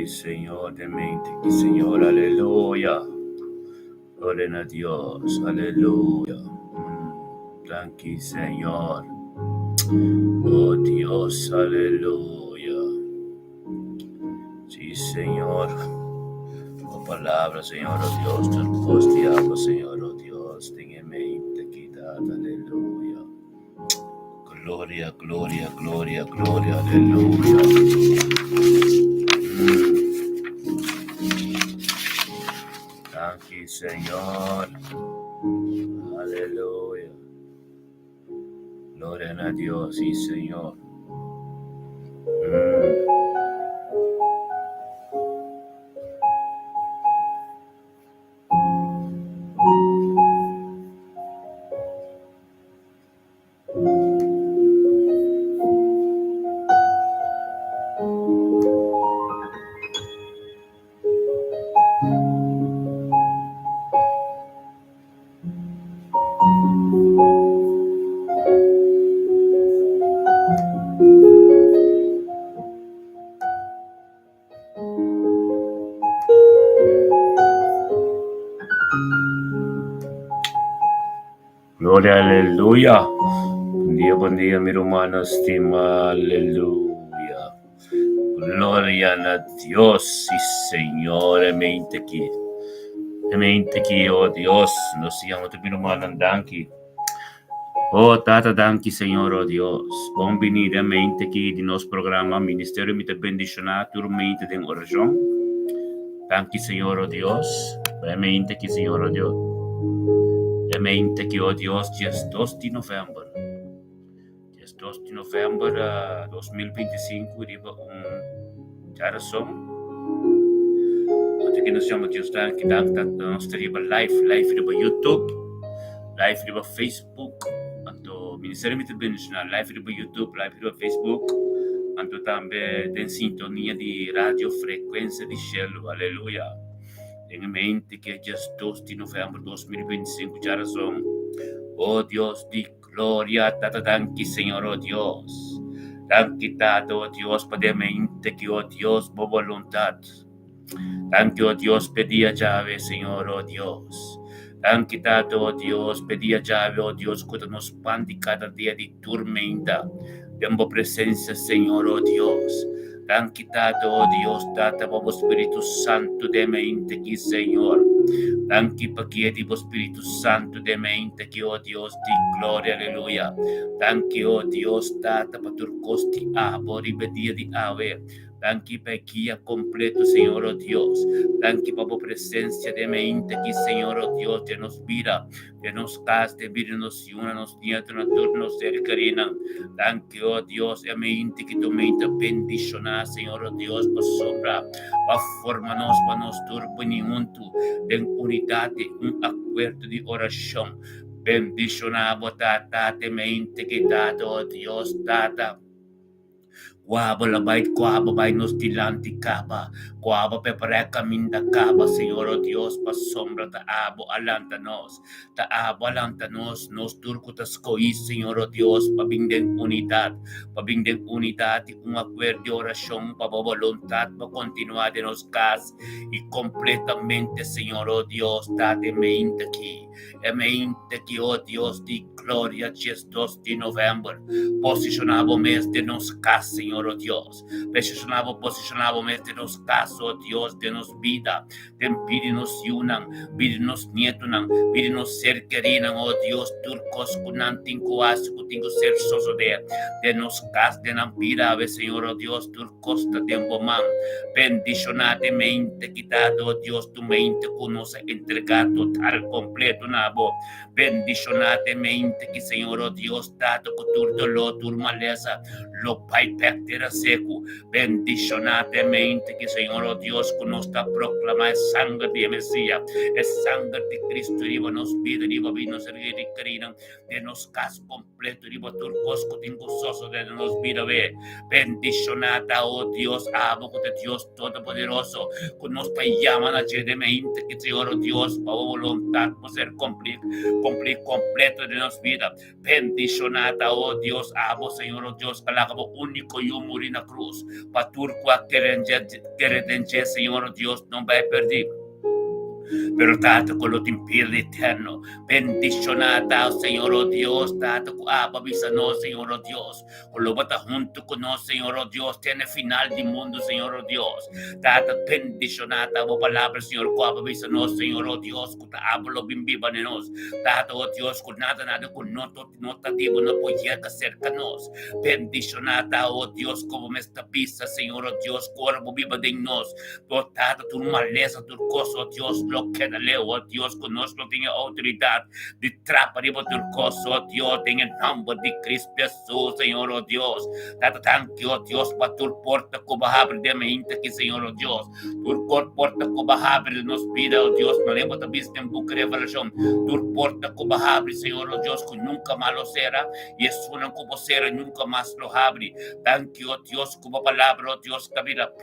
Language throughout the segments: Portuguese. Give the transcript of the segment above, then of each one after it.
Sí, Señor, de mente que Señor, aleluya. Gloria a Dios, aleluya. Tranqui, Señor. Oh Dios, aleluya. Sí, Señor. Oh palabra, Señor, oh Dios, tu postiamo, Señor, oh Dios, tenga mente quitad, aleluya. Gloria, gloria, gloria, gloria, aleluya. Tranqui, Señor. Aleluya. Gloria a Dios, sí, Señor. Gloria, aleluya. Buen día, mi hermano estima, aleluya. Gloria a Dios, sí, Señor, mente que, oh Dios, nos siamo tu mi hermano danki. Oh, tata danki, Señor, oh Dios. Bom venire mente que di nos programa Ministério Mita Bendicionato, mente de oração. Danki, Señor, oh Dios. Mente que, Señor, oh Dios. Mente que, oh Dios, dia 2 de novembro. 2 de novembro de 2025, riba geração. Até que nós chamamos de estar aqui, nós teríamos live riba YouTube, live riba Facebook, anto Ministério Mita Bendicional, live riba YouTube, live riba Facebook, anto também tem sintonia de rádio frequência de Shell, aleluia. Tenha mente que é dia 2 de novembro de 2025, geração. Oh Dios de gloria, tata danki, Señor, oh Dios. Danki, tata, oh Dios, mente que, oh Dios, por voluntad. Danki, oh Dios, pedía llave, Señor, oh Dios. Danki, tata, oh Dios, pedía llave, oh Dios, cuando nos pandi cada día de tormenta. Demos presencia, Señor, oh Dios. Danki, tata, oh Dios, tata, oh Espíritu Santo de mente que, Señor. Danki pakieti po Espíritu Santo de mente que, oh Dios, di gloria, aleluya. Danki, oh Dios, tata paturcosti abo, ribedia di ave. Danki pequia completo, Señor, oh Dios. Danki papo presencia de mente que, Señor, oh Dios, de nos vida, de nos caste, vida nos una, nos nieto, nos cercarina. Danki, oh Dios, de mente que tu mente bendiciona, Señor, oh Dios, pa sobra, pa forma-nos, pa nos turbanimento, de unidade, acordo de oração. Bendicionavo, tata, temente que tata, oh Deus, tata. Quabo labay nos dilanti kaba. Quabo pepareca minda kaba, Senhor, oh Deus, pa sombra taabo alantanos. Taabo alantanos, nos turco tas cois, Senhor, oh Deus, pabingden unidade, acordo de oração, pa voluntad, pa continuar de nos cas, e completamente, Senhor, oh Deus, date mente aqui, oh Deus, de glória, dia 2 de novembro, posicionava mês de nos cas, Senhor, oh Dios. Posicionava mês de nos cas, oh Dios, de nos vida, de pide-nos yunang, pide-nos nietunang, pide-nos ser querinang, oh Dios, turcos kunanting kuas, kutingo ser soso de nos cas, de nampirave, Senhor, oh Dios, turcos da tempo man, bendicionate mente quitado, oh Dios, tu mente conoce entregar total, completo, nabo, bendicionate mente que, Senhor, oh Dios, dado que tur dolor, tur maleza, lo pai pectera seco, bendicionate mente que, Senhor, oh Dios, que nos está proclamar sangue de Mesías, sangue de Cristo, riba nos vida, riba nos erguer carina, de nos cas completo, riba turcos, que tengo soso de nos vida, bendicionata, oh Dios, abo de Dios Todopoderoso, que nos llaman a de mente que, Senhor, oh Dios, para voluntad, por ser completo de nuestra vida. Bendicionada, oh Dios, amo, Señor, oh Dios, calacabo único y muri na cruz. Paturqua querendence, Señor, oh Dios, no va a perder. Pero tato con lo impide eterno. Bendicionada, Señor, oh Dios, tato con no, Señor, oh Dios. Con lo bata junto con nosotros, Señor, oh Dios, tiene final del mundo, Señor, oh Dios. Tato bendicionada, oh palabra, Señor, no, Señor, oh Dios, que hablo bimbiba de nos. Tato, oh Dios, con nada, con notativo, no podía acercarnos. Bendicionada, oh Dios, como me está pisa, Señor, oh Dios, corvo viva de nos. Tato, tu maleza, tu cosa, oh Dios, lo que leo, oh Dios, conosco tiene autoridad de trapar tu cosa, oh Dios, en el nombre de Cristo Jesús, Señor, oh Dios. Tato, tanque, oh Dios, para tu porta como abre de mente que, Señor, oh Dios. Tu porta como abre nos pida, oh Dios, no le bota vista en boca de revelación. Tu porta como abre, Señor, oh Dios, que nunca más lo será, y es una como será, nunca más lo abre. Tanque, oh Dios, como palabra, oh Dios, que vida,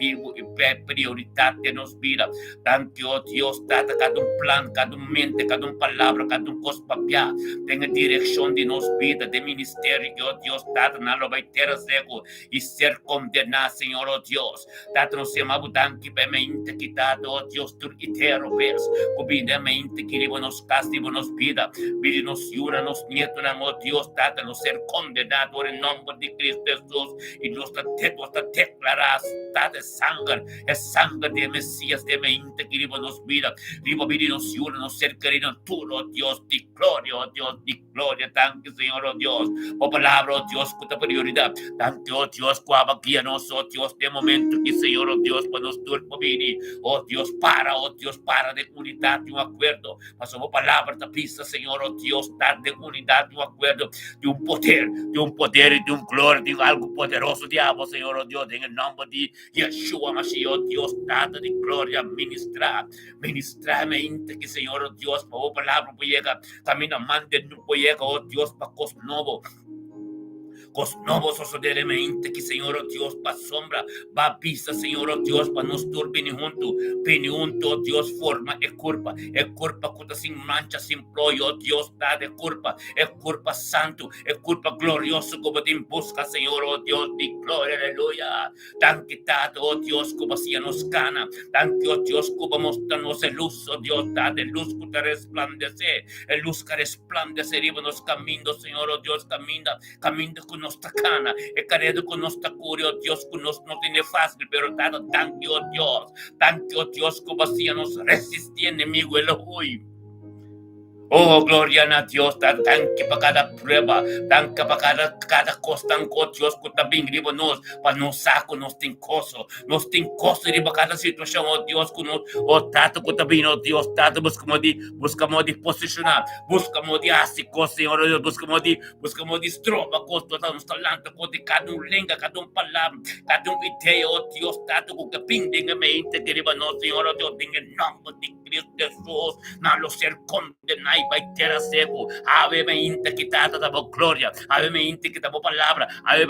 prioridad de nos vida. Tanque, oh Dios, data cada plan, cada mente, cada palabra, cada cosa papia, tenga dirección de nos vida, de ministerio, oh Dios, data na lo vai ter seco y ser condenado, Señor, oh Dios. Data nos llama butanque, mente quitado, oh Dios, tu itero ves, cubida mente que nos castigo nos vida, vida nos yura, nos nietos, oh Dios, data nos ser condenado en nombre de Cristo Jesús, y nos declaras, data es sangre de Mesías, de mente que nos vida. Vivo nos yura, nos ser querido tú, oh Dios, di gloria, tanque, Señor, oh Dios, oh palabra, oh Dios, con tu prioridad, tanque, oh Dios, cuaba guíanos, oh Dios, de momento que, Señor, oh Dios, para nos turpo vini, oh Dios, para de unidad de un acuerdo, mas oh palabra, te pisa, Señor, oh Dios, dar de unidad de un acuerdo, de un poder y de un gloria, de algo poderoso, diablo, Señor, oh Dios, en el nombre de Yeshua, Mashiach, oh Dios, data de gloria, ministra mente que, Señor, oh Dios, para oh palabra, pues llega, camina, mande, no pues llega, oh Dios, para cos novo, mente que, Señor, oh Dios, para sombra, va pisa, Señor, oh Dios, para nos turbe junto, oh Dios, forma, es culpa que sin mancha, sin ployo, oh Dios, da de culpa, es culpa santo, es culpa glorioso, como te busca, Señor, oh Dios, di gloria, aleluya, tan quitado, oh Dios, como si nos gana, tan que, oh Dios, como mostrarnos el luz, oh Dios, da de luz que te resplandece, el luz que resplandece, nos camino, Señor, oh Dios, camina con nuestra cana, el caredo con nuestra curia, oh Dios, que nos no tiene fácil, pero dado tanque, oh Dios, como si nos resistía enemigo el hoy. Oh, gloria a Dios, tanque para cada prueba, tanque para cada cosa, oh Dios, que también riba nos, para nos saco, nos tem coso, riba cada situação, oh Dios, que nos, oh tato, que também, oh Dios, tato, buscamos de posicionar, buscamos de asico, Senhor, oh Deus, buscamos de estroba, costo, nos talento, de cada língua, cada palavra, cada ideia, oh Dios, tato, que pindem a mente, que riba nos, Senhor, oh Deus, em nome de Cristo Jesus, não lo ser condenado, vai ter a seco, ave mente que está da gloria, ave mente que da palavra, ave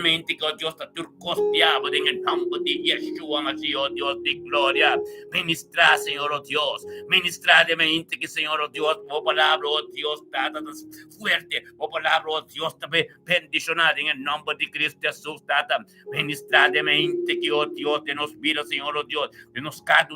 mente que, oh Dios, está turcosteado en el nombre de Yeshua, Mashiach, oh Dios de gloria, ministra, Señor, oh Dios, ministra de mente que, Señor, oh Dios, oh palabra, oh Dios, está fuerte, oh palabra, oh Dios, también bendicionada en el nombre de Cristo Jesús, está ministra de mente que, oh Dios, de nos vida, Señor, oh Dios, de nos cada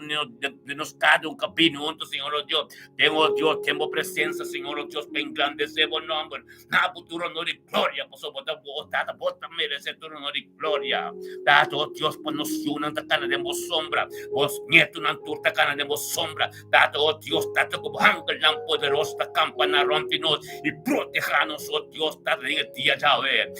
un camino juntos, Señor, oh Dios, tengo presencia, Señor, oh Dios, para engrandecer el nombre, na futuro honor y gloria, pues vos mereces tu honor y gloria, dado, oh Dios, pues nos unan la cana de vos sombra, vos nieto una turta cana de vos sombra, dado, oh Dios, dado como ángel tan poderoso, la campana rompinos y protejanos, oh Dios, dado en el día Yahweh,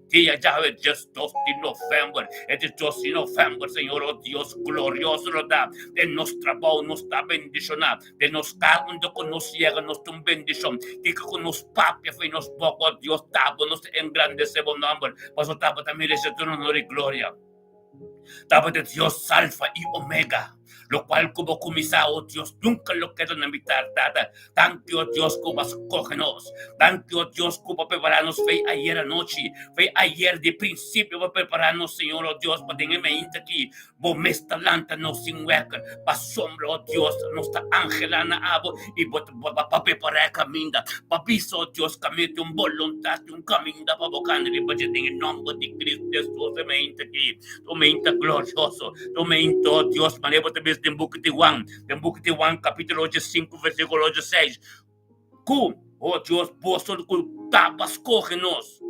día Yahweh, just 2 de novembro, este 2 de novembro, Señor, oh Dios, glorioso, ¿verdad? De nos trabajo, nos da bendición, de nos cargo, con nos llega, nos da bendición, que con nos papias, y nos poco, oh Dios, tabo, nos engrandece, buen nombre, paso tabo también ese tu honor y gloria. Tabo de Dios, alfa y omega. lo cual como comisa, oh Dios, nunca lo quiero invitar, Tata. Thank you, oh Dios, como escógenos. Thank you, oh Dios, como prepararnos, fue ayer anoche, fue ayer de principio para prepararnos, Señor, oh Dios, para tenerme aquí, vos me está lantando sin hueca, para sombra, oh Dios, nuestra angelana abo, y para preparar camino, para piso, oh Dios, camino un voluntad, un camino, para bocar, y para en el nombre de Cristo Jesús, me aquí, tu me glorioso, tu me oh Dios, manejo te ves en Bukiti 1, capítulo 5, versículo 6. Oh Dios, vos sos el tapas, cógenos.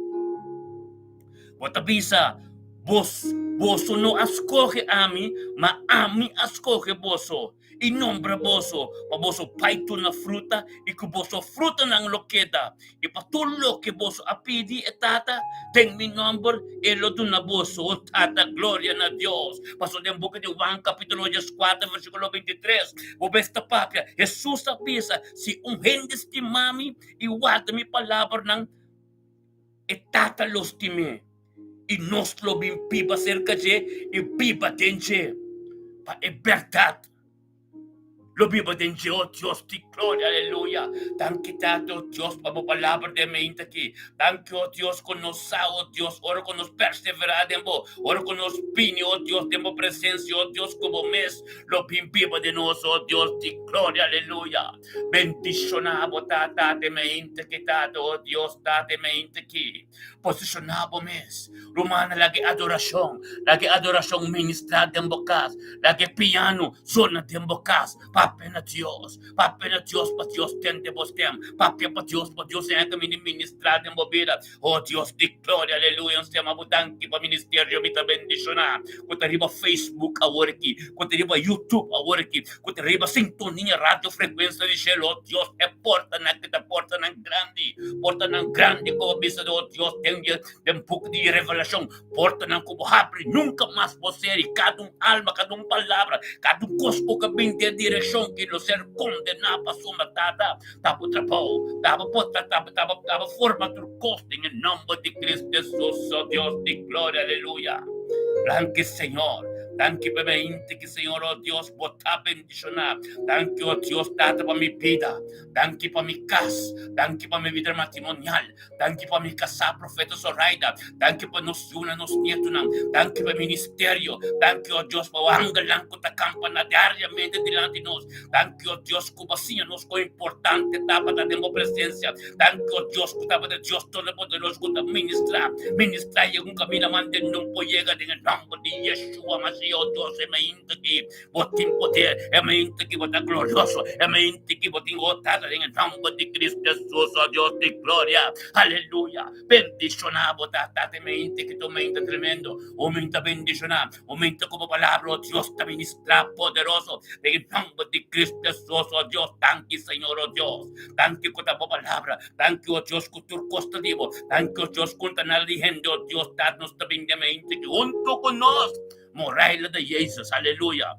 Vos te avisa, vos no escoge a mí, mas a mí escoge vos. E nombra vosso, para vosso pai tu na fruta, e que vosso fruta não lo queda. E para tudo que vosso apidi e tata, tem mi number, e lo tu na vosso, oh tata, glória na Deus. Passou de boca de Juan, capítulo 4, versículo 23. O besta papia, Jesus apisa, se hendes de mami, e guarda mi palavra não, e tata los time. E nós lo bim pipa cerca de, e pipa denche, para é verdade. Lo vivo de Dios, Dios te gloria, aleluya. Thank you, Tato, Dios, para tu palabra de mente aquí. Thank you, Dios, con nos sao, Dios, ora con nos perseverar, ora con nos pinio, oh Dios, de presencia, oh Dios, como mes, lo vivo de nos, oh Dios, te gloria, aleluya. Bendicionabo, tata, de mente que tato, oh Dios, tate mente aquí. Posicionabo mes, rumana, lagi adoración ministrada de bocas, lagi piano, zona de bocas, Papi na Dios, pa Dios tente vos tem, papi pa Dios é que me ministrar de movida, oh Dios de glória, aleluia, nos tema butanki pa ministério, me bendicionar, quando arriba Facebook a worki, quando arriba YouTube a worki, quando arriba sintonia, rádio, frequência de Shell, oh Dios, é porta na grande, como bisa de oh Dios, tem um pouco de revelação, porta na como abre, nunca mais você, cada alma, cada palavra, cada cosco que vem de direção, que não ser condenado para sua matada, tava forma do costo, em nome de Cristo Jesus, oh Deus de glória, aleluia. Thank you, Señor. Thank you, que Señor, oh Dios, bota bendicionar. Thank you, oh Dios, date para mi vida. Thank you para mi casa. Thank you para mi vida matrimonial. Thank you para mi casa, profeta Zoraida. Thank you para nos nietos. Thank you para ministerio. Thank you, oh Dios, para angelan con la campana diariamente delante de nos. Thank you, oh Dios, como así nos co importante tapa da demo presencia. Thank you, oh Dios, tapa de Dios todopoderoso que ministra y un camino mante no puede llegar en el nombre de Yeshua Mashiach. Dios, me que botín poder, me que botín glorioso, me que botín gotada en el nombre de Cristo Jesús, oh Dios de gloria, aleluya, bendicionar, botate, me que tu mente tremendo, aumenta bendicionar, aumenta como palabra, oh Dios, te ministra poderoso, en el nombre de Cristo Jesús, oh Dios, thank you, Señor, oh Dios, thank you con tu palabra, thank you, oh Dios, con tu costa vivo, thank you, oh Dios, con tu gente, oh Dios, danos también de mente que junto con nosotros, Moraila de Jesus, aleluya.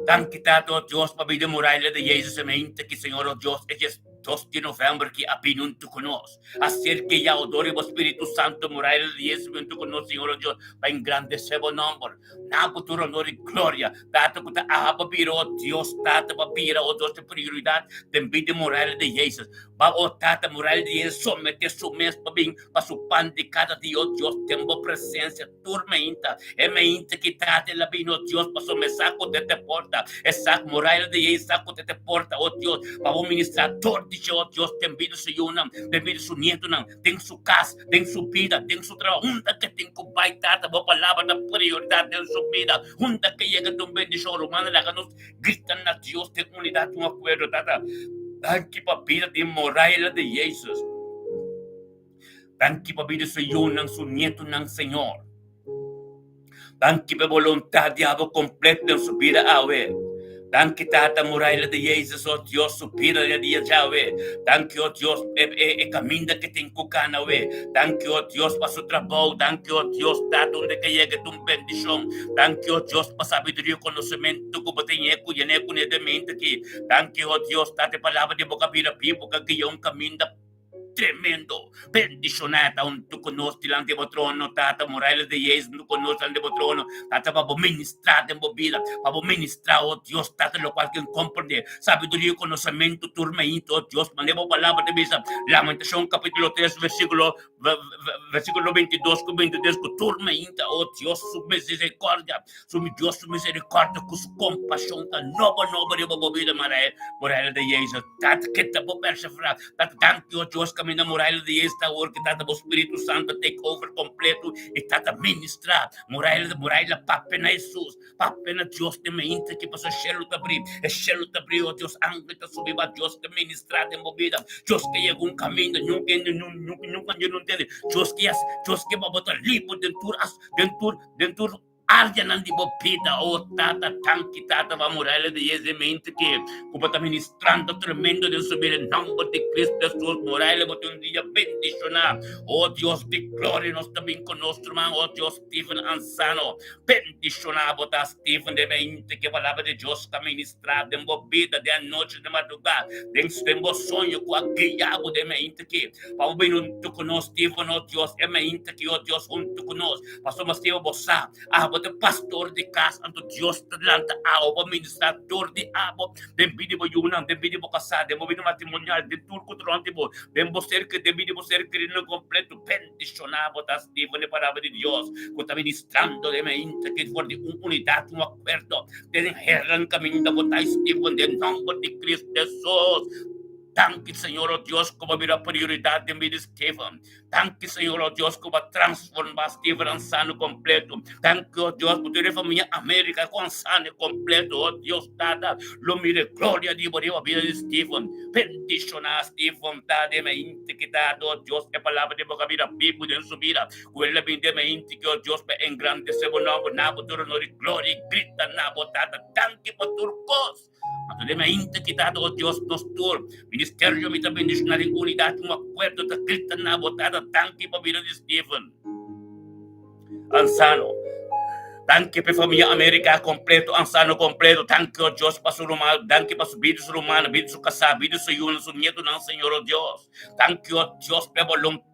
Thank you, Tato, Dios, para vida Moraila de Jesus, mente que Señor, oh Dios, es 2 de novembro que apinunto con nos. Hacer que ya odore o Espíritu Santo Moraila de Jesus, junto con nos, Señor, oh Dios, para engrandecer o nombre. Nabo tu honor y gloria. Tato que te ababiro, oh Dios, Tato papira, oh Dios, de prioridad, de vida Moraila de Jesus. Va, oh Tata, Moraila de Jesus, somete su mes para su pan de cada día, oh Dios, tengo presencia, tormenta, mente que tate la vino, oh Dios, para su me saco de te porta, esa Moraila de Jesus, saco de te porta, oh Dios, para ministrar todo, oh Dios, te envío su yunam, te envío su nieto, ten su casa, ten su vida, ten su trabajo, junta que ten que baitata, va palabra de prioridad de su vida, junta que llegue tu bendición, romana, la que nos gritan a Dios, ten unidad, un acuerdo, tata. Thank you, papita, de Moraila de Jesus. Thank you, papita, sa iyo ng su nieto ng Señor. Thank you, voluntad de abo completo en su vida, awe. Thank you, Tata Moraila de Jesus, oh Dios, su vida de día, Yahweh. Thank you, oh Dios, camina que te encucan, awe. Thank you, oh Dios, para su trabajo. Thank you, oh Dios, Tata, donde que llegue tu bendición. Thank you, oh Dios, para sabiduría y conocimiento, como te llego, llené de mente aquí. Thank you, oh Dios, Tata, palabra de boca, vida, porque que yo un camino tremendo. Bendicionata unto conosci l'ante trono, tata morale de Jesus, no conosci l'ante trono, tata para ministrar de vida, para ministrar, oh Dios, tata lo cual que comprende, sabiduría y conocimiento, turmeito, oh Dios, mandemos palabra de misa, Lamentación capítulo 3, versículo 22, 23, turmeita, oh Dios, su misericordia, su Dios, su misericordia, con su compasión, tan nova, de vida, morale de Jesus, tata que te po perseverar, tata thank you, oh Dios, camina morale de esta hora, que tata o Espírito Santo take over completo, e tata ministrar, morale papena Jesus, papena Dios de mente, que passou cheiro de abrir, oh Deus, ángel de subir, Deus que ministrar de movida, Deus que chegou caminho, nunca não entende, Deus que vai botar limpo dentro área não de bopida, oh tata, tanque tata, vai morar de mente que como está ministrando tremendo de subir em nome de Cristo Jesus, morar ele botar dia bendicionar, oh Deus de glória, nós também conosco, irmão, oh Deus, Stephen Ansano, bendicionar, botar Stephen de mente que a palavra de Deus está ministrada, de bopida, de noite, de madrugada, de bom sonho, com a guiabo de mente que, para o bem junto conosco, Stephen, oh Deus, é mente que, oh Deus, junto conosco, pastor Stephen Bossá, bote pastor de casa, anto Dios talanta abo, administrador de abo, den bidi bo yunan, den bidi bo casado, den bidi matrimonial, den turco tronte bo, den bo cerca, den bidi bo cerca no completo, bendicionado, das Stephen de palabra de Dios, que está ministrando de mente, que for de unidad, un acuerdo, den herran camino da botar Stephen, de nombre de Cristo Jesus. Thank you, Senhor, oh Deus, como vira prioridade de vida Stephen. Thank you, Senhor, oh Deus, como transformar Stephen em sano completo. Thank you, oh Deus, por ter a família América com sano completo. Oh Deus, dada, lo mire glória de a vida de Stephen. Bendicionar Stephen, tá de mente que tá, oh Deus, é palavra de boca vida, Bíblia de subida. Ele vem de mente que, oh Deus, engrandecer o nome, na botura, no glória, grita na botada. Thank you, por turcos. Mas de mente que tá, oh Deus, nos tur. Ministério me também diz na unidade, um acordo da grita na botada, tanque para vida de Stephen. Ansano. Tanque para a família América completo, ansano completo, tanque o Deus para o romano, tanque para os vídeos romanos, vídeos casados, vídeos yunos, o nieto não, Senhor, o Deus. Tanque o Deus para vontade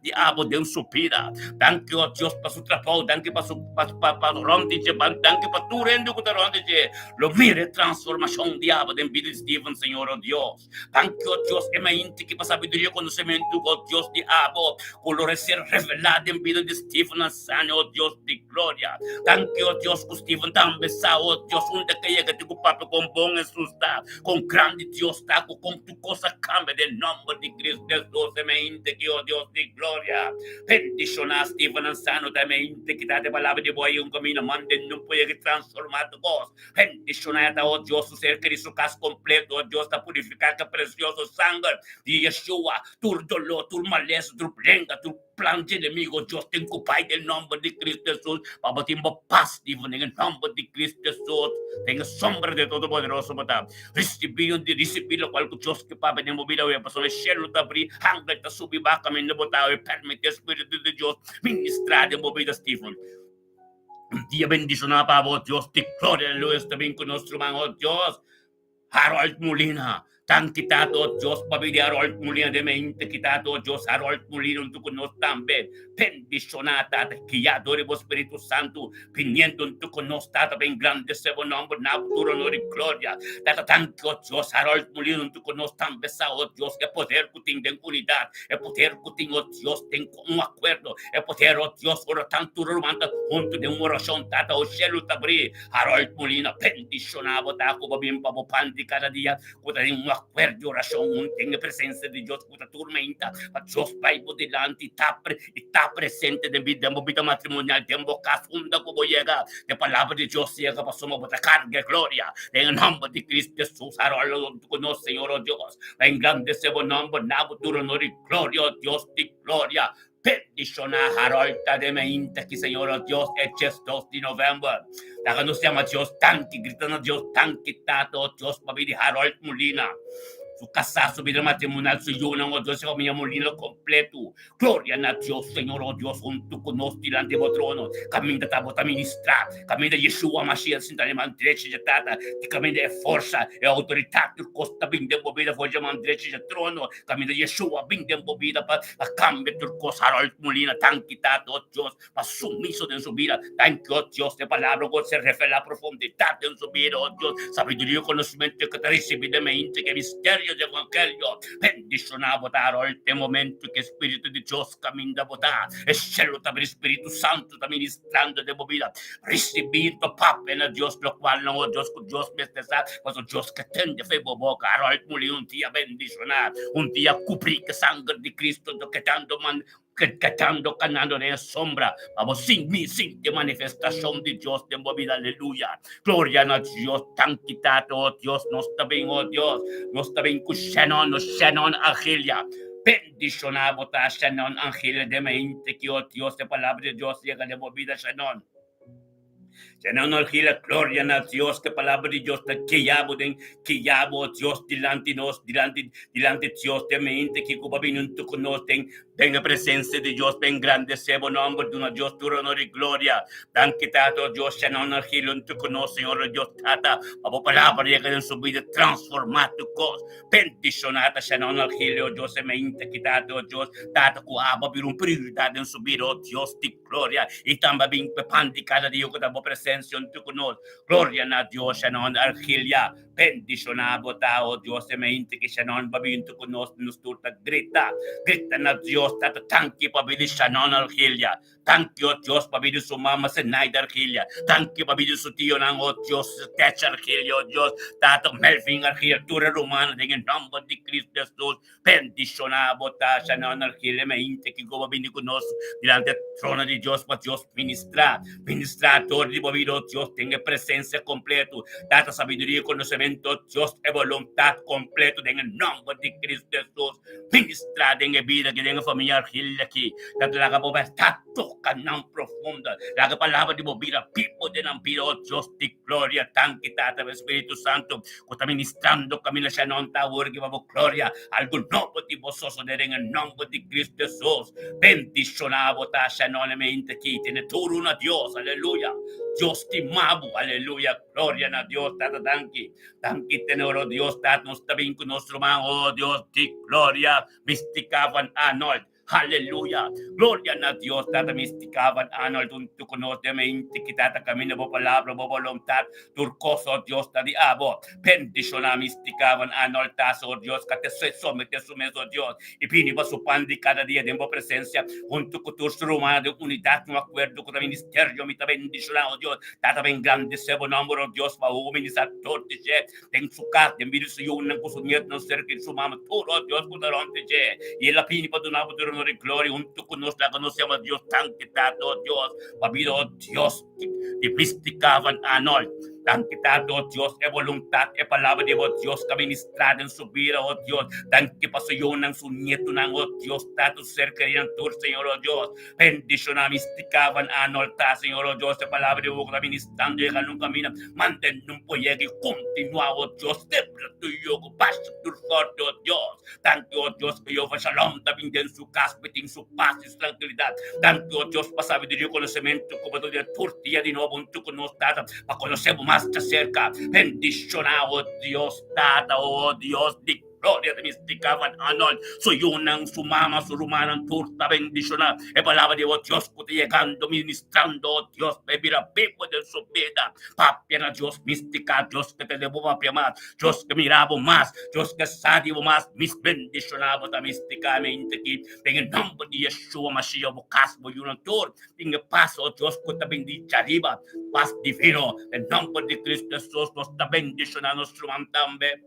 de abo de subida. Tanque o Deus para o trabalho, tanque para o ronde de banco, tanque para tu rendo que te ronde de lo mire transformação de abo de vida de Stephen, Senhor, o Deus. Tanque o Deus é mente que para sabedoria e conhecimento, o Deus de abo, por ser revelado em vida de Stephen, Senhor, o Deus de glória. Tanque o Deus que Stephen também sabe, o Deus, onde que é que te papo com bom Jesus está, com grande Deus está, com tu coisa cambia, de nome de Cristo Jesus, é mente que o Deus de glória. Bendicionar Stephen Ansano também, que dá de palavra de boa e caminho, mande não pode transformar tu gosto. Bendicionar o Deus, o ser que isso caso completo, o Deus está purificado, que precioso sangue de Yeshua, tu dolor, tu maleza, tu brenga, tu plan de inimigo, Deus tem que pai em nome de Cristo Jesus, para bater uma paz, Stephen, em nome de Cristo Jesus, tenha sombra de todo poderoso, para receber o qual que Deus que papai de movida, a pessoa cheiro de abrir, hanga de subir, baca, me botar, e permite o Espírito de Deus ministrar de movida, Stephen. Un día bendicionado para vos, Dios, de gloria, aleluya, también con nuestro hermano, Dios, Harold Molina. Tan quitado Dios para vida Harold Molina de mente quitado Dios Harold Molina tú con nosotros también bendicionada que ya adoremos Espíritu Santo viniendo tú con nosotros también grande sea buen nombre na futuro honor y gloria data tanto Dios Harold Molina tú con nosotros también sao Dios que poder que tenga unidad el poder que tenga Dios tenga un acuerdo el poder Dios ora tanto romanta junto de una oración tata o cielo tabri Harold Molina bendicionado taco va bien para pandi cada día con un acuerdo de oração, tem a presença de Deus com a tormenta, a Deus vai por delante e está presente de vida matrimonial, tem boca funda como chega, a palavra de Deus chega para somos botar carga e glória, em nome de Cristo Jesus, arolo conosco, Senhor, oh Deus, em grande seu nome, na futuro honor e glória, oh Deus de glória, bendicionar Harold de mente que Senhor, oh Deus, é 2 de novembro. Nós chama Deus tanque, gritando Deus tanque, tato, Deus, para vir Harold Molina. su casa, su vida matrimonial, su yunang, oh Dios, sa kami molino completo. Gloria na Dios, Señor, oh Dios, junto con nos delante de trono. Kami tatapos a ministrar, kami na Yeshua Mashiach, sin taliman diretso de tata, di kami na força e autoridade, por costa bindem bobida, foi chamar diretso de trono, kami na Yeshua bindem bobida, pa a cambio tur cosa Harold Molina, tan quitado, oh Dios, pa sumiso de su vida, thank you, oh Dios, de palabra, God, se revela a profundidad de su vida, oh Dios, sabiduría y conocimiento que te recibe de mente, que misterio del evangelio, bendición a votar, este momento que Espíritu de Dios camina a votar, el cielo también Espíritu Santo está ministrando de movida, recibiendo papel a Dios, lo cual no, oh Dios, con Dios me está, pues Dios que tende fe boca, Harold Molina, un día bendicionar, un día cubrir que sangre de Cristo, que tanto man, catando canando en sombra, vamos sin mí, sin de manifestación de Dios de movida, aleluya, gloria a Dios, tan quitado, oh Dios, nos está bien, oh Dios, nos está bien con Shannon, Angelia, bendición a botar Shannon, Angelia de mente, que oh Dios, de palabra de Dios llega de movida, Shannon. Shannon, Angelia, gloria a Dios, que palabra de Dios, que llamo, Dios, delante nos, delante Dios, de mente, que como vino tú conocen, tenga presencia de Dios, ven grande, sebo nombre de un Dios, tu honor y gloria, dan quitado Dios, Shannon, Angelia, tú conoces, Señor Dios, tata, abo palabra llega en su vida, transformar tu cosa, bendicionada, Shannon, Angelia, Dios, de mente, quitado Dios, tata, cuaba, vir un prioridad en su vida, oh Dios, de gloria, y también pepandi cada día que damos presencia en tu conozco, gloria a Dios, Shannon, Angelia, bendicionado, oh Dios, de mente, que Shannon, babin tu conozco, nos turta, grita na Dios, tata, tanki pabili Shannon, Angelia, tanki, oh Dios, pabili su mama, Senayda, Argelia, tanki pabili su tío, oh Dios, Techa, Argelia, oh Dios, tata, Melvin, Argelia, tura romana, en el nombre de Cristo Jesús, bendicionado, Shannon, Argelia, mente, que como vini conozco, delante del trono de Dios, para Dios ministrar, todo el movido, Dios, tenga presencia completa, tata, sabiduría y conocimiento, Dios, y voluntad completa, en el nombre de Cristo Jesús, ministrar en la vida, que tenga familia Argelia aquí, tata, la está tocando profunda, la palabra de movida, pipo de nampiro, oh Dios, de gloria, tan que tata, Espíritu Santo, que está ministrando, camina Shannon, Tower, que vamos gloria, algo nuevo de vosotros, en el nombre de Cristo Jesús, bendicionado, Shannon, mente aquí, tiene todo una Dios, aleluya, Dios te mamo, aleluya, gloria a Dios, tata, tanki, tenor, Dios, tata, nos está bien con nuestro man, oh Dios, de gloria, misticaban Arnold, aleluya, gloria a Dios, tata, misticaban Arnold, tu conoce mente, que tata, camina, bo palabra, bo voluntad, turcoso, Dios, ta diabo, bendición, misticaban Arnold, tazo, Dios, que te somete, sumeso, Dios, y pini, va su pan de cada día, de presencia, junto con tu rumana de unidad, no acuerdo con el ministerio, mi bendición, oh Dios, tata, ben grande, sebo nombre, oh Dios, va un ministrador de je, ten su casa, en vida su yun, con su nieto, no cerca de su mamá, todo, oh Dios, con el de je, y la pini, para donar, por y gloria, junto con nos, la conocemos, Dios, tan quitado, oh Dios, papido, oh Dios, y misticaban Arnold, tan quitado, oh Dios, e voluntad, e palabra de oh Dios, que ministrada en su vida, oh Dios, tan que pasó yo en su nieto, oh Dios, tato cerca de tu Señor, oh Dios, bendición, misticaban Arnold, Señor, oh Dios, e palabra de vos, que ministrando, llegan un camino, mantén un pollego y continúa, oh Dios, siempre tu yogo, pasa tu fuerte, oh Dios, tanto, oh Dios, que yo fue shalom, también en su casa, en su paz y su tranquilidad, tanto, oh Dios, para sabiduría y conocimiento, como tu día, turtía de nuevo, tú con nos, tata, para conocemos más de cerca, bendición, oh Dios, tata, oh Dios, de gloria de misticaban Arnold, soy una, su mamá, su rumana, turta, bendición, e palabra de oh Dios, que te llegando, ministrando, oh Dios, mira, vivo de su vida, papi, Dios, mística, Dios, que te debo papi más, Dios, que mirabo más, Dios, que sadio más, mis bendicionados, místicamente, que en el nombre de Yeshua, Mashiach, Bocasmo, y un autor, en el paso, oh Dios, que te bendicha arriba, paz divino, en nombre de Cristo Jesús, nos está bendicionando nuestro mantambe.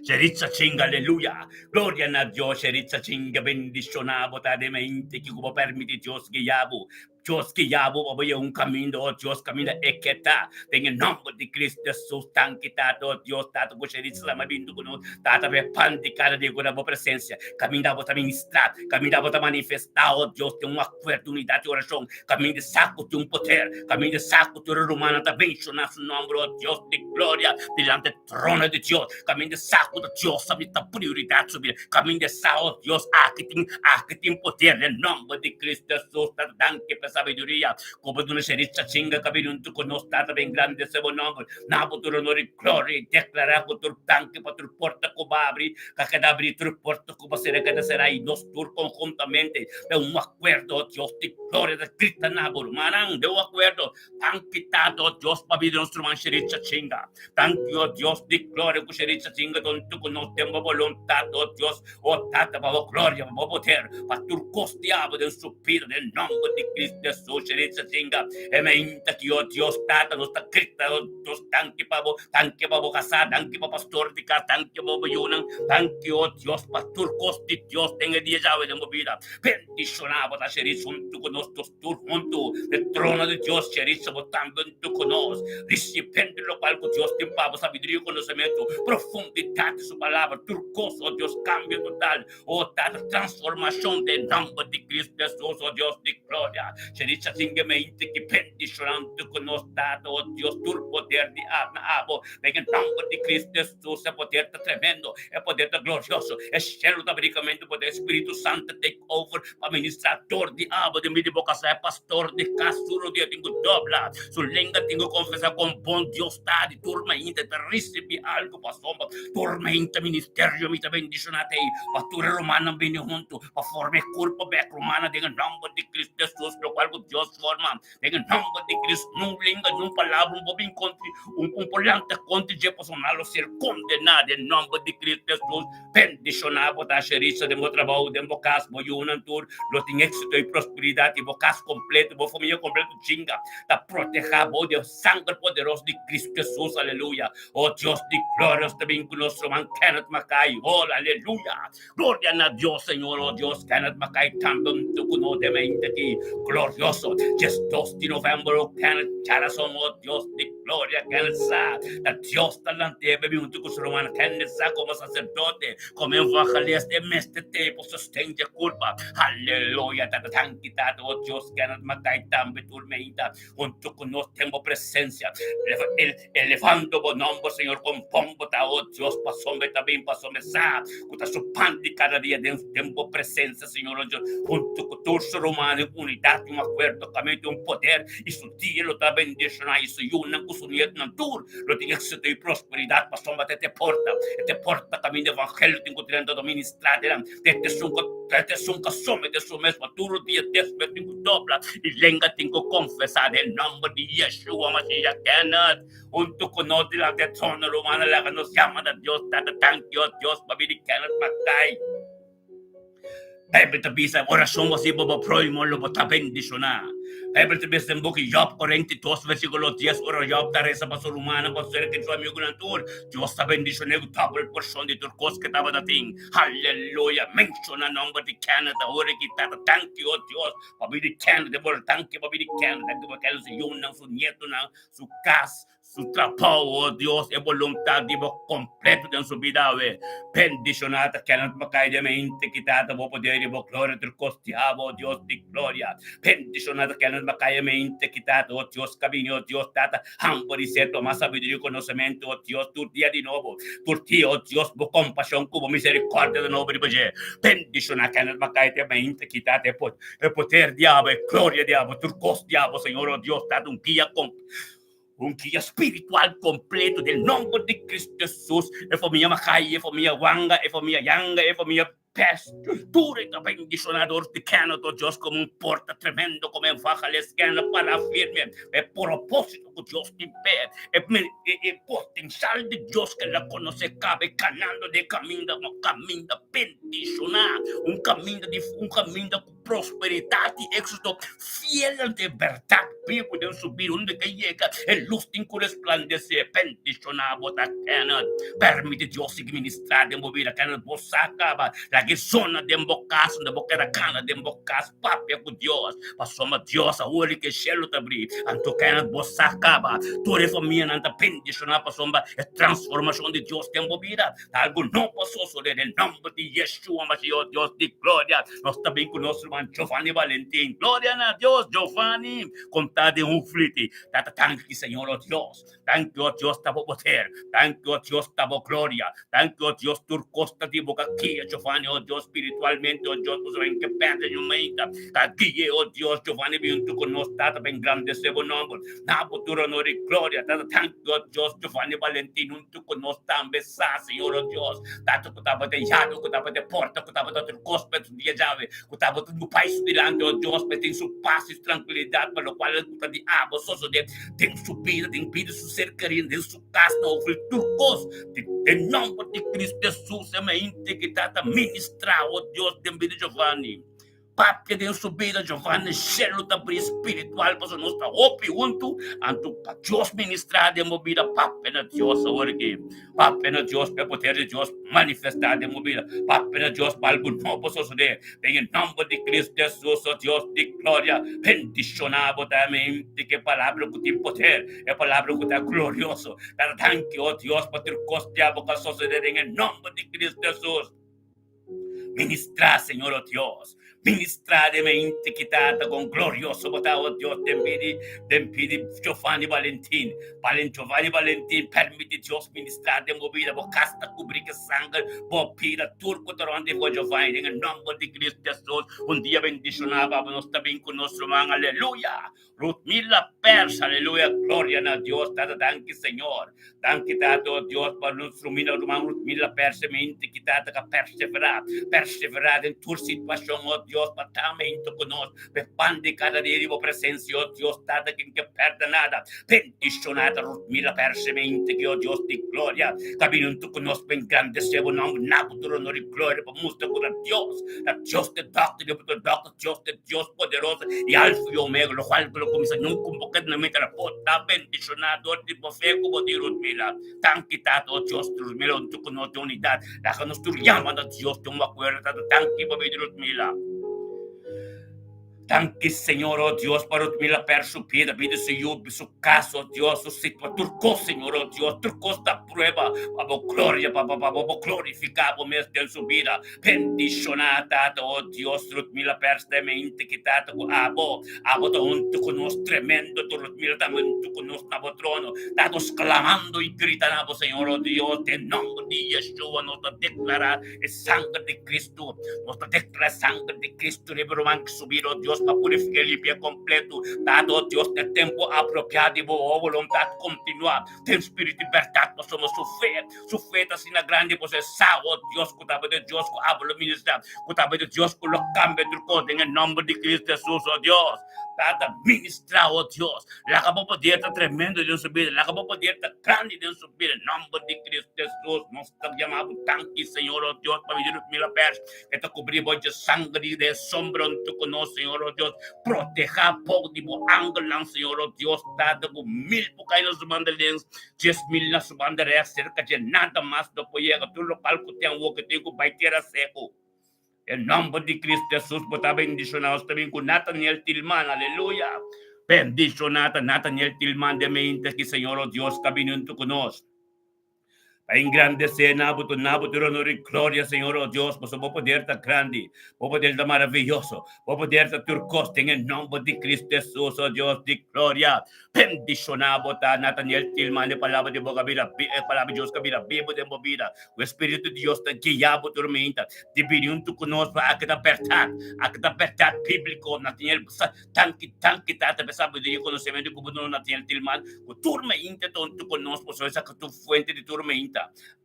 Sheritza chinga, aleluya. Gloria a Dios, Sheritza chinga, bendicionado, ta de mente, que como permite Dios guiabo. Dios, guiabo, babaya, un camino, oh Dios, camino eketa. En el nombre de Cristo Jesús, tan quitado, Dios, tato, bucheritza, la mabindo, no, tata, ve pan de cada día con la presencia. Caminamos a ministrar, caminamos a manifestar, oh Dios, de un acuerdo, unidad de oración. Camino de saco de un poder, camino de saco de una romana, de mencionar su nombre, oh Dios, de gloria, delante del trono de Dios. Camino de saco de Dios, a esta prioridad subir. Camino de saco, Dios, aquí tiene poder, en el nombre de Cristo Jesús, dan que sabiduría, como tú necesitas chinga, camino en tu conostata, bien grande ese buen nombre, nabo tu honor y gloria, declarar con tu tanque, para tu porta como abrir, que abrir tu porta como será, y dos tur conjuntamente, de un acuerdo, Dios de gloria, de Cristo nabo, manán, de un acuerdo, tan quitado, Dios, para vida nuestro mancherita chinga, tan Dios de gloria, cuchericha chinga, donde tú conocemos voluntad, oh Dios, oh tata, para gloria, para poder, para tu costeado de su vida, en el nombre de Cristo Jesús, chericha chinga, emeinte que oh Dios, tata, nos está crita, Dios, tanque pavo casar, tanque pa pastor de casa, tanque pavo yunan, tanque oh Dios, pastor costi, Dios, tenga día llave de movida, bendicionado la chericha, junto con nosotros, tú junto, del trono de Dios, chericha, votando en tu conos, recipiente lo cual Dios te pavo, sabiduría y conocimiento, profundidad de su palabra, turcoso, oh Dios, cambio total, oh tata, transformación del nombre de Cristo Jesús, oh Dios de gloria, chericha singemente que bendicionando con nosotros, oh Dios, tu poder de abo, en el nombre de Cristo Jesús, el poder tremendo, el poder glorioso, el cielo tabericamente, el poder Espíritu Santo take over, para ministrador de abo, de mi boca, sea pastor de casuro, de tengo dobla, su lengua tengo confesar con bon Dios, está de turma inte, te recibe algo, pasomba, turma inte ministerio, mi te bendicionate, pastura romana, viene junto, para formar culpa, back romana, en el nombre de Cristo Jesús, lo cual Dios forma, en el nombre de Cristo, no lengua, no palabra, un bobín contra, un polante contra, je personal, ser condenado, en el nombre de Cristo Jesús, bendicionado, da chericha de mi trabajo, de mi casa, voy un tour, lo tengo éxito y prosperidad, y mi casa completo, mi familia completa, chinga, da protejado, Dios, sangre poderosa de Cristo Jesús, aleluya, oh Dios de gloria, también con nuestro man, Kenneth Mackay, oh, aleluya, gloria a Dios, Señor, oh Dios, Kenneth Mackay, también tu conocimiento de ti, glorioso, just 2 de noviembre, Kenneth Charazón, oh Dios de gloria, Kenneth Sa, la Dios talante, bebé, un tuco su romano, Kenneth Sa, como sacerdote, como evangelista, en este tiempo, sostén de culpa, aleluya, tan quitado, oh Dios, Kenneth Mackay, también turmeita, junto con nosotros tengo presencia, elevando vos nombre, Señor, con pombo, oh Dios, pasóme también, pasóme Sa, con su pan de cada día, tengo presencia, Señor, oh Dios, junto con tu ser humano, unidad, un acuerdo, también un poder, y su día lo está bendiciendo, y su yuna, con su nieto, lo tiene éxito y prosperidad, pasóme, te porta también de evangelio, tengo tirando a ministrar, te sunca some de su mesmo, tú lo días después tengo dobla, y lenga tengo confesar el nombre de Yeshua, Mashiach, Kenneth, junto con nosotros, delante de trono romano, la que nos llama a Dios, thank you, Dios, Babidi Kenneth Mackay. Bible bisa oración así bobo proimo lo bota bendicionar. Bible bisa en book Job 42 versículo 10 ora Job tare sa pastor humana pastor que su amigo nantur Dios ta bendicionar double portion de turcos que estaba da thing. Hallelujah. Menciona nombre de Canada ora que ta thank you Dios. Papi de Canada por thank you papi de Canada que aquel se yuna su nieto na su casa su trabajo, oh Dios, es voluntad de vos completo en su vida, bendicionada, que no me de mente, quitada, vos poder y vos gloria, del costeado, Dios de gloria, bendicionada, que no me de mente, quitada, oh Dios, camino, oh Dios, tata, hambre y cierto, más sabiduría y conocimiento, oh Dios, tu día de nuevo, por ti, oh Dios, vos compasión, como misericordia de nuevo, bendicionada, que no me de mente, quitada, el poder, diablo, gloria, diablo, tu costeado, Señor, oh Dios, tata, un guía espiritual completo del nombre de Cristo Jesús. Es familia Macay, es familia Wanga, es familia Yanga, es familia Pest. Tú eres bendicionador de Canadá, Dios, como un porta tremendo, como en faja les gana para firme. El propósito que Dios te ve, el potencial de Dios que la conoce, cabe ganando de camino, bendicionar, un camino de prosperidad y éxito fiel de verdad. Vivo de subir donde que llega el luz sin resplandece, bendicionar, bota Canadá. Permite Dios administrar de mover a Canadá, vos acaba la que zona de embocas, na boqueira cana de embocas, papia com Deus, passoma Deus, a olho que chelo te abrir, anto cana bossa acaba, tua família não tá pendiciona, passoma, é transformação de Deus tem bobira, algo não passou sobre o nome de Yeshua, mas Deus de glória, nós também com nosso irmão Giovanni Valentim, glória a Deus, Giovanni, contado em flite, thank you, Senhor, oh Deus, thank you, oh Deus, tabo poder, thank you, oh Deus, tabo glória, thank you, oh Deus, tu costa de boca aqui, Giovanni, oh Deus, espiritualmente, oh Deus, você vem que perde em uma mente, aqui, oh Deus, Giovanni, vem tu conosco, tá bem grande, seu nome, na futura, honor e glória, thank you, oh Deus, Giovanni Valentim, tu conosco, também, Senhor, oh Deus, tanto que tava de chave, que tava de porta, que tava de costa, de chave, que tava no país delante, oh Deus, tem sua paz e tranquilidade, para o qual ele está de água, só tem subida, tem vida, su cercaria, tem sua casa, no turcos, em nome de Cristo Jesus, é uma integridade a ministrar, oh Deus, tem vida Giovanni. Papia de subida, Giovanni, chelo da espiritual, para nós está opi junto, anto para Deus ministrar de movida, papia na Deus, agora que papia na Deus, para poder de Deus manifestar de movida, papia na Deus, para algo novo suceder, em nome de Cristo Jesus, oh Deus de glória, bendicionado também, de que palavra que tem poder, é palavra que está glorioso, thank you, oh Deus, para ter costeado, para suceder em nome de Cristo Jesus. Ministrar, Senhor, oh Deus, ministrar de mente quitada con glorioso botado, oh Dios, te pidi Giovanni Valentim, Giovanni Valentim, permite Dios ministrar de movida, bocasta cubrir que sangue, pira turco, torrente, por Giovanni, en el nombre de Cristo Jesús, un día bendicionaba, nos también con nuestro man, aleluya, Ruth Mila Persa, aleluya, gloria a Dios, dada danke, Señor, danke, dado Dios, para nuestro hermano Ruth Mila Persa, mente quitada, que perseverar en tu situación, oh Dios, patamente conosco, per pande cada dia di presenza, oh Dios, data che perde nada, bendicionata, Rutmila persemente, che oh Dios di gloria, cammino tu conosco ben grande, seu nome, na futuro onore e glória, para mostrar con Dios de doctor, Dios poderoso, e alfa e omega, lo qual lo comienza non convocare na mente la porta, bendicionado, di bofé, como di Rutmila, tan quitado, oh Dios, Rutmila, tu conosco unidad, la que nos llama a Dios, tu me acuerdo, tan que va a venir Rutmila. Tanque, Senhor, oh Deus, para o mila per su vida, su caso, oh Deus, su situação, turcou, Senhor, oh Deus, turcou da prova, para glória, para glorificar, para mesmo em sua vida, bendicionada, oh Deus, mila per semente, que tá com abo tá junto conosco, tremendo, mila também conosco na trono, tá nos clamando e gritando, Senhor, oh Deus, em nome de Yeshua, nós declarar o sangue de Cristo, nós declarar sangue de Cristo, liberamos que subir, oh Deus, para purificar e limpar completo, dado oh Deus, de tempo apropriado e boa vontade continuar, tem espírito de libertado, nós somos su fé assim na grande possessão, oh Deus, que estava de Deus, que habla ministrar, que estava de Deus, que lo cambia do corpo, em nome de Cristo Jesus, oh Deus, dada ministrar, oh Deus, lá acabou poder estar tremendo de subir, lá acabou poder estar grande de subir, em nome de Cristo Jesus, nós estamos chamando tanque, Senhor, oh Deus, para vir mil pés, que te cobrir de sangue de sombra, tu conosco, Senhor, oh Deus, proteja pouco de ángel, Senhor, oh Deus, dado com 1000 por cair nas bandas, 10,000 nas bandas, cerca de nada mais do que chega, tu local que tem o que tem que vai ter a seco. Em nome de Cristo Jesus, botar bendicionados também com Nathaniel Tillman, aleluia. Bendicionada Nathaniel Tillman de mente que, Senhor, oh Deus, caminhando conosco. Para engrandecer, nabuto, honor e glória, Senhor, oh Deus, posso poder estar grande, vou poder estar maravilhoso, vou poder estar turcoso, em nome de Cristo Jesus, oh Deus de glória. Bendicionado, tá, Nathaniel Tillman, a palavra de boca, a palavra de Deus, cabira, vivo de movida, o Espírito de Deus está guiando a tormenta, dividindo conosco, aqui está apertado, bíblico, Nathaniel, tanque, tá, pensava de conhecimento do governo Nathaniel Tillman, o tormenta, tu conosco, só essa que tu fonte de tormenta.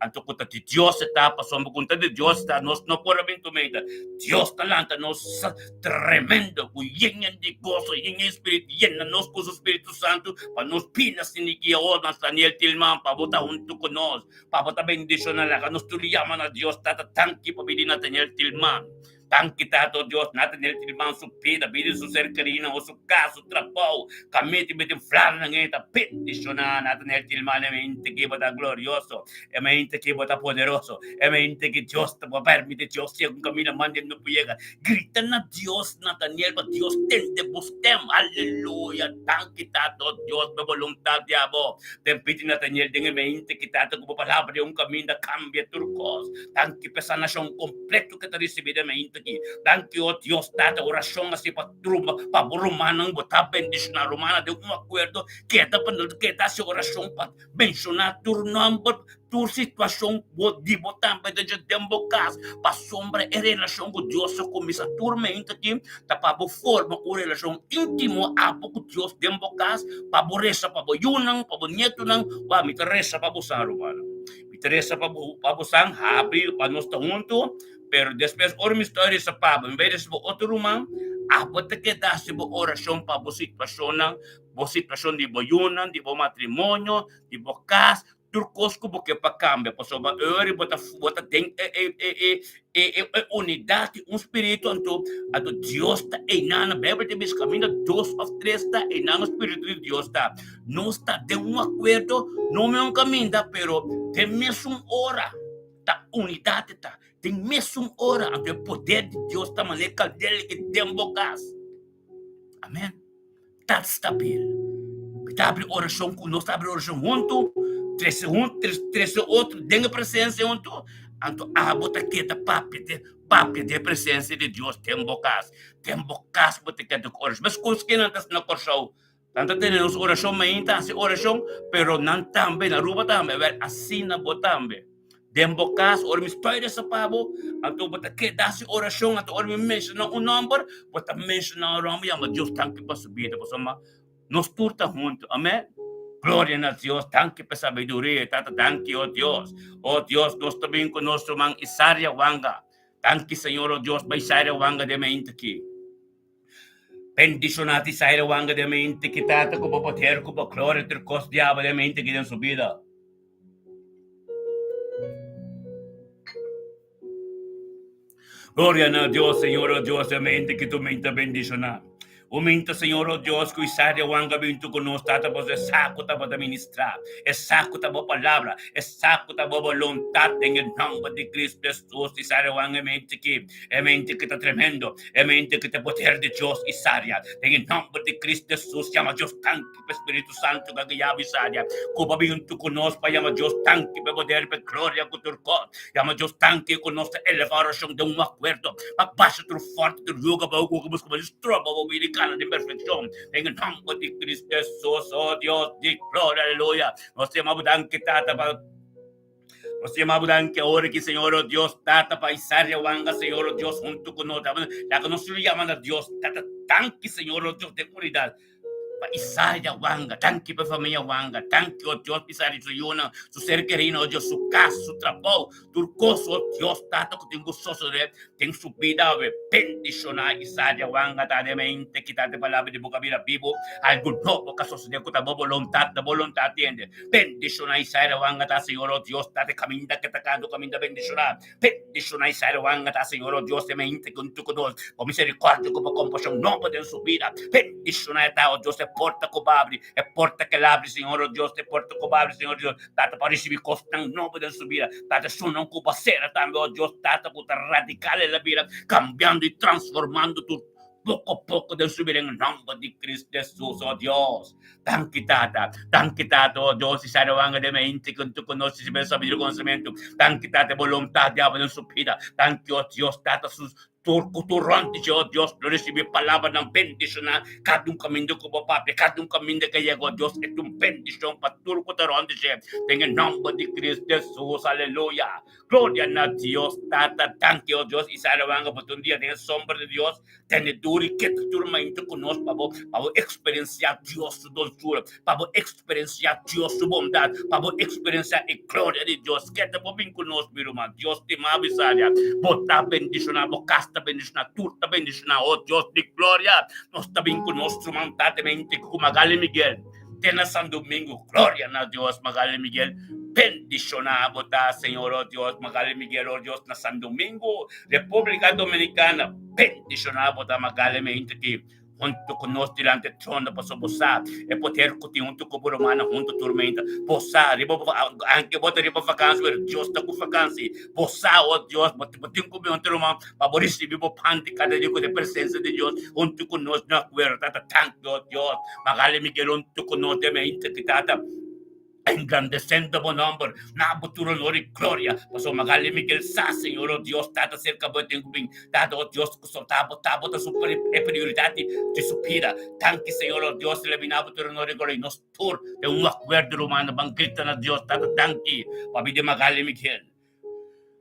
Anto conta de Dios está pasando, conta de Dios está, nos no por tormenta. Dios talanta nos tremendo, llena de gozo, llena de espíritu, llena nos con su Espíritu Santo, para nos pinas sin guía o Nathaniel Tillman, para votar junto con nos, para votar bendición a la que nos llaman a Dios, tata tanque para venir Nathaniel Tillman. Thank you, Tato Diyos, natin nilitilman su pida, bili su ser karina, o su kaso, trabaho, kami tibitin flan ng ita, petisyon na natin nilitilman, e mente che bota glorioso, e mente che bota poderoso, e mente che Dios te va a permitir, Dios, si un camino mande no llega, grita na Dios, Nathaniel, ba Dios, tende bustem, aleluya, thank you, Tato Diyos, na voluntad diabo, tempiti Nathaniel, dengan mente que Tato, como palabra de un camino cambia turcos, thank you, pesa nasyong kompleto kita recibir mente que, thank you, oh Dios, Tato, oración así pa trumba, pa romanang, bota bendicionar romana de un acuerdo, que ta si oración pa mencionar tu nombre, tu situação de botar para de dembocar para sombra e relação com Deus começa turmenta aqui tá para forma com relação íntimo a pouco Deus dembocar para borresa para boyunang para bonito nang wa me interessa para busar humano me interessa para busar happy para nós tá junto pero depois or me história sa pa em vez de outro humano apo te queda se bo oração para bo situação de boyunan de bo matrimônio de bo cas turcos como que para cambia, para soba ori bota tem unidade, espírito anto Deus está enana, Bíblia diz caminho 2 ou 3 está enana espírito de Deus está, não está de acordo, não é caminho, pero tem mesmo hora, tá unidade tá, tem mesmo hora, anto o poder de Deus está maneira dele que tem bocas, amém, tá estável, está abre oração com nós, abre oração junto. Três outro, dengue presença junto, anto a bota quieta papi de presença de Deus tem bocas bota quieta coração, mas coisas que não está na coração, tanto temos oração mainta, assim oração, pero não também na rua também, assim na bota também, dem bocas, or me história sa pabo, anto bota quieta assim oração, anto or me mencionar number, bota mencionar o nome, ama Deus tanque para subir, depois ama nos turta junto, amém? Gloria a Dios, thank you por sabiduría, tata, thank you, oh Dios, nos también con nuestro man Isaria Wanga, thank you, Señor, oh Dios, para Isaria Wanga de mente aquí. Bendicionati Isaria Wanga de mente que tata, como poder, como gloria, ter cos diabo de mente que en su vida. Gloria a Dios, Señor, oh Dios, de mente que tu mente bendicionar. Aumenta, Senhor, oh Deus, que o Isaia Wanga vinto conosco, tata, é saco, tá para ministrar, é saco, tá para palavra, é saco, tá para vontade, em nome de Cristo Jesus, Isaia Wanga, mente que tá tremendo, é mente que tem poder de Deus, Isaia, em nome de Cristo Jesus, chama Deus tanque, para Espírito Santo, que guiava Isaia, como vinto conosco, chama Deus tanque, para poder, para glória, com turco, chama Deus tanque conosco, elevar a oração de acordo, para baixo, tro forte, tro yoga, para o que busca, para destroçar, para de perfección en el nombre de Cristo Jesús, oh Dios, de gloria, aleluya. Nos llamamos que tata para nos llamamos que ahora que Señor, oh Dios, tata para Isaria Wanga, Señor, oh Dios, junto con nosotros, la que nos llaman a Dios, tata, tanque, Señor, oh Dios, de unidad. Pa Isaia Wanga, tanque para familia Wanga, tanque, oh Dios, Isaia, su yuna, su ser querido, oh Dios, su casa, su trabajo, turcoso, oh Dios, tata, que tengo gozoso de, tengo su vida, bendicionar Isaia Wanga, ta de mente, quitate palabra de boca vida vivo, algo nuevo, caso se de cuta, voluntad, tiende, bendicionar Isaia Wanga, ta, Señor, oh Dios, ta de camina, que ta cando, camina, bendicionar Isaia Wanga, ta, Señor, oh Dios, de mente, con tu conol, con misericordia, con compasión, no pueden su vida, bendicionar, ta, oh Dios, porta cobarde, é porta que abre, Senhor, oh Deus, é porta cobarde, Senhor, Deus, tata para receber costa nova da subida, tata sunam cubaceira também, oh Deus, tata puta radical la vida, cambiando e transformando tudo, pouco a pouco de subir em nome de Cristo Jesus, oh Deus, tanque tata, oh Deus, se sai wanga de mente, que tu conosci, se bem saber o conhecimento, tanque tata, vontade de abrir sua vida, tanque, oh Deus, tata, sus turante, oh Deus, para receber palavra não bendição, cada caminho que o papai, cada caminho que chega, oh Deus, é bendição para tudo que turante, tem em nome de Cristo Jesus, aleluia, glória a Deus, tata, tanque, oh Deus, e sai wanga, por um dia, tem a sombra de Deus, tem duro e que turma into conosco, para experienciar Deus, sua doçura, para experienciar Deus, sua bondade, para experienciar a glória de Deus, que te vir conosco, meu irmão, Deus te ama, Isaia, botar bendição, bocasta bendição, turta bendição, oh Deus de glória, nós também conosco, mantatamente, como Magali Miguel, Tena San Domingo, gloria a Dios, Magali Miguel, bendicionamos, Señor, oh Dios, Magali Miguel, oh Dios, na San Domingo, República Dominicana, bendicionamos, Magali Miguel, junto con nosotros delante del trono, pasó posar, e poder que junto con Buromana, junto tormenta, posar, anche botar riba vacância, pero Deus está com vacância, posar, oh Deus, botar com meu trono, para por isso vivo pante cada dia com a presença de Deus, junto com nós na guerra, tanto, oh Deus, Magali Miguel, junto con nosotros, me integridade, engrandecendo por nombre, na futuro honor y gloria, pasó Magali Miguel Sa, Señor, oh Dios, tata cerca de ti, tata, oh Dios, que soltaba, tata, su prioridad de su vida, tanque, Señor, oh Dios, le vina futuro honor y gloria, y nos tur, de un acuerdo humano, banquita a Dios, tata, tanque, papi de Magali Miguel.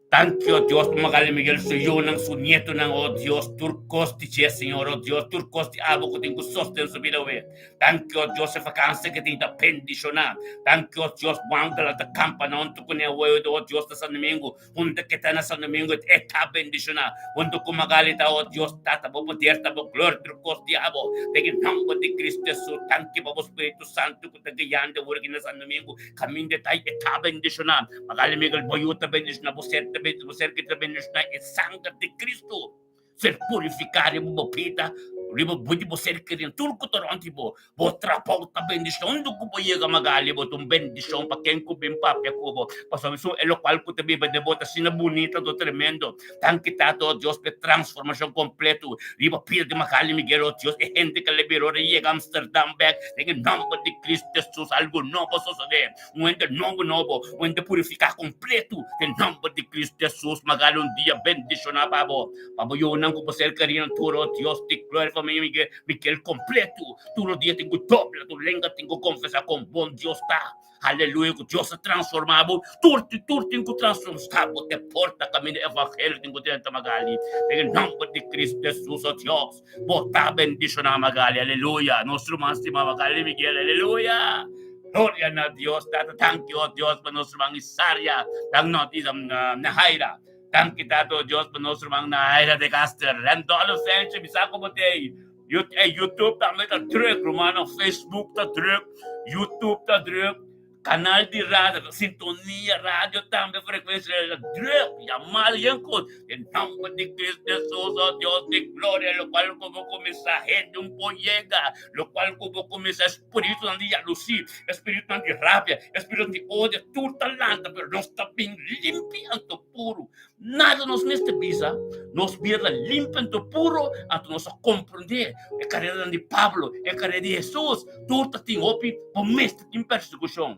Thank you, Dios, Magali Miguel, su yo ng su nieto ng, oh Dios, turcos ti siya, Señor, oh Dios, turcos ti abo ko tingo sosten su vida, we. Thank you, Dios, sa vacanza que tinta pendisyonan. Thank you, Dios, buangkala ta kampa na unto ko niya, we, oh Dios, na San Domingo, hunda kita na San Domingo, eta bendisyonan. Unto ko magali ta, oh Dios, tatabo po tiertabo, glory, turcos ti abo. Tegin nangko di Cristo Jesus, thank you, Papa Espiritu Santo, ko tagayanda, wurigin na San Domingo, kami de tayo, eta bendisyonan. Magali Miguel, boyuta bendisyonan, você que também está em sangue de Cristo, ser purificado, bopita, ribo budi você querendo tudo que torante bo, trapau ta bendição do que boiega magali bo tum bendição para quem cubim papia cubo, passou isso é o qual que também vai debota sina bonita do tremendo, tan que tato Deus pe transformação completo, ribo pira de magali Miguel o Deus e gente que liberou e chega Amsterdam back, em nome de Cristo Jesus algo novo suceder, ente novo, ente purificar completo, em nome de Cristo Jesus magali dia bendicionar pabo yo nang ko ser queriendo turo Dios te gloria para mí Miguel completo todo dia tengo doble tu lenga tengo confesar con bom Dios está aleluia que Deus se transformado turti tengo transformado te porta caminho evangelho tengo dentro magali em nome de Cristo Jesus oh Deus bota bendicionar magali aleluia nosso máximo magali Miguel aleluia. Gloria a Dios, thank you, oh Dios, para nosso mga isarya, tang notis na haira. Thank you, Tato Diyos, pa nos rumang nahaira de Caster. Rendo alo friendship, isa ko mo tay. YouTube ta may ta direct, Romano, Facebook ta direct, YouTube ta direct, canal de radio, sintonia radio também frequência direct, llamar yan ko. En nombre de Cristo Jesús, oh Dios de gloria, lo cual como comienza gente un pollega, lo cual como comienza espíritu de alucí, espíritu de rabia, espíritu de odio, tu talanta, pero no está bien limpiando puro. Nada nos mestevisa, nos vida limpiando puro, anto nos compreender. É carreira de Pablo, é carreira de Jesus, tu tá tem opi, por mestre tem persecução.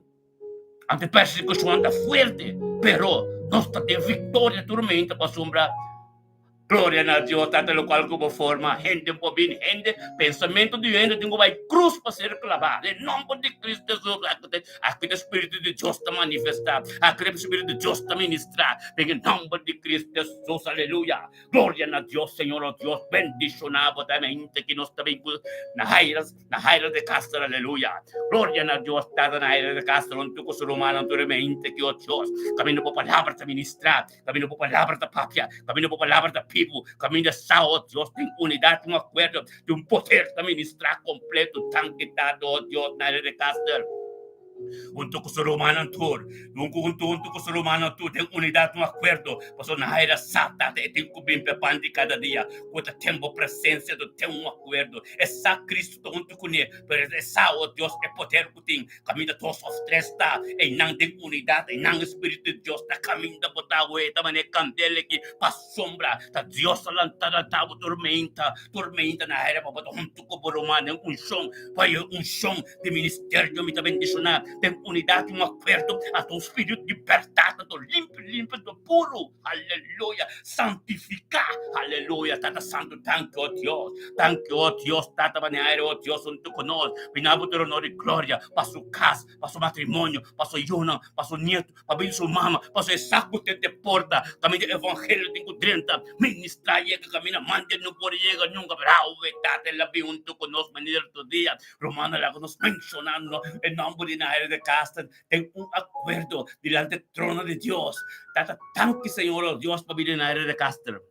Ante persecução anda fuerte, pero nós está tem vitória tormenta para sombra. Gloria a Dios, tanto lo cual como forma, gente por bien, gente, pensamiento de gente, tengo vai cruz para ser clavado. En nombre de Cristo Jesús, aquí el Espíritu de Dios está manifestado, aquí el Espíritu de Dios está ministrado. En el nombre de Cristo Jesús, aleluya. Gloria a Dios, Señor, oh Dios, bendicionado también, que nos está bien, na jaira de Castro, aleluya. Gloria a Dios, está na jaira de Castro, un tuco ser humano, tu mente, que oh Dios, camino por palabra de ministrar, camino por palabra de papia, camino por palabra de caminho sao, Deus tem unidade, um acordo, de um poder de ministrar completo, tanque dado, oh Deus, na área de Caster. Junto com o ser humano tour, junto com o ser humano tour, tem unidade, um acordo, passou na área sata, tem que bem pepando cada dia, quando tem a presença do tem um acordo, é só Cristo junto com ele, mas é só, oh Deus, é poder que tem, caminho de todos os três, tá, e não tem unidade, e não Espírito de Deus, tá caminho da botar, tá maneira candela aqui, para sombra, tá Deus lançada, tá tormenta na área, para botar junto com o romano, um chão de ministério, me também bendicionar, tem unidade, um acordo, a teu espírito libertado, tô limpo, tô puro, aleluia, santificar, aleluia, tata santo, thank you, oh Deus, tata maneira, oh Deus, junto com nós, vinabo ter honor e glória, para sua casa, para seu matrimônio, para sua yuna, para seu neto, para bem sua mama, para seu saco de porta, caminho de evangelho, tem que drenta, ministrar, chega, caminha, mande, não pode chegar, nunca, bravo, tata, labi, junto com nós, maneira do dia, Romana, lá, nos mencionando, em nome de Nair de Casta, tem acordo delante do trono de Deus, tata, tanque, Senhor, oh Deus, para vir Nair de Casta.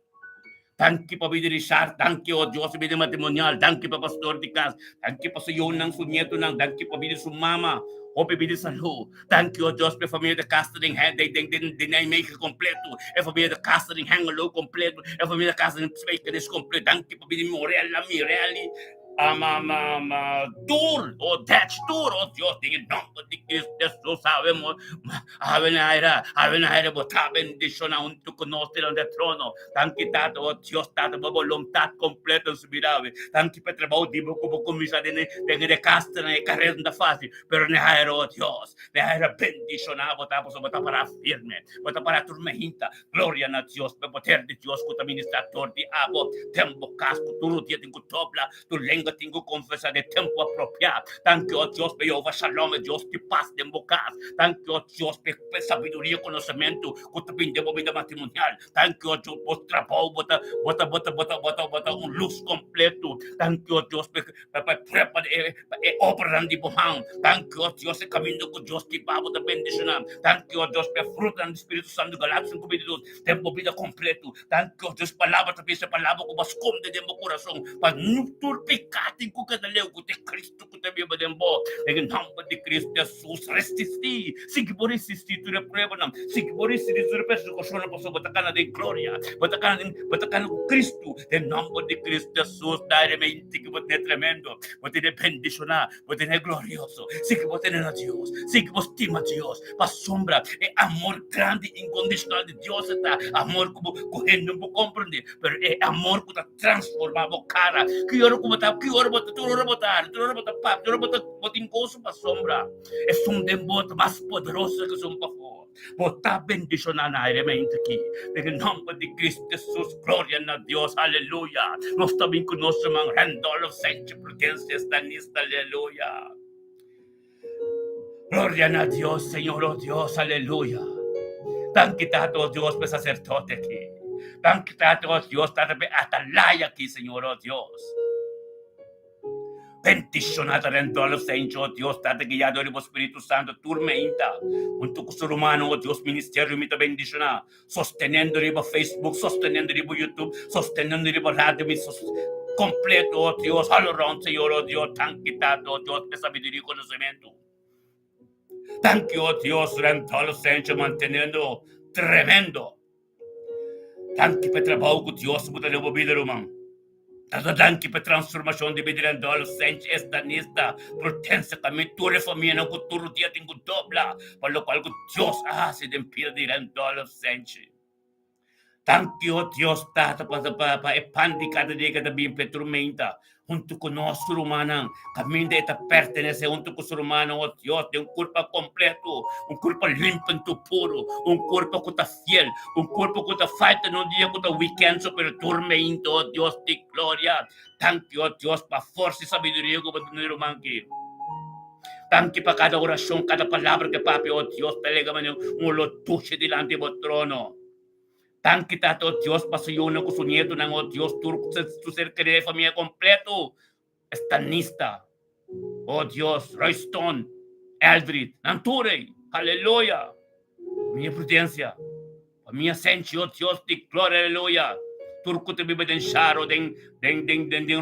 Thank you pa Bidi Richard, thank you, oh Diyos, Bidi Matrimonial, thank you pa Pastor Dicas, thank you pa sa iyo ng sunyeto ng, thank you pa Bidi Sumama, o Bidi Salu, thank you, oh Diyos, pa família da Castering Hand, they deny make completo, e família da Castering Hang low completo, e família da Castering Speaker is completo, thank you pa Bidi Morella, Mirelli, tour, o Dutch tour, oh Dios, tingin nombre de Cristo, sabemos, ave na ira, bota bendición a un tu conocer el trono, tanki tato, oh Dios, tato, ba voluntad completa su vida, tanki pe trabajo, di mo como comisa de casta na carrera da fase, pero ne ira, oh Dios, ne ira bendición a bota, bota para firme, bota para turmejinta, gloria na Dios, pe poder de Dios, cuta ministrador de abo, tempo casco, tu dia tengo topla, tu lengua tengo confesar de tempo apropiado. Thank you, oh Dios, pe Jehová Shalom, Dios, que paz de embocas. Thank you, oh Dios, pe sabiduría, conocimiento, cuta pinde vida matrimonial. Thank you, oh Dios, por trabajo, bota un luz completo. Thank you, oh Dios, pe prepa operan de bohang. Thank you, oh Dios, camino con Dios, que pavo de bendición. Thank you, oh Dios, pe fruta del Espíritu Santo, Galaxias, comidos, tempo vida completo. Thank you, oh Dios, palabra, también esa palabra, como esconde de mi corazón, para no turpicating ko kadalaw, kuti Kristo ko tabi ba din bo. Dengan hamba di Kristo Jesus, resisti. Sige po resisti, tu na prueba nam. Sige po resisti, tu na peso ko siya na po sa batakan na di gloria. Batakan ko Kristo. Den hamba di Kristo Jesus, dahil may intig mo na tremendo. Buti na bendisyon na, buti na glorioso. Sige po na Diyos. Sige po stima Diyos. Pasombra, amor grande, incondicional de Diyos ita. Amor ko no mo comprende. Pero amor ko ta transformado cara. Quiero botar, pap, botin coso pa sombra. Es un dembot más poderoso que son pafo. Bota bendición a mente aquí. En el nombre de Cristo Jesús, gloria a Dios, aleluya. Nos también conoce man, Randolph Sánchez, Prudencia, Estanista, aleluya. Gloria a Dios, Señor, oh Dios, aleluya. Tan quitado Dios, pues sacerdote aquí. Tan quitado Dios, atalaya aquí, Señor, oh Dios. Bendicionata dentro los saints, oh Dios, tate guiado del Espíritu Santo, turmenta, junto con su humano, oh Dios, ministerio, mita bendiciona, sosteniendo riba Facebook, sosteniendo riba YouTube, sosteniendo riba radio, completo, oh Dios, all around, Señor, oh Dios, tan quitado, oh Dios, de sabiduría y conocimiento. Thank you, oh Dios, dentro los saints, manteniendo tremendo. Thank you, trabajo con Dios, puta de vida, hermano. Tatadanki pa transformasyon di bidiran dolo sench estanista protensa kami ture famia ng kuturo di ating dobla palokal ko Diyos si dempira di ran dolo sench. Thank you, Dios, tata pa epandi kada di kada bimpe turmenta junto con nuestro humano, caminda esta pertenece junto con su humano, oh Dios, de un cuerpo completo, un cuerpo limpio, puro, un cuerpo que está fiel, un cuerpo que está falta en un día que está weekend, pero tormento, oh Dios, de gloria. Thank you, oh Dios, para fuerza y sabiduría que va a tener humano aquí. Thank you para cada oración, cada palabra que papi, oh Dios, talaga man yung lo tuche delante mo trono. Thank you, Tato Dios, pasayunan ko su nieto ng oh Dios, tu ser querido familia completo, estanista, oh Dios, Royston, Eldred, Nanture, aleluya, mi prudencia, mi sensi, oh Dios, di gloria, aleluya, turco te vive den Sharo, den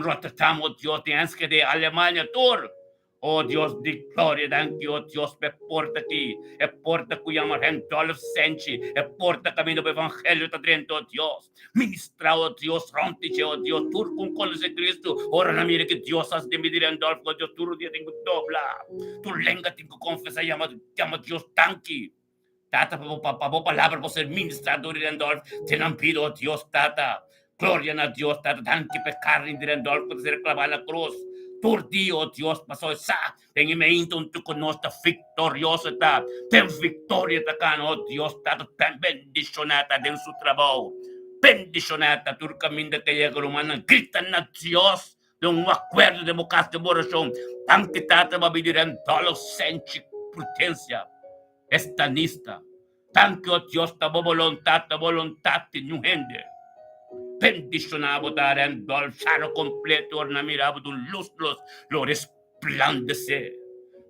Rotterdam, oh Dios, den Enske de Alemania, tur, oh Dios, di gloria, thank you, oh Dios, pe porta ti, e porta cu yamar Randolph Senchi, e porta camino pe evangelio ta drento, oh Dios, ministra, oh Dios, rontice, oh Dios, tur con conoce Cristo, ora na mire que Dios has de medir Randolph, oh Dios, tur dia tengo dobla, tu lenga tengo confesa, llama Dios, tanki, tata, pa palabra, por ser ministrador de Randolph, te nampido, oh Dios, tata, gloria a Dios, tata, tanki pe carne de Randolph, por ser clavada la cruz, por Dio, Dios, pasó esa, ten imento un tu conosta victoriosa ta, ten victoria ta cano, oh Dios, tato tan bendicionata den su trabajo, bendicionata, tu caminda que llega romana, gritan a Dios, de un acuerdo de bocas de oración, tan que tata va a vivir en todos senchi prudencia, estanista, tan que, oh Dios, ta voluntad de nu gente. Bendicionado dar en dolzaro completo, ornamirado de luz, lo resplandece.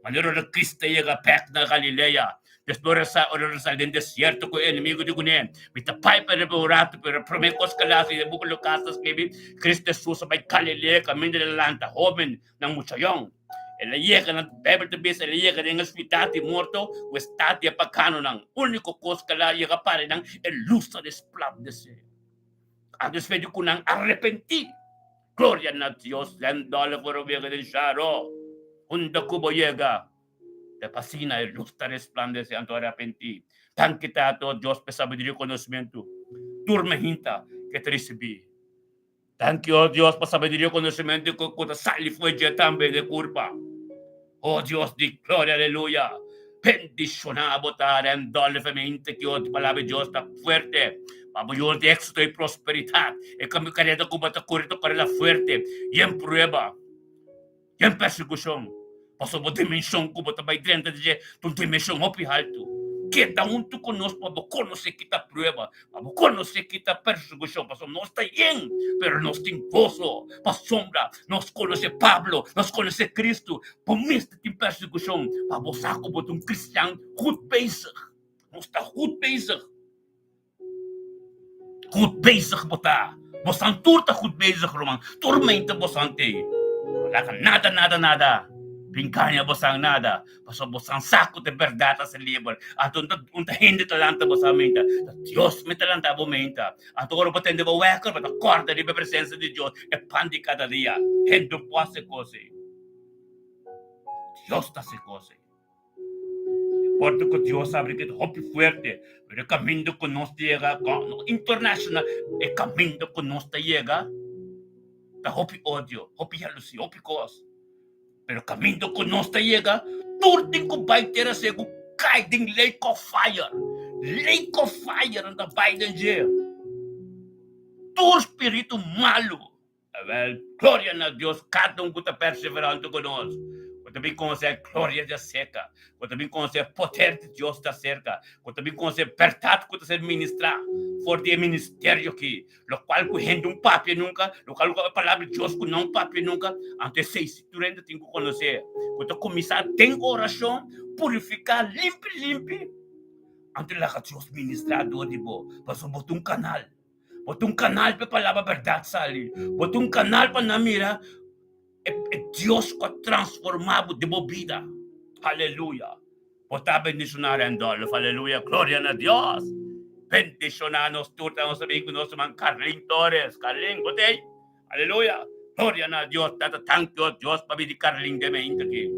Manero de Cristo llega a Pecna, Galilea, Después regresar del desierto con el enemigo de Gunen. Mita pai para repaurato, pero promekos kalas y de buko lokasas kibit. Cristo Jesus sa may Galilea, kami nilalanta, homen ng muchayong. Elayeka ng Bible to be sa elayeka ng ospitati morto, o estati apagkano ng uniko kos kalaya ka pare ng elusa de splavdese. Antes pwede ko nang arrepenti. Gloria na Diyos, landala ko robiega del Sharo. Hunda ko boyega. De pasina el luz resplandece anto arrepenti. Tan kita to Dios pe sabiduría y conocimiento. Turmejinta que te recibí. Thank you, oh Dios, pa sabiduría y conocimiento que te sali fue ya también de culpa. Oh Dios di gloria, aleluya. Bendicionado votare andolefemente que oh palabra Dios está fuerte. Mabuyor de éxito y prosperidad. E kami kaneda ko bata kurito karela fuerte. Y en prueba. Y en persecución. Pasó por dimensão como também dentro de tu dimensão hopi alto. Cada tu conosco para conocer que ta prueba, para conocer que ta persecução, pasó nós está bien, pero nós tem gozo, para sombra, nós conhece Pablo, nós conhece Cristo, por mista tem persecução, para você como um cristão goed bezig, nós está goed bezig botar, você turta goed bezig, Roman, tormenta você tem, nada. Pinkanha bosang nada, paso bosang sakot de verdad sa libro. Ato unta hindi talanta bosa menta. Dios me talanta bo menta. Ato oro potende bo wekor, but accorda di presenza di Dios e pandi cada dia. Hendo po se cose. Dios ta se cose. Porto que Dios abre que hopi fuerte, pero caminho que nos llega internacional, e caminho que nos llega. Ta hopi odio, hopi jealousy, hopi cause. Pero caminho que nós llega, tudo que vai ter a ser cai em lake of fire na Biden jail. Tu espírito malo, glória a Deus, cada que está perseverando conosco. Eu também conheço a glória de cerca, eu também conheço o poder de Deus da cerca, eu também conheço a verdade que está sendo ministrada por o ministério aqui, lo qual que rende papel nunca, lo qual que a palavra de Deus que não papel nunca, antes se tu ainda tem que conhecer, quando começar tem oração, purificar, limpe, antes lá que Deus ministrar do de bo, passou botar canal para a palavra verdade sali, botar canal para na mira. Dios que transformado de vida. Aleluya. Pota bendicionar en dolor. Aleluya. Gloria a Dios. Bendicionanos tú, estamos amigos, nos llaman Carlin Torres. Carlin, ¿gotay? Aleluya. Gloria a Dios. Tata, thank you, Dios, para pedir Carlin de mente aquí.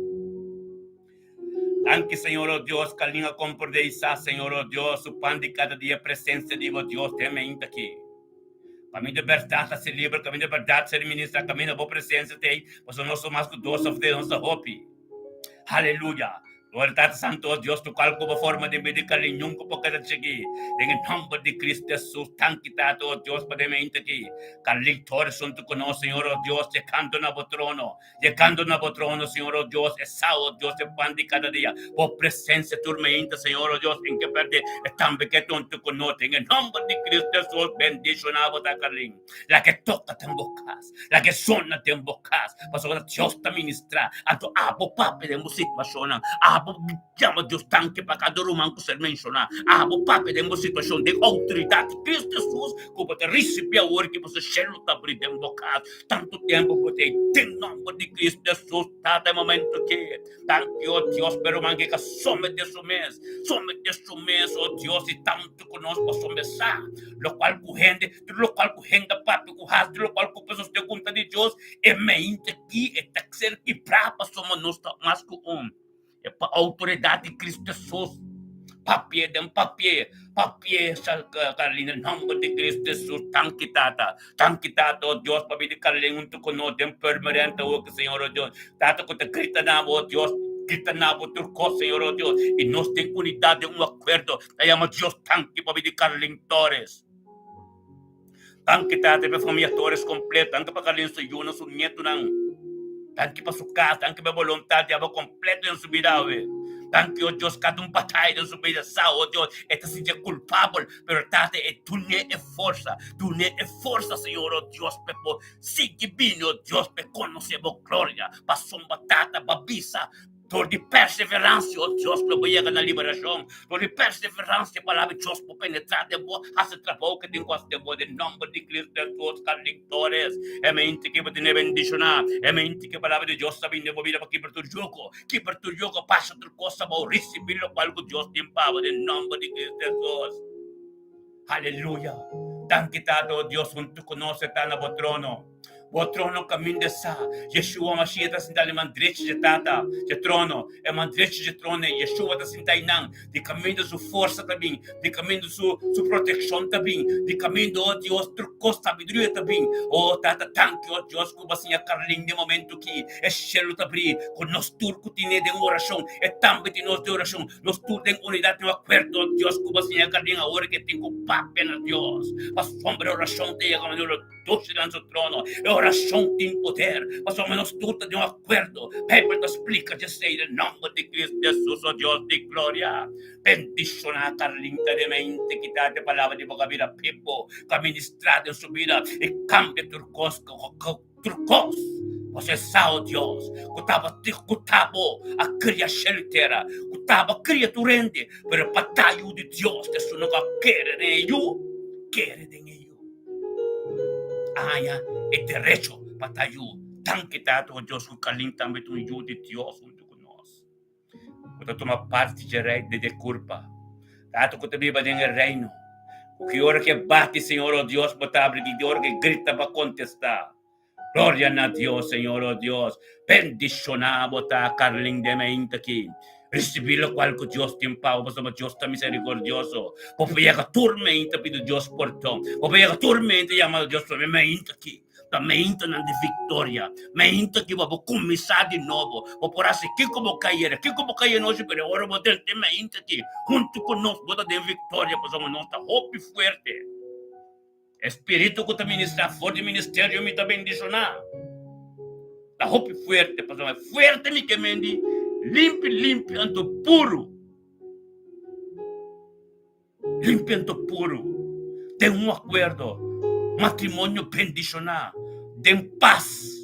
Thank you, Señor, oh Dios, Carlin, a comportar, Señor, oh Dios, su pan de cada día, presencia de Dios, de mente aquí. Caminho de verdade se livra, caminho de verdade se ministra, caminho da boa presença tem, mas nós somos mais que dois of the nossa hope. Aleluia. Glória Santo Deus, tu qual como forma de medical nenhum que pode chegar. Em nome de Cristo Jesus, tanquitado oh Deus para mente aqui. Carlitor santo conosco, Senhor oh Deus, llegando na trono, Senhor oh Deus, é sao Deus é pan de cada dia. Por presença turmenta, Senhor oh Deus, em que perde é também que tu conosco. Em nome de Cristo Jesus, bendicionado ta Carlin. La que toca tem bocas, la que sona tem bocas. Pastor Deus está ministrar, ato abo papi de situação. Chiama Deus tanque para cada rumano que se menciona. Abo papi de situação de autoridade. Cristo Jesus, como te receber hoje que você chega tá abrindo boca. Tanto tempo que te tem nome de Cristo Jesus, tá de momento que tanto Deus pero man que some de su mês, oh Deus, e tanto conosco para começar. Lo qual correndo papi com ras, lo qual com pessoas de conta de Deus, é mente aqui, é taxer que brava somos nós mais que é para a autoridade de Cristo Jesus. Papier, Carolina, em nome de Cristo Jesus, tanquitata, oh Deus, para me Carolina, tu conosco, tem permanente, oh Senhor, oh Deus, tata que te grita na, oh Deus, grita na, oh turco, Senhor, oh Deus, e nós temos unidade, acordo, chama Deus, tanque, para me Carolina Torres. Tanquitata, para a família Torres completa, tanque para Carolina, seu Jonas, seu neto, não. Tanque para sua casa, tanque para a vontade, aba completo em sua vida, tanque, oh Deus, cada batalha em sua vida, oh Deus, esta se é culpável, pero tate, tu ne é força, Senhor, oh Deus, pepo, sigue bem, oh Deus, pe conhecer a glória, para sua batata, babisa, Por de perseverança, ó Deus, para chegar na liberação. Por de perseverança, a palavra de Deus para penetrar de boa, fazer trabalho que tem que fazer de boa, em nome de Cristo Jesus, calitores. É mente que vai te bendicionar. É mente que a palavra de Deus sabe de vida para quebrar tu jogo, passa outra coisa, para receber o qual Deus tem para, em nome de Cristo Jesus. Aleluia. Dan kita do Dios untuk conoce ta na botrono. Botrono caminho de sa. Yeshua Mashiach ta sintali mandrich de tata. De trono. É mandrich de trono. Yeshua ta sintai nang. De caminho de sua força também. De caminho de sua proteção também. De caminho de Dios trucos sabedoria também. Oh tata tanque oh Dios que você é carlinho de momento que é chelo também. Com nós turco tine de oração. É também de nós de oração. Nós turco de unidade no acordo oh Dios que você é carlinho a hora que tem com papo na Dios. A sombra oração te llega a doce no seu trono. É oração tem poder. Mas ao menos tudo de acordo. Pepe te explica de ser em nome de Cristo Jesus, oh Deus de glória. Bendiciona a carlinta de mente que dá de palavra de boca vida Pepo. Que ministrada em sua vida e cambia turcos. Você sabe, Deus, cutabo a cria sheltera, cutabo cria turende, pero batalha de Deus, te suno que quer em ello. Aya, é derecho, batalha, tanque tato, Deus, que calim também tu ajuda de Deus junto conosco. Quando toma parte de culpa, tato que te viva em reino, o que hora que bate, Senhor, oh Deus, botabre, que hora que grita para contestar. Gloria a Dios, Señor, oh Dios. Bendicionamos a Carlin de mente aquí. Recibir lo cual que Dios te empau, pues Dios está misericordioso. Porque llega tormenta, pido Dios por todo. Porque llega tormenta, llamado Dios por mente aquí. Da mente de vitória. Mente que vamos começar de novo. Ou por assim, que como cair hoje, pero agora vou ter mente aqui. Junto conosco, vou ter vitória, pois a nossa hope forte. Espírito que te ministra forte ministério me também bendicionar. La hope fuerte, pastor, fuerte me que mendi, limpo, anto puro. Limpo, anto puro. Tem acordo, matrimônio bendicionar, tem paz,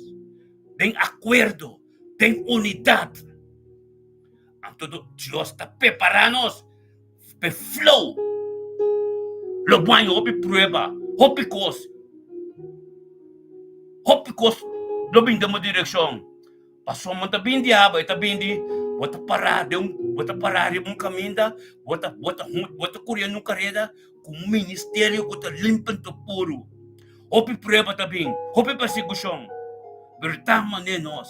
tem acordo, tem unidade. Anto Deus está preparando-nos para flow. Lo banho, hope prueba. Hope cos, lo bem de uma direção. Passou muito bem de aba, está bem de, bota parar de caminho, bota correr no carreira com um ministério que está limpando puro. Hope prueba também, hope perseguição. Bertama nós,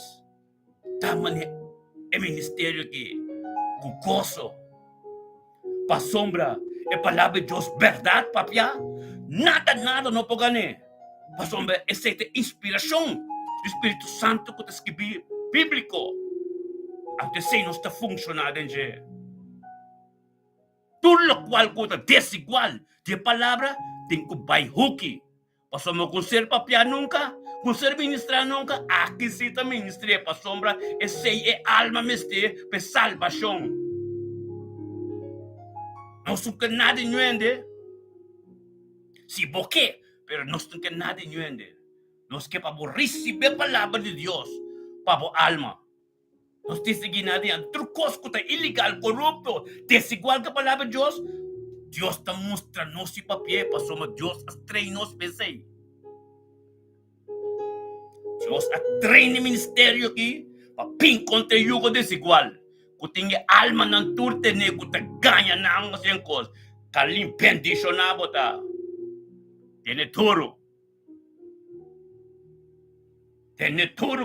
tamane é ministério aqui, com gozo, para sombra, é palavra de Deus, verdade, papia. Nada não pode ganhar. Pastor, essa é a inspiração do Espírito Santo que está escrito bíblico. Antes de não está funcionando em jeito. Tudo o qual está desigual de palavra tem que vai hooky. Pastor, não conserva papel nunca, conserva ministrar nunca. Aqui se está ministrar, pastor, essa é a alma mestre para salvação. Não suca nada em nuende. Si boque, pero no que nada entende. Nos que para receber a palavra de Deus para a alma. Nos dice que nada en trucos que está ilegal, corrupto, desigual que a palavra de Deus. Deus está mostrando si papel para somos Deus treinos pensei. Deus treina ministério aqui para pin contra yugo desigual. Que tenha alma não turte ne que te ganha não sem coisa. Calim bendicionar botar. Tiene toro,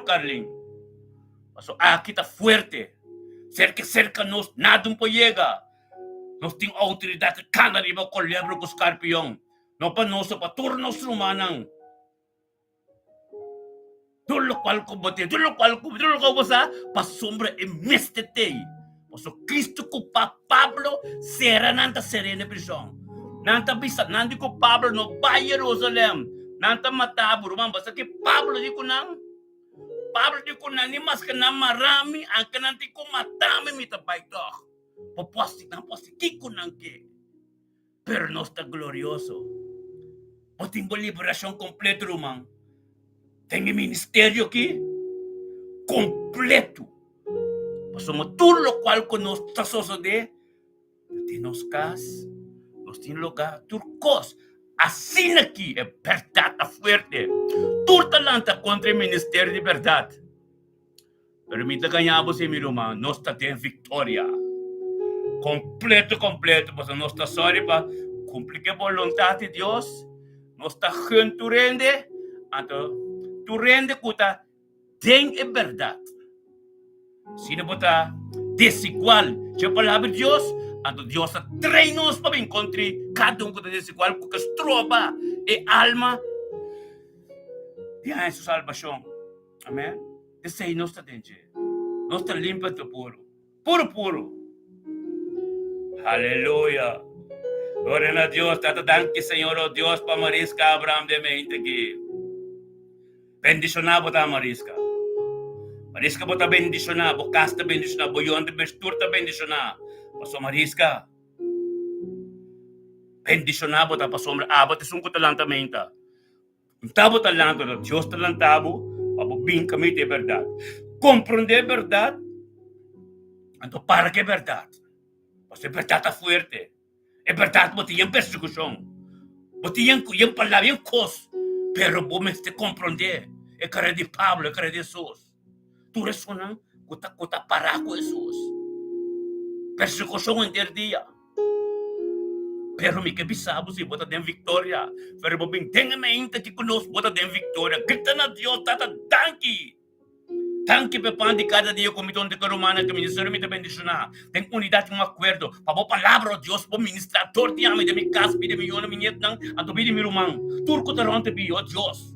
Carlin. Paso, aqui está forte. Cerca nos, nada não pode chegar. Nós temos autoridade, cada riba com o lebro com o escorpião. Não para nós, para turnos humanos. Tudo o qual combate, tudo o qual você, para sombra e mestete. Paso, Cristo culpa Pablo, será nanta serena prisão. Nanta bisa, nanti ko Pablo no ba Jerusalem. Nanta mataburo man basta que Pablo di ko nang ni mas ka na marami ang kananti ko matami mi tabay to. Poposti ko nang ke. Pero no está glorioso. O timbo liberação completo rumang. Tem ministério aqui completo. Somos todo lo cual con nuestra sociedad, nos cas, nos tiene lugar, turcos, así aquí, es verdad fuerte. Todo talanta contra el ministerio de verdad. Pero mientras ganhamos em Roma, nós está tendo vitória. Completo, pues nós está só para cumprir a vontade de Deus. Nós está junto rende, então tu rende cuta tem é verdade. Se não botar desigual, se a palavra de Deus, então Deus treina-nos para encontrar cada que está desigual, porque as trova e alma de a sua salvação. Amém? Esse aí nós está dentro. Nós está limpo de puro. Puro. Aleluia. Glória a Deus. Tata danke, Senhor, oh Deus, para Marisca Abraham de mente aqui. Bendicionar bota Marisca. Marisca bota bendicionar, bocasta bendicionar, boião de besturta bendicionar. Pastor Marisca. Bendicionar bota para sombra. Bota sungko talantamenta. Tabo talento, Deus talantabo, para bem kami de verdade. Compreender verdade, então para que é verdade? Porque a verdade é forte. É verdade, você tem persecução. Você tem palavra, tem coisa. Pero você compreender. É cara de Pablo, é cara de Jesus. Tu ressona, você parar com Jesus. Persecução inteiro dia. Pero me que bisabo se bota den vitória. Pero bobin tenha mente que conosco bota den vitória. Grita na Deus, tata danke. Danke pe pan de cada dia comitão de romana que ministério me bendicionar. Tem unidade um acordo. Para boa palavra Deus para ministrar todo dia me de me casa de me yona minha não, a do de me romão. Turco te ronte bi o Deus.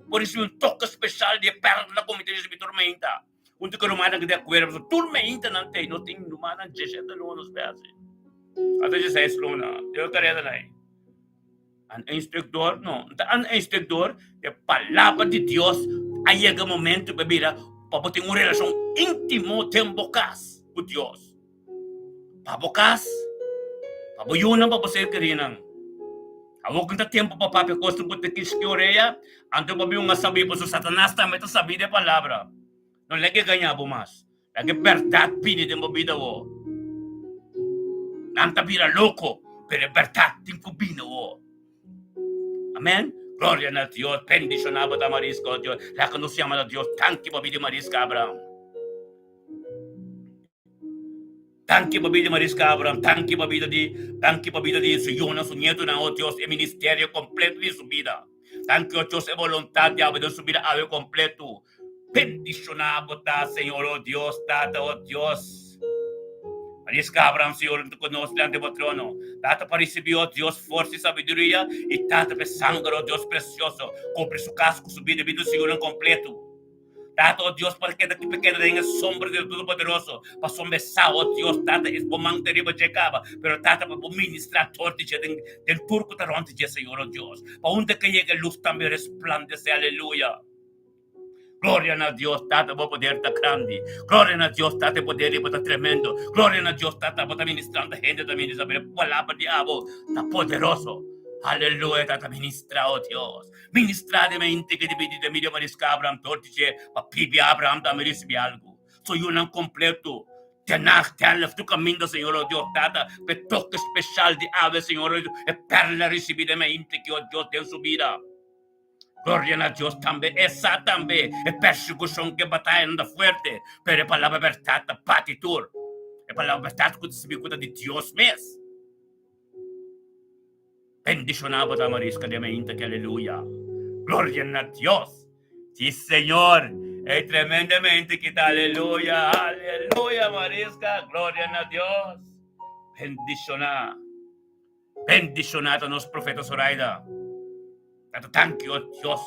Por isso toque especial de perto da comitê de tormenta. Onde que romana que de acordo, tormenta não tem romana de gente não nos pese. Até já sei luna, eu quero dar An instructor, não. An instructor, é palavra de Deus. Aí é o momento, bebida, para ter uma relação íntima, tempocas com Deus. Para bocas, para boiuna, para você querinan. Awag kang tempo para papel costo com te kisquioreia, anto para uma sabi para Satanás também sabi de palavra. Não lege ganhar mas. Lege verdade pini de mobida wo. Não tá vira louco, pero verdade tem combina wo. Amém? Glória a Deus, bendicionado da Marisca, Deus. La que nos llama a Dios, tanque para de Marisca Abraham. Tanque para de Marisca Abraham, tanque para de su Jonas, su nieto, oh Dios, el ministerio completo de su vida. Tanque, oh Dios, es voluntad de su vida, ave completo. Bendicionado, Señor, oh Dios, Tata, oh Dios. Marisca Abraham, Senhor, conosco diante do trono. Tata para receber, ó Deus, força e sabedoria. E tata para sangue, ó Deus precioso. Compre seu casco, subir devido ao Senhor completo. Tata, ó Deus, para que daqui pequena tenha sombra do Todo-Poderoso. Para sombessar, ó Deus, tata, esse bomão terrível de acaba. Pero tata, para ministrar torte del turco taronte de Senhor, ó Deus. Para onde que chega a luz também resplandece, aleluia. Glória a Deus, Tata, vou poder estar grande. Glória a Deus, Tata, poder estar tremendo. Glória a Deus, Tata, vou estar ministrando a gente também, de saber a palavra de Diabo está poderoso. Aleluia, Tata, ministra, oh Deus. Ministra de mente que divide de mídia Marisca Abraham, tortiche, para Pibi Abraham também receber algo. Sou eu não completo. Tenaz, tu caminho, Senhor, oh Deus, Tata, para toque especial de ave, Senhor, e perla receber de mente que, oh Deus, deu subida. Glória a Deus também, essa também é persecução que batalha anda forte, pero a palavra verdade bate tudo. A palavra verdade que se cuida de Deus mesmo. Bendicionado da Marisca de mente que aleluia. Glória a Deus. Sim, Senhor. É tremendamente que está aleluia. Aleluia, Marisca. Glória a Deus. Bendicionado nos profetas Zoraida. Thank you, Deus.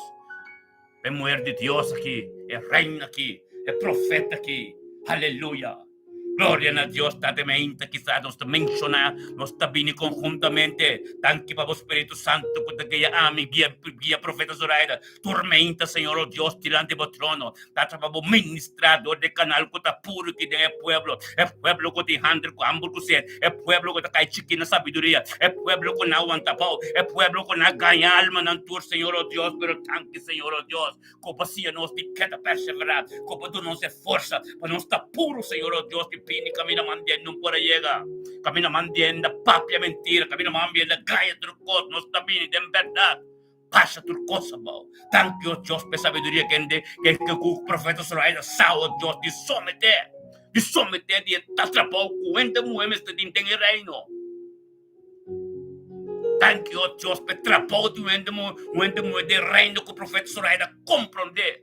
É mulher de Deus aqui, é reina aqui, é profeta aqui. Aleluia. Gloria a Dios, tatemente quizás nos menciona, nos tabini conjuntamente. Tanque para o Espírito Santo, que te ami, guia profeta Zoraida. Tormenta, Senhor, oh Dios, tirante do trono. Tata para o ministrador de canal, que está puro que tem pueblo. É pueblo que tem handre, que ambul que set. É pueblo que está cai chiquina sabedoria. É pueblo que não aguenta pau. É pueblo que não ganha alma na tua, Senhor, oh Dios. Pero tanque, Senhor, oh Dios. Como se nos de queda perseverar. Como tu nos é força. Para não estar puro, Senhor, oh Dios. Pini kami naman din nung pura llega. Kami naman din na papia mentira. Kami naman din na gaya turcos. Nos tabini din verdad. Pasa turcosa bao. Thank you, Dios, pe sabedoria que o profeta Zoraida sao, Dios, de someter, de tatrapau, cuenta muemes de dinteng reino. Thank you, Dios, pe trapau, de de reino que o profeta Zoraida compreender.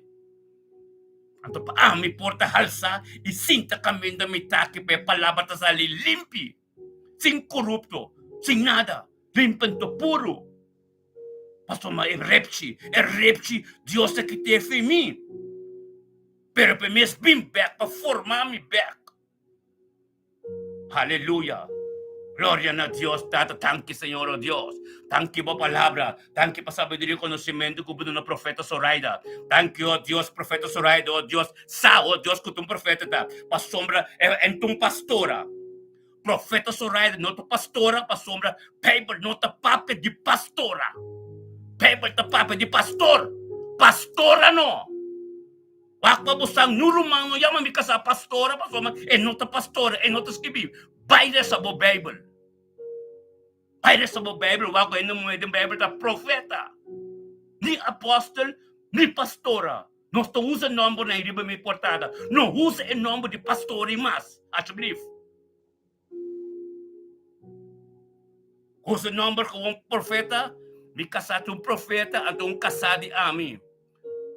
Anto pa mi porta halsa e sinta caminho da mitad que pe palavra ta sali limpi, sin corrupto, sin nada, limpento puro. Pastor, mas é repchi, Deus é que te fez mim. Pero pe me bim back, para formar me back. Aleluia. Glória a Deus, Tata, tanque, Senhor, oh Deus. Tanque boa palavra, tanque para sabedoria e conhecimento que o profeta Zoraida. Tanque, oh Deus, profeta Zoraida, oh Deus. Oh Deus, que tu profeta tá. Para sombra, é tu pastora. Profeta Zoraida, não tu pastora, para sombra. Bible, não tu papo de pastora. Bible, tu papo de pastor. Pastora, não. Wakwa busang nurumang no yaman mi kasa pastora, para sombra. É não tu pastora, é não tu escrevi. Baile sa bo Bible. Baile sa bo Bible, wako ino mo yung Bible ta profeta. Ni apóstol, ni pastora. Não estou usando o nome na riba me portada. Não usa o nome de pastor e mais. Acho que usa o nome como profeta, me casar com profeta, então casar de ami.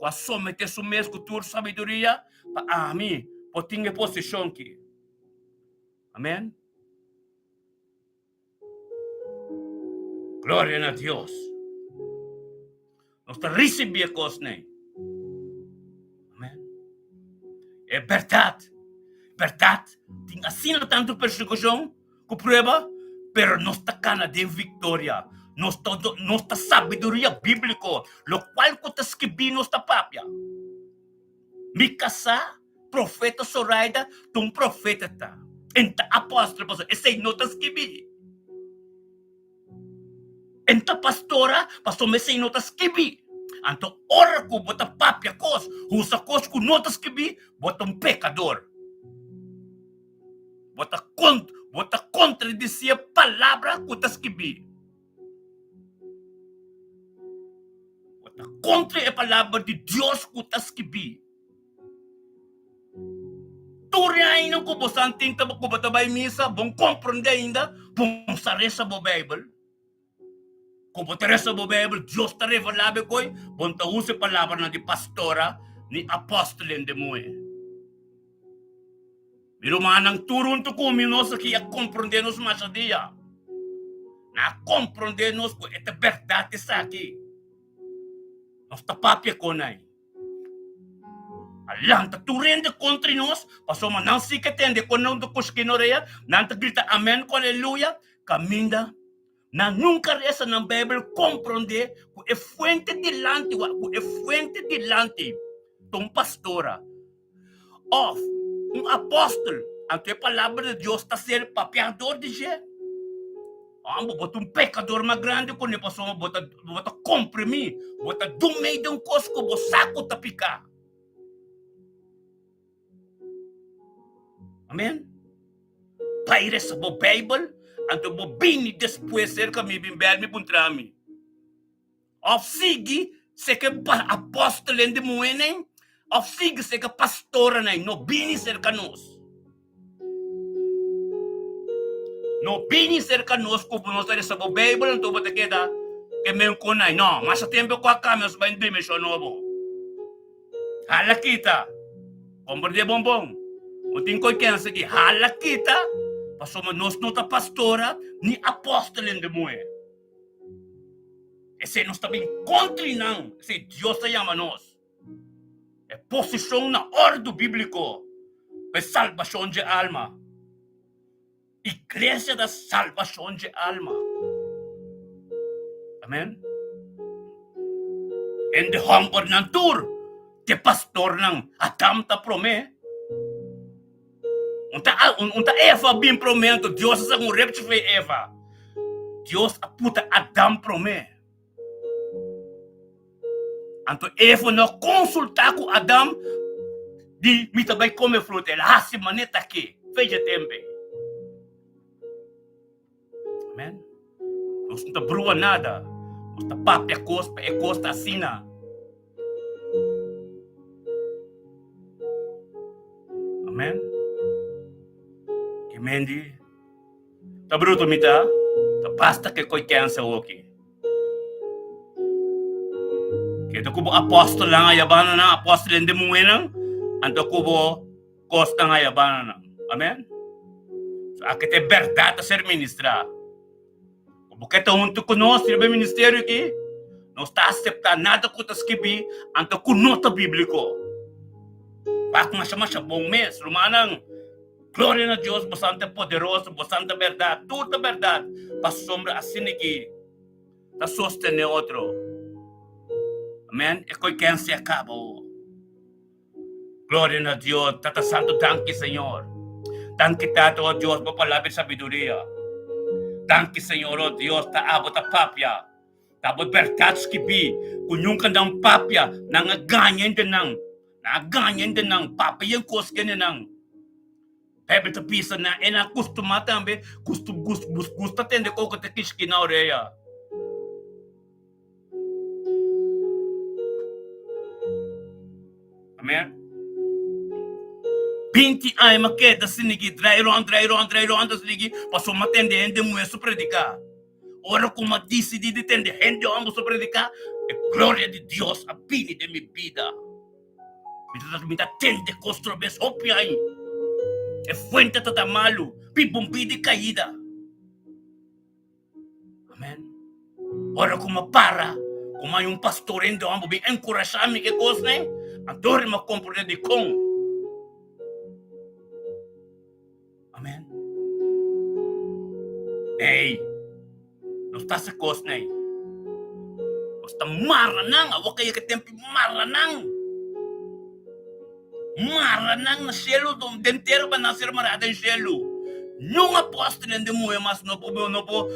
Com a somente su mesmo cultura sabedoria, para ami, por ter posição aqui. Amém? Glória a Deus. Nós recebemos coisas, né? Amém? É verdade. Verdade. Tem assim tanto perseguição, com prova, pero nós está cana de vitória. Nós está sabedoria bíblica, lo qual que está escrito nós está papia. Mikasa, profeta Zoraida, um profeta tá. Enta apóstolo, esse não está escrito. Enta pastora, pastor me sei notas kibi. Anto ora ko bota papia kos, usa kos ko notas kibi, bota pecador. Bota contradizer palavra ko tas kibi. Bota contra a palavra de Deus ko tas kibi. Turiain ko bosan tinta ko bota bay misa, bom compreender ainda, bom saresa bo Bible. Como Teresa bo Bible, Deus está revelado koi, bom ta usa palavra na de pastora, ni apóstolo de moe. Pero manang turun to kuminos aqui a compreender-nos mais a dia. Na compreender-nos ko esta verdade está aqui. Nós está papia konai. Alanta turende contra nós, passou uma não se que tende com não do cusquinoreia, não te grita amém, aleluia, caminha. Na nunca reza na Bíblia compreender que é fuente delante, que é fuente delante de um pastora, ou um apóstolo, ante a palavra de Deus está sendo papeador de gente. Bota um pecador mais grande quando a pessoa bota comprimir, bota do meio de um cosco, o saco tá picar. Amém? Pai, essa boa Bíblia, anto bo bini depois ser que me bimbel me puntrami. Of sigi se que apóstolo de moenen, of sigi se que pastora nem, no bini ser canos. No bini ser canos como nós essa bo Bible anto bota queda que me conai. No, mas a tempo com a câmera vai em dimensão novo. Hala kita. Compreende bombom. O tem coisa aqui, hala kita. Passou nós não tá pastora nem apóstolo de moe. Esse nós também contra não, esse Deus te chama nós. É posição na ordem bíblico para salvação de alma. Iglesia da salvación de alma. Amen? And the humble ng tour, the pastor ng Adam ta prome. Unta Eva bin prome, to Dios sa kung repte fe Eva. Dios aputa Adam prome. Anto Eva na konsulta ko Adam, di mitabay come fruta, hasi maneta ki, feja tempe. Amen? Não está brua nada. Não está papia cospa, é costa assina. Amen? Que mendi. Tá bruto mita? Tá basta que koi cansa oki. Que to kubo apostol lang ayabana na apostol hindi mo wenang. Anto kubo costa nga ayabana na. Amen? So akite verdade ser ministra. Porque junto conosco, o ministério aqui, não está aceitando nada que está escrito, anto kunota bíblico. Para que mas bom mês, Romanang, glória a Deus, bastante poderoso, bastante verdade, toda verdade, para sombra assim aqui, para sostener outro. Amém? É que quem se acabou. Glória a Deus, Tata Santo, danke Senhor. Danke Tato, oh Deus, por palavra de sabedoria. Danke, Senhor, oh Deus, ta abot a papya. Tabot bertats kipi. Kunyong kandang papya, nangaganyan din ng papya yung kos ganyan ng. Pepe ta pisa na, ena kustumata ambe, gusta tende ko katakis kinaureya. Amen? Pinti ay makeda sinigi, drairon, da sinigi, paso matende, hindi mo yung predicar. Ora kung madisidi ditende, hindi mo sa predicar, e gloria de Dios, a pini de mi vida. Mita tende costro bes hopiay, e fuente tatamalu, pibumbidi caída. Amen? Ora kung mapara, kung may yung pastor, hindi mo bin encouragami ke kosne, andore makomprende di kong. Amen. Hey, não está sa kosnay. Basta maranang, awak kayo katempi maranang. Maranang na selo, dentero ba nasir marada yung selo. Nung apostol hindi mo mas no po,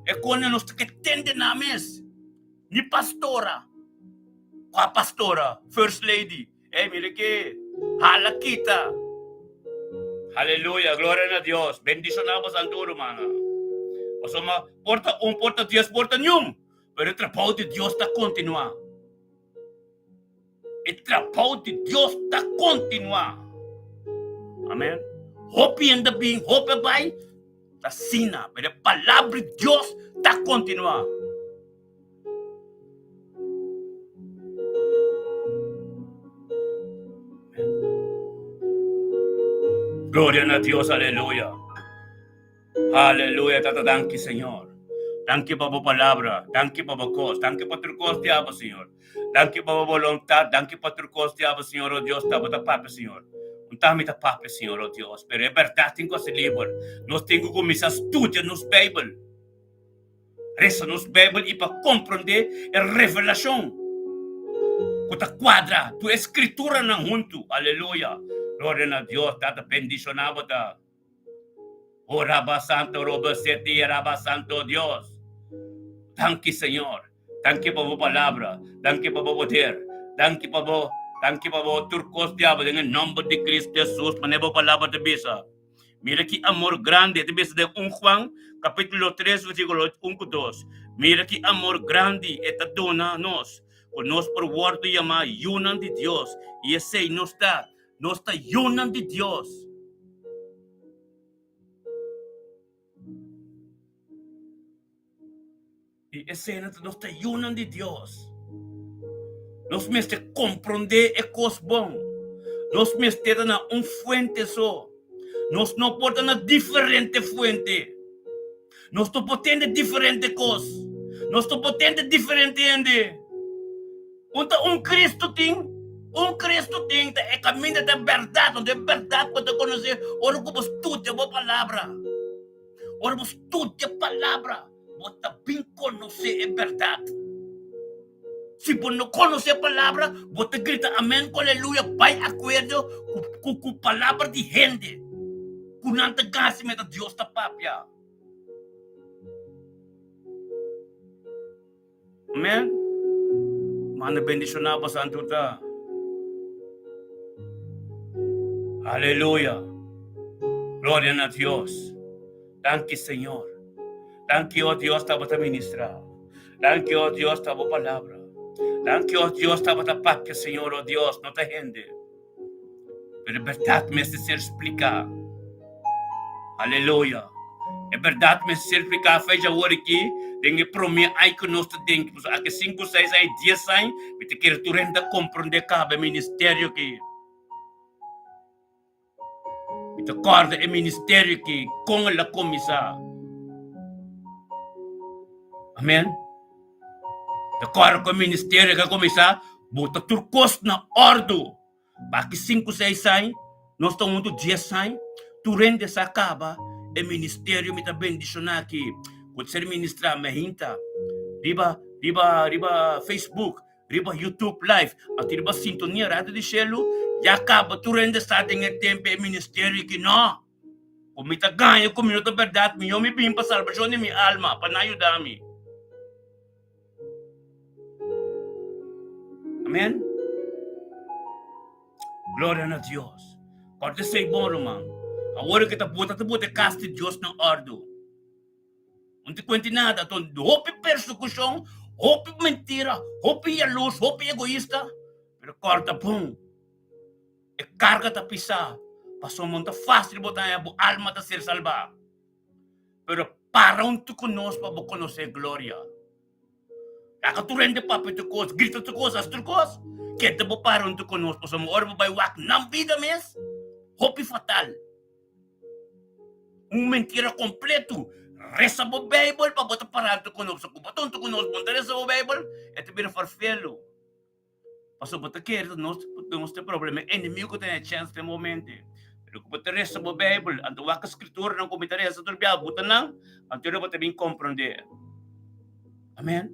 e kone nos takitende namis. Ni pastora, kwa pastora, first lady, miliki, hala kita. Aleluya, gloria a Dios. Bendición a vos, Santo Romana. O sea, porta 10, porta nenhum. Pero el trabajo de Dios está continua. El trabajo de Dios está continua. Amén. Hope in the being, hope by la sina. Pero la palabra de Dios está continua. Gloria a Dios, aleluya. Aleluya, tata, danke, Señor. Danke por tu palabra, danke por tu cos, danke por tu cos, te amo, Señor. Danke por tu voluntad, danke por tu cos, te amo, Señor, oh Dios, te amo, Papa, Señor. Un tami ta Papa, Señor, oh Dios. Pero es verdad, tengo ese libro. Nos tengo que comenzar a estudiar nos Bible. Reza nos Bible y para comprender la revelación. Kuta cuadra, tu escritura na junto, aleluya. Gloria a Dios, tata bendicionado ta. Oh, Rabba Santo, Roba Seti, Rabba Santo Dios. Danke, Señor. Danke por tu palabra. Danke por tu poder. Danke por tu turcos diabo. En el nombre de Cristo Jesús, manebo palabra de bisa. Mira que amor grande, de bisa de 1 Juan, capítulo 3, versículo 1-2. Mira que amor grande, esta dona nos. Con nos por guardo llama, yunan de Dios. Y ese no está yunan de Dios. Y ese no está yunan de Dios. Nos meste comprender e cos bom. Nos meste na fuente só. Nos não porta na diferente fuente. Nos não potente diferente cos. Nos não potente diferente ende. Unta Cristo tem é caminho da verdade, onde é verdade pode conhecer, ora como estuda a palavra. oramos estudia a palavra, você bem conhecer a verdade. Se você não conhece a palavra, você grita amém, aleluia, vai acordo com a palavra de gente. Com nanta gás met Deus da papia. Amém? Mana bendicionar pa santo ta. Aleluya. Gloria a Dios. Thank you, Señor. Thank you, oh Dios, estaba a ministrar. Thank you, oh Dios, estaba palabra. Thank you, oh Dios, estaba a papia, Señor, oh Dios, no te gente. Pero verdad me hace ser explicar. Aleluya. É verdade, mas se ele ficar fecha o aqui, tem que prometer aí que nós temos que aqui 5, 6, 10 anos, vai ter que tu renda compreender cada ministério aqui. Vai ter corda o ministério aqui com a comissão. Amém? De corda com o ministério que começar, bota turcos na ordem. Para que 5, 6 anos, nós estamos 10 anos, tu renda essa acaba. O ministério me está bendicionando aqui. Pode ser ministrar me hinta. Riba Facebook, riba YouTube Live. Até riba sintonia rádio de Shelo. Já acaba tu rende está em tempo o ministério aqui não. Como está ganha com minuto verdade, eu me vim para salvação de minha alma, para ajudar-me. Amém? Glória a Deus. Pode ser bom, irmão. Agora que está bota casa de Deus na ordem. Não te conta nada. Então, houve persecução, houve mentira, houve a luz, houve egoísta. Mas corta, pum. E carga está pisar. Passou muito fácil botar a alma a ser salvada. Mas para onde conosco para conhecer a glória. Já tu rende papo de coisas, grita de coisas, as coisas. Que te para onde conosco. Para uma hora vai wak na vida mesmo. Houve fatal. Mentira completo. Reza a Bible para botar parado conosco. Kung baton to conosco, monta reza a Bible, ito vira farfelo. Paso botar quer, nós temos este problema. Inimigo tem a chance de momento. Pero kung botar reza a Bible, ang tuwa ka escritura ng komentaryo sa turbiya, buta nang, ang tiro botar bing compreender. Amén.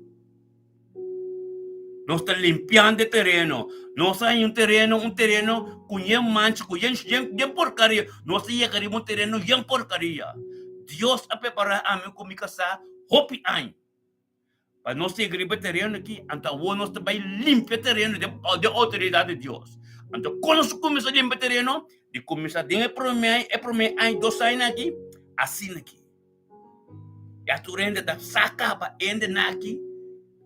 Nós está limpiando o terreno. Nós hay um terreno com mancha, com porcaria. Nós llegaremos um terreno porcaria. Deus a preparar a mim como casa, hopi ein. Para nós seguir o terreno aqui, então nós também limpar o terreno de autoridade de Deus. Então, quando nós começamos a limpar o terreno, de começar a prometer ein, 2 anos aqui, assim aqui. E a turenda da saca para ender aqui.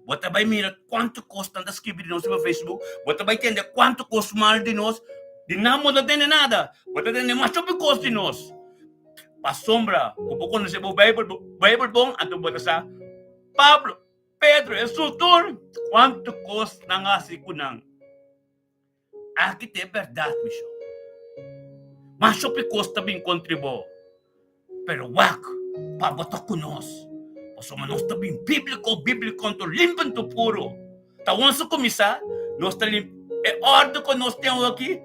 Você vai mirar quanto custa de escrever de nós no Facebook. Você vai entender quanto custa mal de nós. De não tem nada. Você tem mais sobre custo de nós. Para sombra, como conhecer o Bible bom, então você sa Pablo, Pedro, instrutor, quanto custa na nga si kunang. Aqui tem verdade, Michel. Mas sobre custa bem contribuo. Pero wak, para botar conosco. Paso nós também bíblico, to limpan to puro. Tawan sa komisa, nós está ordem que nós temos aqui,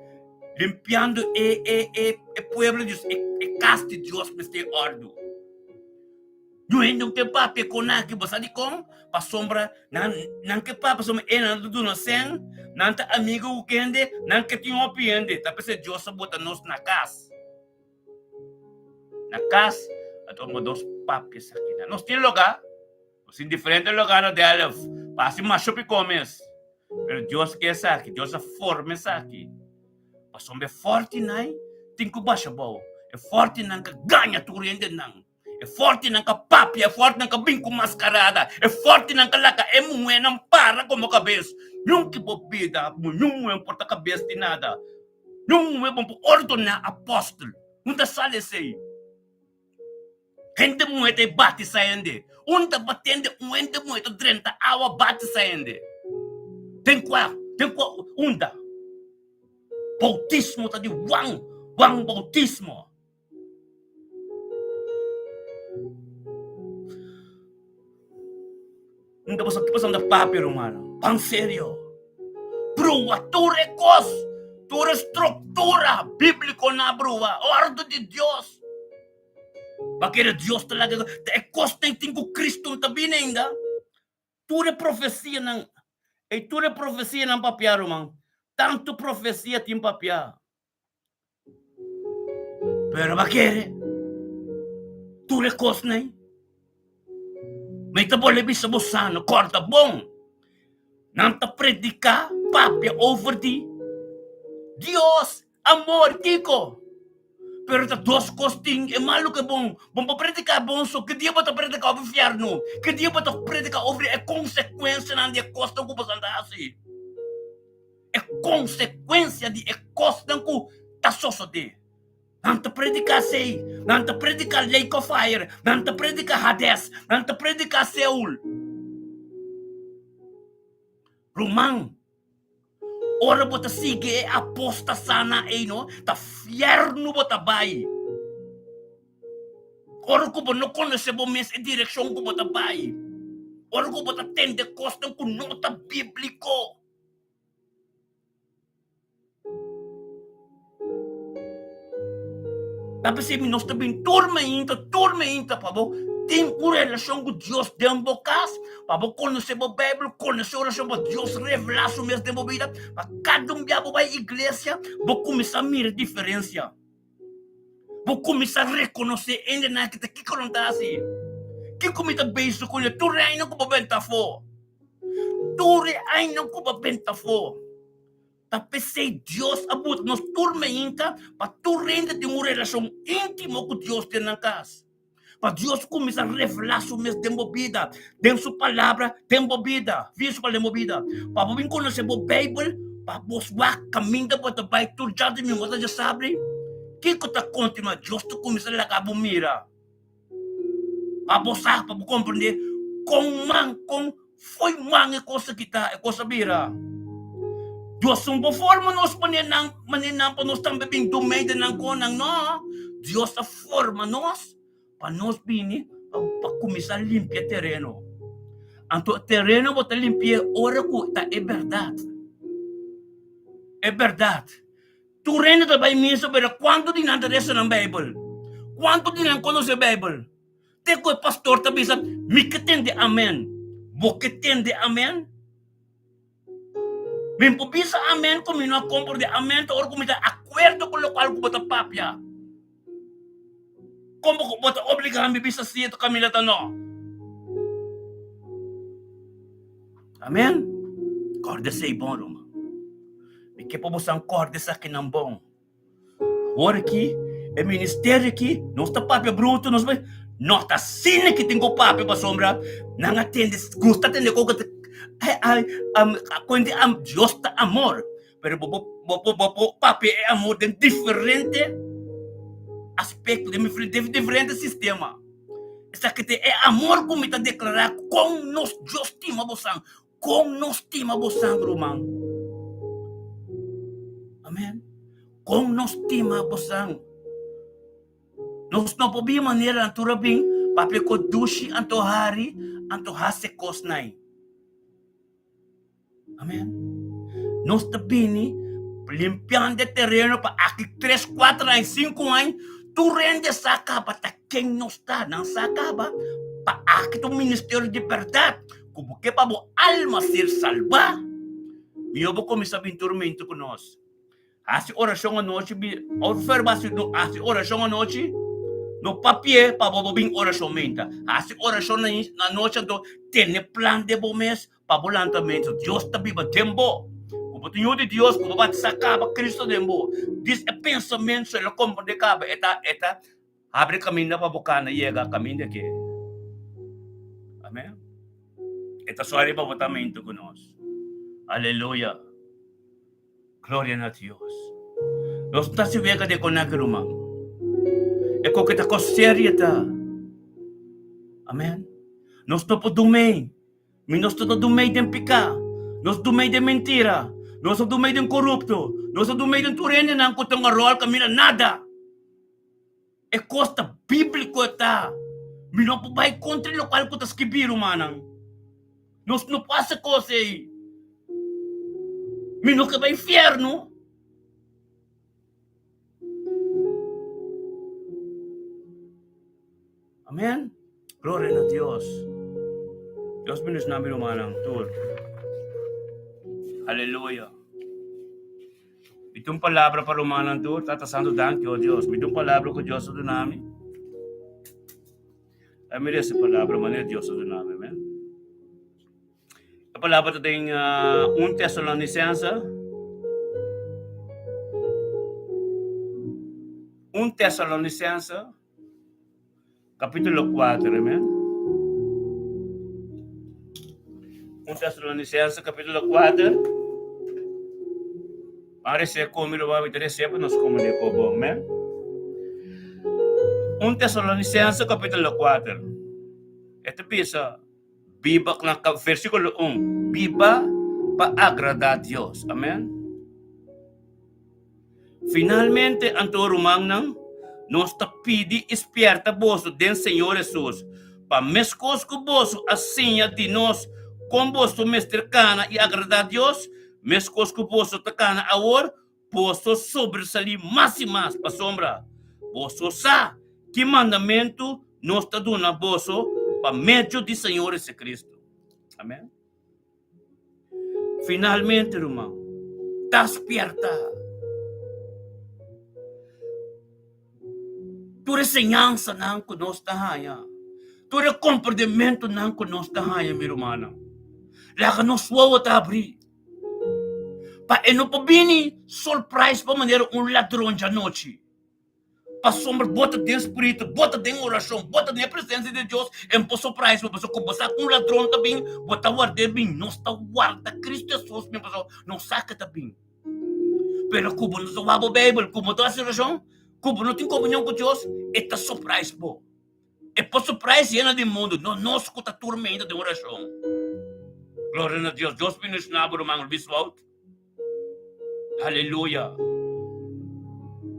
limpiando o pueblo de Deus, e casa de Deus para ter ordem. Não tem papi com aqui, você sabe como? Para sombra, não que papi, sombra, não do não sem, não tá amigo o que ande, não que tem um piende, tá para ser Deus bota nós na casa. Na casa, ato mo dos papis aqui. Nós temos lugar, nós em diferentes lugares de Alef, para mais chope comes. Mas Deus quer isso aqui, Deus forma isso aqui. Mas somos forte, não? Tem que baixar bom. É forte, não que ganha turende, não. É forte, não que papi, é forte, não que brinco mascarada. É forte, não que laca, é muito, não para como cabeça. Nunca bobida, nunca importa cabeça de nada. Nunca é bom para ordenar apóstolo. Não sale sei. Gente muito bate saindo. Onde batendo, onde muito 30 horas bate saindo. Tem qual, onda. Bautismo tá de wang bautismo. Não você que passando papi, romano. Pang sério. Brua, tu recos, tu estrutura bíblico na brua, ordem de Deus. Bakit Diyos talaga, ekos na yung ko Kristo tabi na inga. Ture profesia ng papia romang. Tanto profesia tim papia. Pero bakit? Ture kos na yung. May tabole bisa bosano, corta bom. Nanta predica papia over di. Dios, amor, Kiko. Pero ta dos costing e malo que bom predica bom so que dia bota predica over inferno, que dia bota predica over é consequência na dia costa com basanda assim. É consequência de é costa com ta soso de. Nanta predica sei, nanta predica lake of fire, nanta predica Hades, nanta predica Seul. Rumang ora bota sige aposta sana no, ta fierno bota bai. Ora ko ba no conhece bo mes e direção ko bota bai. Ora ko bota tende costa ko nota bíblico. Tapos se nós também tormenta pa bo. Tem por relação com Deus dentro casa, para você conhecer a Bíblia, conhecer a oração para Deus revelar o mesmo tempo vida, para cada dia vai à igreja, você começar a mirar a diferença. Você começar a reconhecer ainda na que não está assim. Que começa a beijo com ele, tu reina com a benta fo. Tu reina com a benta fo. Tapi se Deus abut nos tormenta, para tu reina ter uma relação íntima com Deus dentro da casa. Para Deus começar a revelar sua mesma vida, dentro sua palavra, tempo vida, visto para a vida. Para você conhecer a Bíblia, para você caminhar para o Pai, tu já de mim, você já sabe. Que que está continua? Deus tu começa a lagar a mira. Para você compreender como foi man e coisa que está, e coisa mira. Deus não forma nós para nós também bem do meio de nang konang no. Deus a forma nós. Para nós bini, para começar a limpar terreno. Então, terreno para limpar, ora que é verdade. É verdade. Tu reina também mesmo, mas quando de nada resta na Bíblia? Quando de não conhece a Bíblia? Te que o pastor também sabe, me que tende amém. Vou que tende amém? Me pubisa amém, como não compro de amém, ou como está acordo com o local que bota papia. Como ko bota obligahan bibisa siya to kami latano. Amen. Corda sa ibon roma. Ike po busang corda sa kinambong. Ora aqui, é ministério aqui, não está papel bruto, não está nota sine que tem com papel para sombra, não atende, gusta atender com quando Deus está amor, pero papel é amor de diferente aspecto, de diferente sistema. Essa que é amor como está declarar com nós Deus estima você, com nós estima você, irmão. Amém. Com nós estima você. Nós não podemos maneira natura bem, papel ko dushi anto hari, anto hase kosnai. Amém. Nós também limpiando terreno para aqui 3, 4 anos, 5 anos. Tu rende sacaba ta quem não está, não sacaba para aqui do ministério de verdade, como que para a alma ser salva. E eu vou começar a vir tormento com nós. Assim oração à noite, assim oração à noite, no papel para o vir oração menta. Assim oração na noite, tem plano de bom mês para o lançamento. Deus está vivo tempo. O Senhor de Deus, como vai sacar Cristo dembo. Diz é pensamento, se ele compra de cabo, eta abre caminho para boca na chega caminho daqui. Amém. Eta só para votamento com nós. Aleluia. Glória a Deus. Nós não se vê que com naquele irmão. É com que está com seriedade. Amém. Nós não podemos dumei. Nós não dumei de picar. Nós dumei de mentira. Nós do meio de corrupto, nós do meio de turene não kutang rol kami na nada. É costa bíblico tá. Mi não vai contra local que tas kibiru manang. Nós não passa coisa aí. Mi não que vai inferno. Amén. Gloria a Dios. Dios bendice namin umanang tur. Hallelujah. Itong palabra para umanang tur, tatasando thank you, Dios. Itong palabra ko Dios sa namin. Ay, mire sa palabra man Dios sa namin. Amen. A palabra tating 1 Tesalonicenses 1 Tesalonicenses capítulo 4, amen. 1 Tesalonicenses capítulo 4. Para ser como lo va a meter sempre nos comunicou bom, amen. 1 Tesalonicenses capítulo 4. Ito bisa, viva ng versículo 1. Viva para agradar a Dios, amen. Finalmente, ang turumang ng nos pidi esperta boso den Senhor Jesus, para mescos com boso assim de nós, com boso mestre cana e agradar a Deus, mescos com boso tacana awor, boso sobresalir mais e mais para sombra, boso sa que mandamento nos está dando boso para meio de Senhor Jesus Cristo, amém. Finalmente, irmão, está esperta. Tua ensinança não conosco haya. Tua comportamento não conosco haya, meu irmão. Lá nos voa a abrir. Pa não pabini surprise pa maneira ladrão de noite. Pa sombra bota de espírito, bota de oração, bota de presença de Deus, em po surprise, pa começar com ladrão também, bota guarda bem, não está guarda Cristo Jesus, meu pastor, não saca também. Pero como nos vamos Bible, como toda a situação, como não tem comunhão com Deus, é surprise, pô. É por surprise ainda do mundo, não nós que está tormenta de oração. Glória a Deus, Deus nos nabo do mango bispo. Aleluia.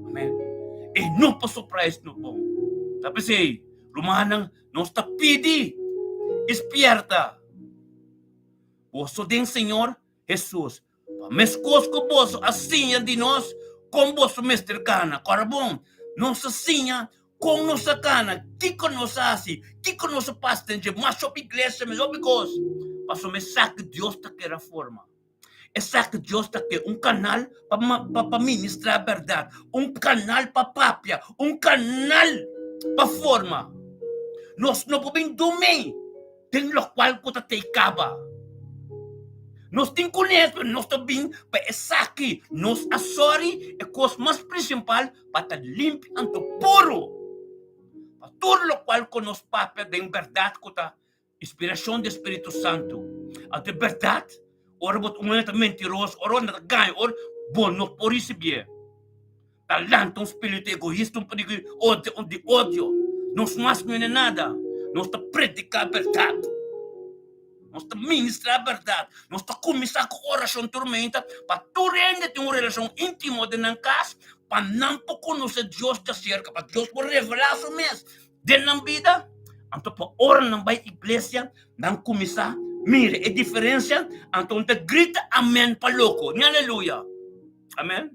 Amém. E não por surprise no bom. Tapi say, rumanang não está pedi, esperta. Oso din Senhor Jesus, mescos com boso assim de nós, com boso mestre cana, carbon, nossa sinha, com nossa cana, que conosco assim, que conosco pastente, mas só igreja, mas só because, passo me saque Deus tá que reforma. É saque Deus tá que canal para ministrar a verdade, canal para papia, canal para forma. Nós não podemos dormir, tem lo qual que te acaba. Nós temos conhecimento, nós também, para essa aqui, nós a sorry é a coisa mais principal para limpar e puro. Para tudo o qual que nós papel de verdade com a inspiração do Espírito Santo. A de verdade, ora bot mentiroso, ora não ganha, ora bom, não por isso bem. Talento, espírito egoísta, de ódio. Nós não é nada. Nós estamos predicar a verdade. Nós estamos ministrar a verdade. Nós estamos começar com oração tormenta para tu ainda ter uma relação íntima de não casa, para não conhecer Deus de cerca, para Deus por revelar o mês de na vida. Então, para orar na igreja, não começar. Mire, a diferença, então, te grita amém para louco. Aleluia. Amém.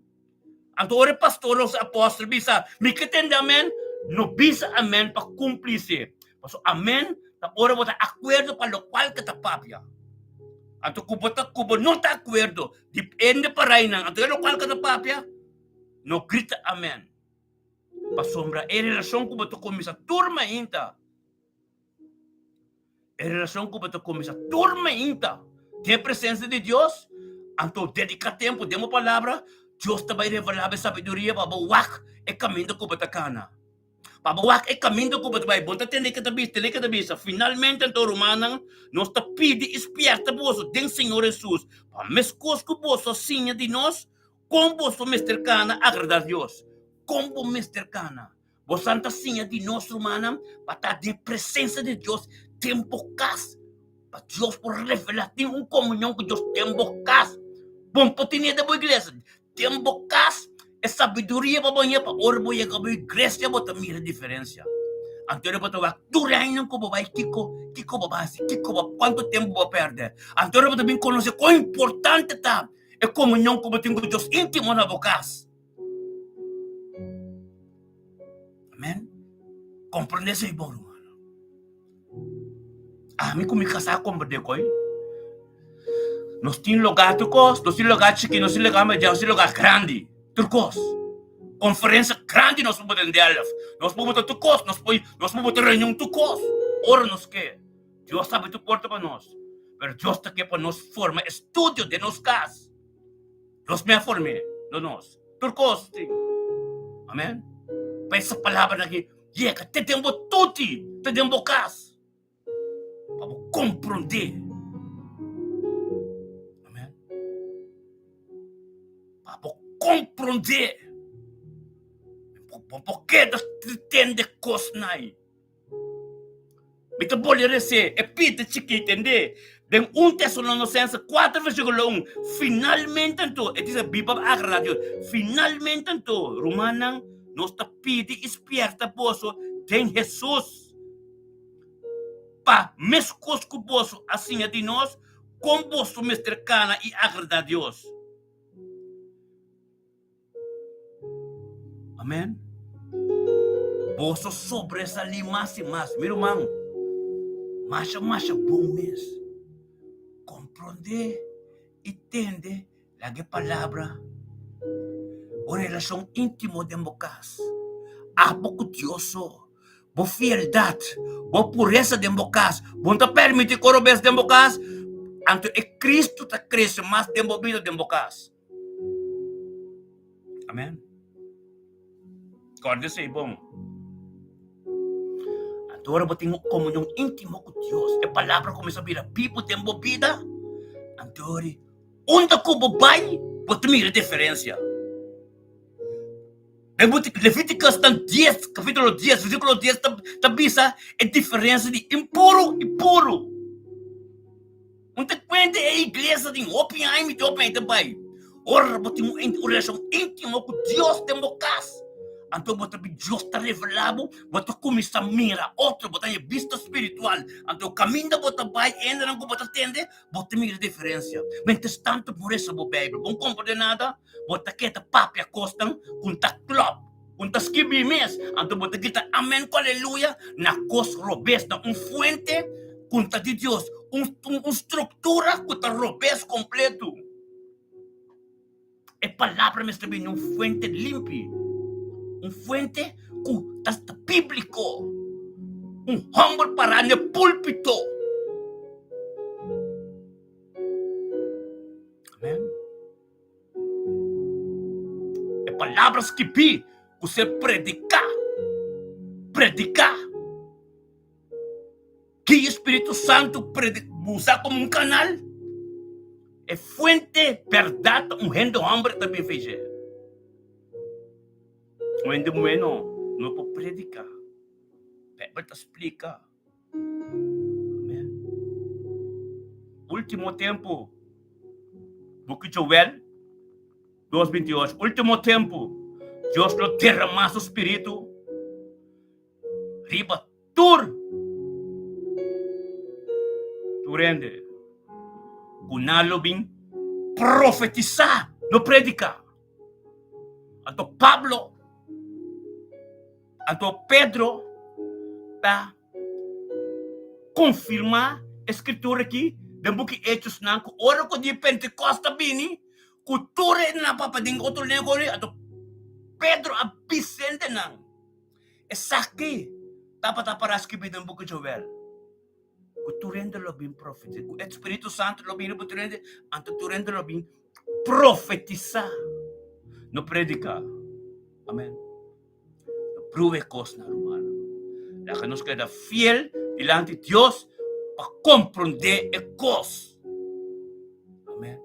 Então, ora pastor, os apóstolos, bisa, me que tem amém, não bisa amém para cumprir-se. Paso amém. Ora bota acordo para lo qual que tapapia. Anto kubo não tá acordo, depende para reina. Anto lo qual que tapapia, no grita amém. Pa sombra, é relação que você começa turma ainda. É relação que você começa turma ainda. Tem a presença de Deus, anto dedica tempo, demo palavra, Deus também revelar a sabedoria para bawak é caminho que você cana. Pabawak é caminho que você vai botar tende que tabisa. Finalmente então romanang nós tá pedi esperta boso den Senhor Jesus. Pa mescos que boso sinha de nós, com boso mestre cana agradar Deus. Como mestre cana. Bo santa sinha de nós romanang para de presença de Deus tempo cas. Para Deus por revelar tem comunhão com Deus tempo cas. Bom potinha da boa igreja. Tempo cas. É sabedoria para banhar para orbo e acabou igreja para também a diferença. Antônio para tu durain não como vai kiko babasi kiko quanto tempo vai perder. Antônio para também conhecer quão importante tá é comunhão como tem com Deus íntimo na boca. Amém. Compreende isso, irmão? me comunicação com o coi. Nós temos lugar turcos, nós temos lugar chiquinho, nós temos lugar mediano, nós temos lugar grande. Turcos. Conferência grande nós podemos entender. Nós podemos ter turcos, nós podemos ter reunião turcos. Ora nos que. Deus sabe tu porta para nós. Mas Deus está aqui para nós formar estúdio de nós cas. Deus me formou de nós. Turcos, sim. Amém? Para essa palavra aqui, chega, te tempo tutti, te tempo cas. Para compreender. Amém? Para compreender. Por que das entende coisas aí? Então, pode dizer, é pita chiquita, entende? Em 1 Tessalonicenses 4:1, finalmente, então, é dizer, a Bíblia agrada, finalmente, então, Romanan, nós está pedindo esperta, poço, tem Jesus. Para mescos com o poço, assim é de nós, com o poço, mestre cana e agrada a Deus. Amém? Posso sobresair mais e mais, meu irmão. Mais bom mesmo. Compreender, entender a palavra. A relação íntima de bocas. Há pouco Deus, boa fialdade, boa pureza de bocas. Bom te permitir corobes de bocas. Então é Cristo que cresce mais de vida de bocas. Amém? Acorda-se, bom. Agora eu tenho comunhão íntima com Deus. A palavra começa a vir a pipo, tem vida. Agora, onde eu vai, vou ter a diferença. Levíticos 10, capítulo 10, versículo 10, está bisa a diferença de impuro e puro. Onde quando é a igreja de Oppenheim e Oppenheim também. Ora, eu tenho uma relação íntima com Deus, tem uma casa. Então, Deus está revelado, você começa a mirar outro, você tem vista espiritual. Então, o caminho que você vai, ainda não você entende, você mira a diferença. Mas, tanto por isso, a Bíblia, não compreende nada, você quer a papia costa, com a club, com a skibi mesmo. Então, você quer amém, com aleluia, na costa robusta, fuente, com a de Deus, uma estrutura, com a robusta completo. A palavra me está bem, fuente limpa. Fuente que está bíblico. Humble para o púlpito. Amém? É palavras que vi que você predicar. Que o Espírito Santo usa como um canal. É fuente, verdade, gente humble também fez. Quando não pode predicar, Bíblia te explica. Amém. Último tempo, Book de Joel 2:28. Último tempo, Deus não derramar o Espírito. Riba tur. Turende. Kunalo bing profetizar, não predicar. Então Pablo, então Pedro está confirmar a escritura aqui, do book Hechos não, que ora que de Pentecosta bini, cultura na papading outro negócio, então Pedro a Vicente não. Essa aqui, dapat para escrever no book de Joel. Cultura ainda lo bem profetizar, o Espírito Santo lo bem profetizar, então cultura ainda lo bem profetizar, não predicar. Amém. Prove coisas, hermano. La que nos queda fiel delante de Dios para comprender as coisas. Amém.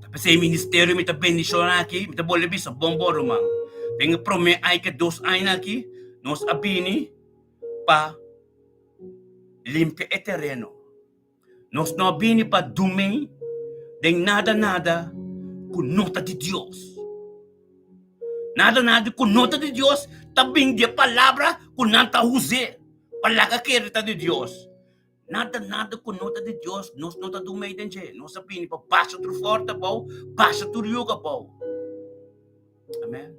Tapos sa ministério, may bendición aqui, may boleh bisa bombo, hermano. Tenho promessa aí que 2 anos aqui, nos abini para limpar o terreno. Nos não abini para dumei, de nada com nota de Deus. Nada com nota de Deus, também de palavra com nanta use, palavra querida de Deus. Nada com nota de Deus, nós nota do meio de gente, nós sabemos para baixa do forte, baixa do yoga, Amém.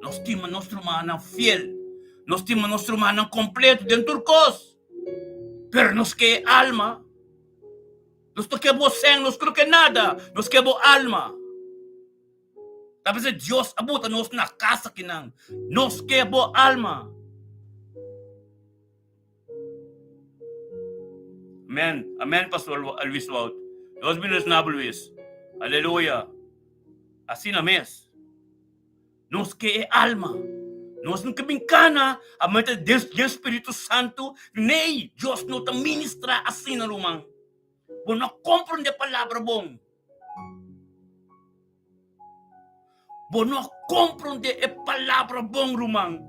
Nós temos nosso irmão fiel, Nos temos nosso humano completo dentro do cos. Pero nos que alma. Nos que bo sang, nos que nada. Nos que bo alma. Tapos Diyos abuta nos na casa kinang. Nos que bo alma. Amen. Amen, Pastor Luis Wout. Dios bendiga na Luis. Aleluya. Assim na mes. Nos que alma. Nos não cabincana. A mente de Espírito Santo. Nem. Deus não te ministra assim na lumang. Bom, não compreende a palavra bom. Bom, não compreende a palavra bom, lumang.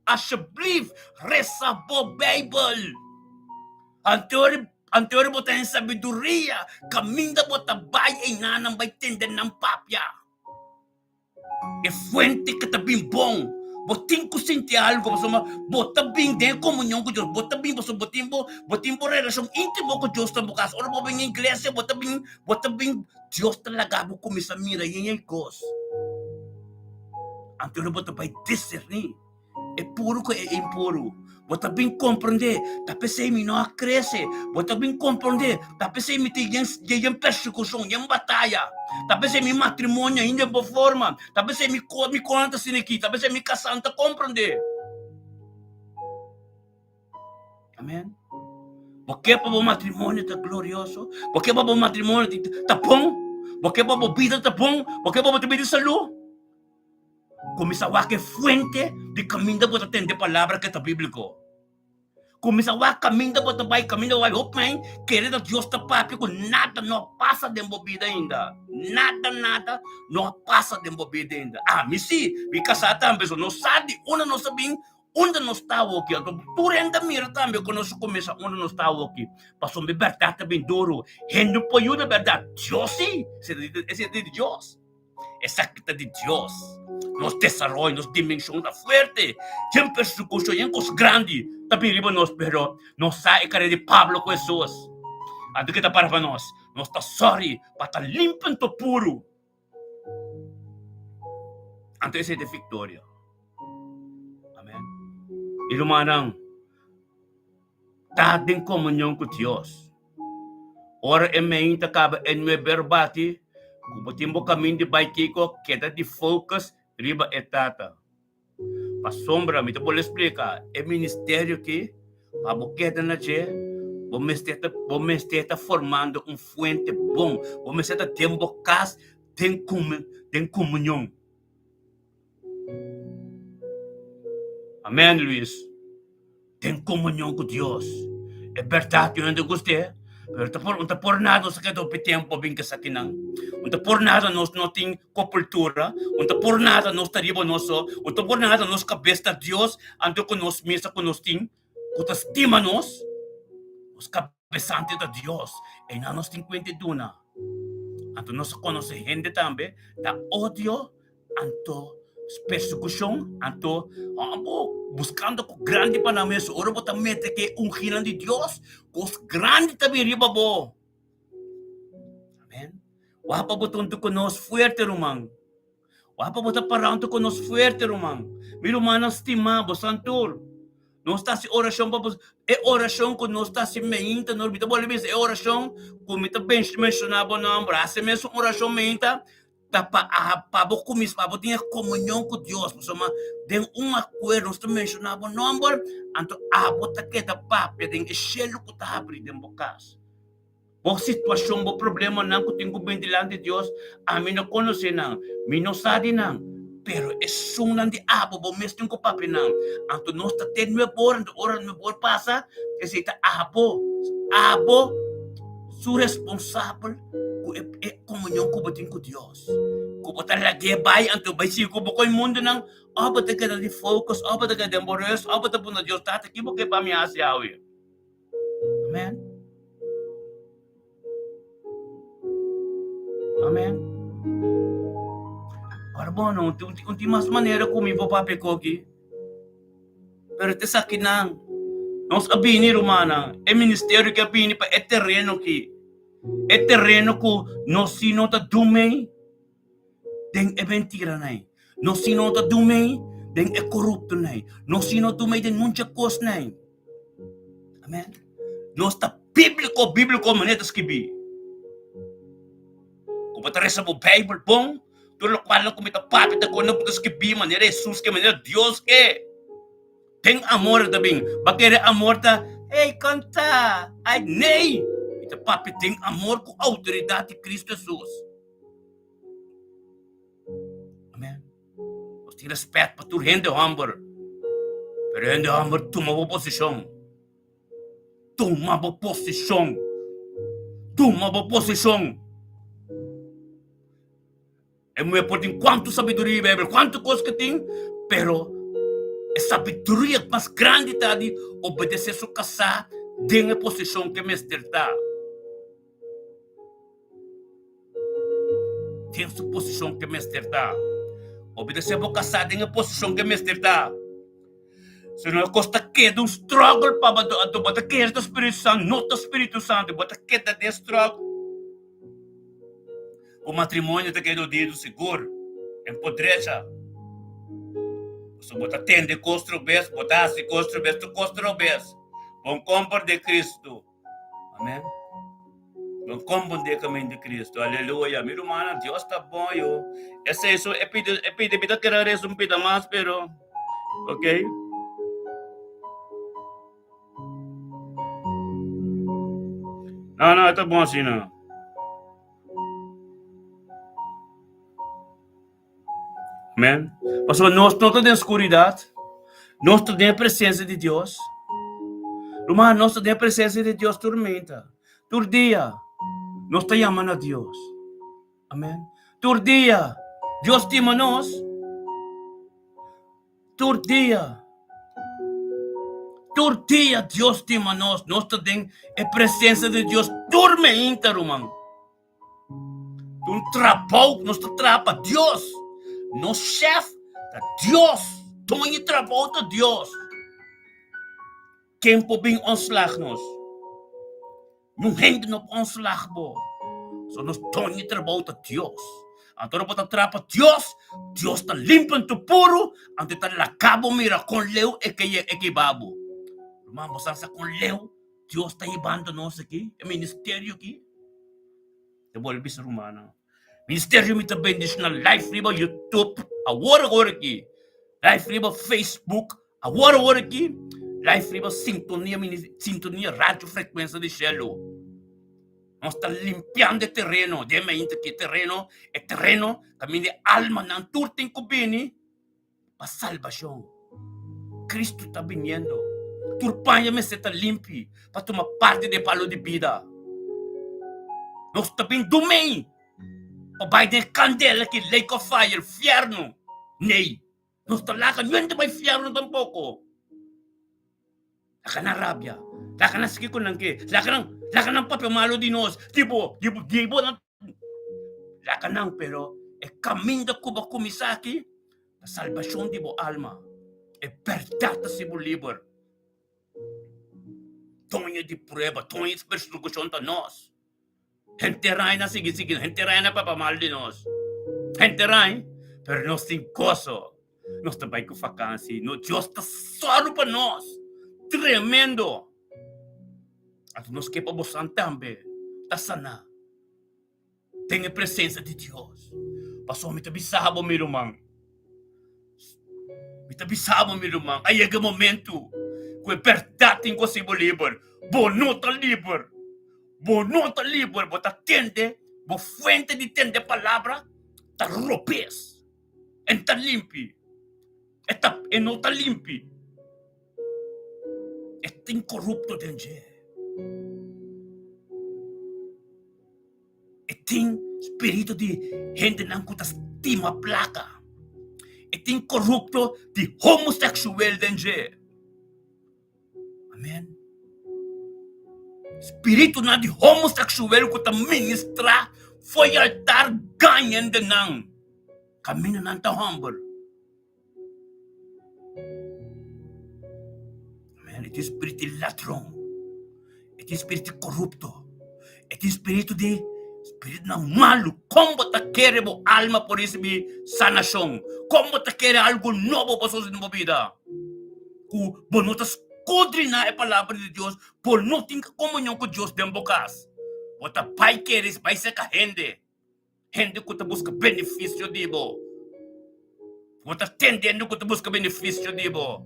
Alsjeblieft, resa bo Bible. Anteori mo tayong sabiduria. Kaminda mo tabay ay nanang bay tinden ng papya. E fuente katabing bong. Boting ko sinti algo. Botabing din komunyon ko Diyos. Botabing botimbo relasyon intimo ko Diyos na bukas. Oro mo bang iglesia. Botabing Diyos talaga mo kumisamira. Yan yung kos. Anteori mo tabay discerni. E puro ko e impuro. Botabing comprende, tapi sa imi no acrece. Botabing comprende, tapi sa imi yung persecution, yung bataya. Tapi sa imi matrimonio, hindi po forma. Tapi sa imi konta siniki, tapi sa imi kasanta, comprende. Amen. Porque pa po matrimonio ta glorioso? Porque pa po matrimonio tapong? Porque pa po vida tapong? Porque pa po vida salud? Kumisawa que fuente de caminho para atender palavra que está bíblico. Kumisawa caminho para trabalhar, caminho para open, querer a Deus está papi, com nada não passa de embobida ainda. Nada não passa de embobida ainda. Ah, me sim, me casar também, não sabe, não sabe onde nós estamos aqui. Por ainda mira também, quando nós começamos, onde nós estamos aqui. Passou a verdade também duro. Rende por ajuda a verdade. Deus sim, esse é de Deus. Essa que está de Deus. Nos desarrollos, nos dimensiones fuerte. Siempre persecución, y cosas grandes. También nos, pero nos sabe cara de Pablo con Jesús. Ando que está para nós. Nos está sorry, para estar limpando todo puro. Antes de victoria. Amén. E lumanang, está em comunhão com Deus. Ora é meio que acaba em meu verbati. Kung timbo kami di baikiko, queda de focus riba etata. Pa sombra, me te vou explicar. É ministério que, a boqueta na che, vamos estar formando fuente bom. Vamos estar tendo casa, tem comunhão. Amém, Luiz? Tem comunhão com Deus. É verdade, eu não gostei. Pero unta por nada sa kato tempo bing ka sa kinang. Unta por nada nos noting cultura, unta por nada nos taribo noso, unta por nada nos cabesta Dios, ando con nos misa con nos ting, kuta estima nos cabesante da Dios, e na nos ting kwente duna. Anto nos conoce gente tambe, da odio, anto persecução, anto buscando com grande para nós, ora bota mete que ungiran de Deus, cos grande também riba bo. Amém. Wapa botão tu conosco fuerte rumang. Wapa bota parang tu conosco fuerte rumang. Miro manas estimado santur. Não está se oração para é oração que não está se meinta, não bita bola é oração como está bem mencionado não, braço mesmo oração meinta. Para começar, para ter comunhão com Deus, tem acordo, nós também mencionamos o nome, então a bota que da papia, tem que ser o que está abrindo em bocas. Por situação, por problema, não que tenho bem diante de Deus, a mim não conhece não, mim não sabe não, pero é sunan de abo, bom mesmo tenho papia não, então nós está tendo meu bor, hora meu bor passa, que se está abo, su responsável é comunhão com Deus. Kung talaga bay ang tubay sigo bukoy mundo ng ba't ka na di focus, ba't ka na demorous, ba't po na Diyos tataki mo kay pamiyasyawi. Amen. Amen. Parbono, unti mas manera kumibo papi kogi. Pero te sa kinang, nos abini romana, ministério que abini pa terreno ki. Terreno ko no sino ta dumay, den eventira nai. No sino ta dumay, Den é corrupto, né? Não sino tu me den muita coisa, né? Amen. Nós está bíblico maneira de escrever. Como está reza o Bible bom, tudo o qual como está papi da quando pode escrever maneira Jesus que maneira Deus que tem amor também. Bakere amor tá, ei canta, ai nem. Ita papi tem amor com a autoridade de Cristo Jesus. Amen. Nós temos respeito para tu rende amor. Pero rende amor toma uma posição. Toma uma posição. Toma uma posição. É muito importante quanto sabedoria Bíblia, quanto coisa que tem, pero a sabedoria mais grande está de obedecer sua casa dentro da posição que mestre está. Dentro da posição que mestre está. Obedecer a casa dentro da posição que mestre está. Se não custa que de struggle para bota que do Espírito Santo, não do Espírito Santo, bota que de struggle. O matrimônio está querendo dito seguro, em podrecha. Você bota tende costro bes, botasse costro bes, tu costro bes. Bom compor de Cristo. Amém. Bom compor de caminho de Cristo. Aleluia. Meu irmão, Deus está bom, eu. Esse é isso, pide vida querer isso um pida mais, pero, ok? Não, está bom assim, não. Amém? Pastor, nós não estamos na escuridade. Nós estamos na presença de Deus. Irmão, nós estamos na presença de Deus tormenta. Todo dia, nós estamos chamando a Deus. Amém? Todo dia, Deus estima nós. Todo dia, Deus estima nós. Nós estamos na presença de Deus tormenta, irmão. Nós trapa Deus. Nosso chefe é Deus. Tonho trabalho de Deus. Quem pode bem onslag nós? Não rende no onslag, bo. Só nós tonho trabalho de Deus. Então, para trapa Deus, Deus está limpando puro, então está lá cabo mira com leu e que babo. Irmão, você com leu, Deus está ibando nós aqui, é ministério aqui. Devolve isso, irmão. Ministério me também diz na Life Riba YouTube, agora aqui. Life Riba Facebook, agora aqui. Life Riba sintonia rádio frequência de Shelo. Nós estamos limpando o terreno, de mente que terreno é terreno, caminho de alma, não tudo tem que vir para salvação. Cristo está vindo. Turpanha me está limpo para tomar parte do palo de vida. Nós estamos bem do meio. Pabai de candela que lake of fire, fierno. Nei. Nós estamos lá, não é mais fierno tampouco. Laka na rabia. Laka na sige ko lang ke. Laka ng papamalo di nós. Tipo, na. Laka nang pero, e caminho ko ba kumisaki? A salvação de bo alma. E perdata si bo liber. Tonha de prueba, tonha de persecução ta nós. Henterai na sige, henterai na papamalo di nós. Henterai, pero nós tem gozo. Nós também com vacância. No Deus está só para nós. Tremendo. At nós que podemos também. Está sana. Tem a presença de Deus. Passou me tabisabo, meu irmão. Me tabisabo, meu irmão. Aí é o momento. Que é verdade em você livre. Bonota livre. Bonota livre. Bota tende. Bo fuente de tende palavra. Tá roupes. E tá limpi. E não tá limpi. É incorrupto dentro. E tem espírito de gente não que estima placa. E tem corrupto de homossexual dentro. Amém. Espírito não de homossexual que está ministra foi altar ganhando não. Caminho não está humble. É espírito de ladrão, é espírito corrupto, é espírito de Espiritu ng malo, como te quiere mo alma por recibir sanación, como te quiere algo nuevo para su vida. Kung no te escudriñar a palabra de Dios, por no tener comunión con Dios de bocas. O te pai queres, vai ser que gente que te busca benefício de bo. O te entendendo que te busca benefício de bo.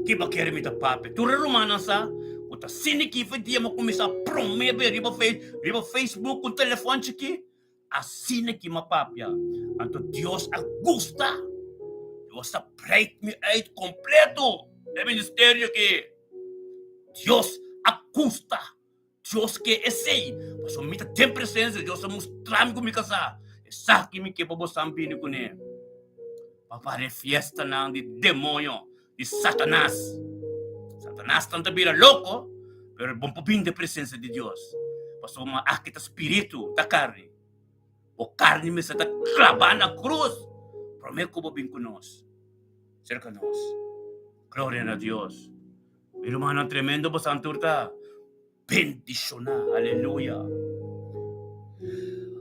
Que ba querer me da papi? Tu romana sa? O ta siniki foi dia mo começar a promover riba Facebook com telefone aqui. Assim que mapapia. Anto Deus agusta. Deus apreit me uit completo. É ministério que Deus agusta. Deus que esse. Mas o mita tem presença. Deus mostrar-me como casa. Essa que me que para você sampini com ele. Para fiesta não de demônio. De Satanás. Satanás tanto vira louco. Pero bom pobin de presença de Deus. Pastor uma akita espírito da carne. O carne me está clavando na cruz. Prometo que vou vir conosco. Cerca nós. Glória a Deus. Meu irmão, tremendo po sa anturta. Bendición na. Aleluya.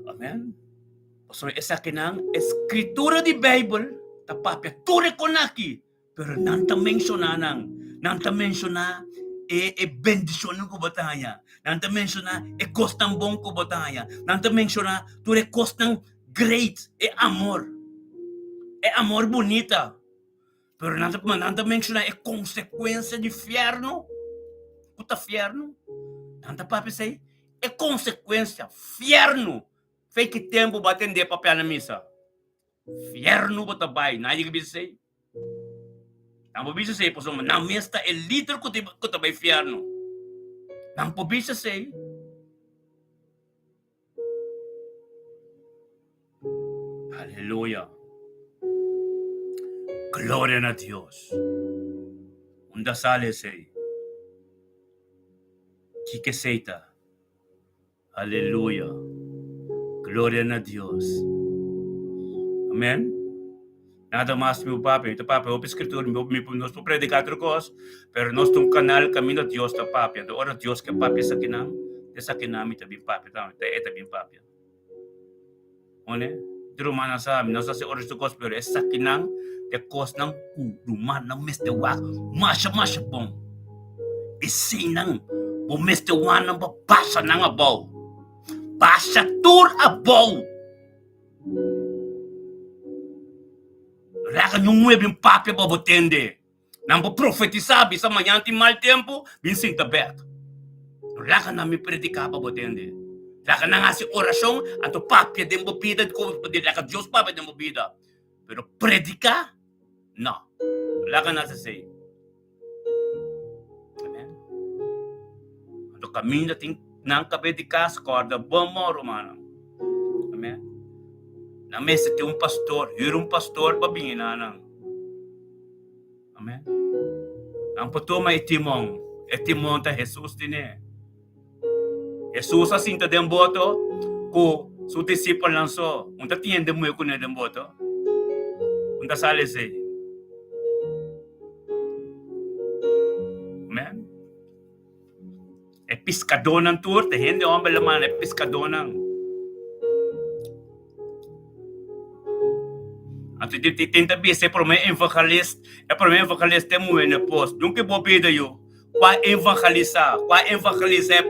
Amen. Pastor, esa kinang escritura di Bible. Tapapya. Ture ko na ki. Pero nanta mensyona bendición ko bataya. Nanta mensyona costang bong ko bataya. Nanta mensyona ture costang great amor. Amor bonita. Pero nanta mensyona consequência de fierno. Puta fierno. Nanta papi say consequência fierno. Fake tempo batende papel na misa. Fierno batabay. Naya que say. Ang pobisa say, po na mesta líder ko tabay fierno. Ang pobisa say, Hallelujah. Gloria a Dios. Unda sale say, Kike seita. Hallelujah. Gloria a Dios. Amen. Nada mais meu papi, ito papi, o escritor, nós po predicar trocos, pero nós tum canal camino Dios ta papi, do ora Dios que papi sa kinami tabi papi, ta tabi papi. One, di rumana sa amin, nós sa oras trocos, pero esa kinang te kos ng rumana meste wak, masya bom. Isinang, o meste wanang babasa ng abaw. Basa tur abaw. Raka yung mueve yung papi pa botende. Nang po profetisabi sa manyanti mal tempo, binsin tabet. Raka namin predika pa botende. Raka na nga si orasyon, ato papi din bobida, raka Diyos papi din bobida. Pero predika? No. Raka na sa say. Amen. Ato kami nating nang kapedika sa korda, bomo romana. Amen. Na mesa ti pastor, hirong pastor pabinginanang. Amen. Ang patuma etimong ta Jesus din eh. Jesus asinta den boto, ko su disciple lang so, unta tiende mo ko na den boto. Unta sale say. Amen. Pescador tour, te hindi hombre laman, pescador ng. Anto tenta bise por may evangelist, tem na post. Nung que bobida yo, qua evangelista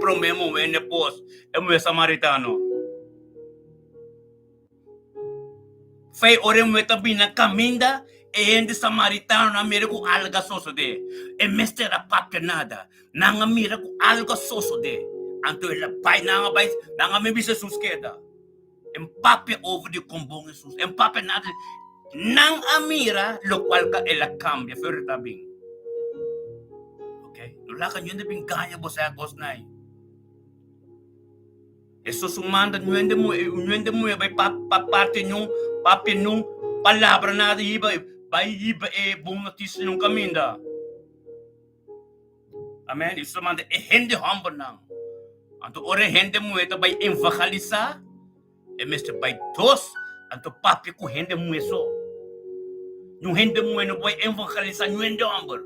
pro may mo na post, mo samaritano. Fay ore mo tabi na kaminda, hindi samaritano na mira ko alga soso de. Mestera papya nada, nanga mira ko alga soso de. Anto ilapay nanga bay, nanga may bisa suskeda. Empapya over the kumbong Jesus. Empapya natin, nang amira, lo cual ka ela cambia, pero tabing. Okay? Nulakan yun na gaya bo sa agos na eh. Eso sumanda, nyende mo, bay paparte nung, papi nung palabra na iba, bay iba buong notis nung kaminda. Amen? Eso sumanda, hindi humble nang. Anto ore hindi mo ito bay evangelisa, Mr. bay dos, anto papi ko hindi mo eso. Yung hindi mo na boy evangelisa, yung hindi humble.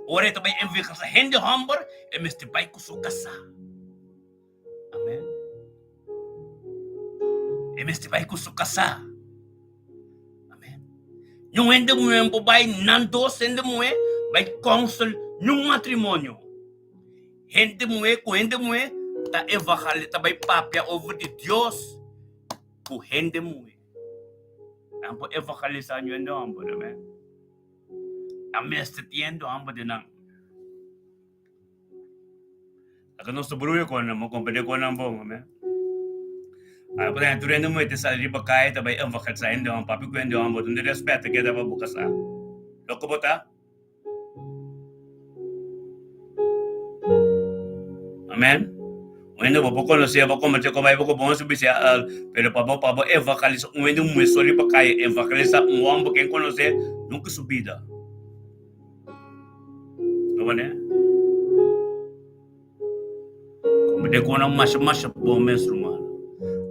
Ora ito ba envika sa hindi humble, mesti bay kusukasa. Amen. Mesti bay kusukasa. Amen. Yung hindi mo yung bay nandos, hindi mo bay counsel yung matrimonyo. Hindi mo kung hindi mo ta evakali ta bay papya over the Diyos. Kung hindi mo ang po evakali sa inyo hindi humble. Amen. Mesti tiendo humble din ang ako no sobruyo ko na mo kumpare ko ng bong, amen. Ay pa na turendo mo ite sa riba kaya tabay ang vakal sa endo ang papi ko endo ang boto ni respeto kita pa bukas a. Loko bota? Amen. Wendo bo ko no siya ba ko mate ko may ko bon subisya pero pabo evakalis wendo mo soli pa kaya evakalis sa umbo ken ko no se nunca subida. Naman de ko na mas bom mesmo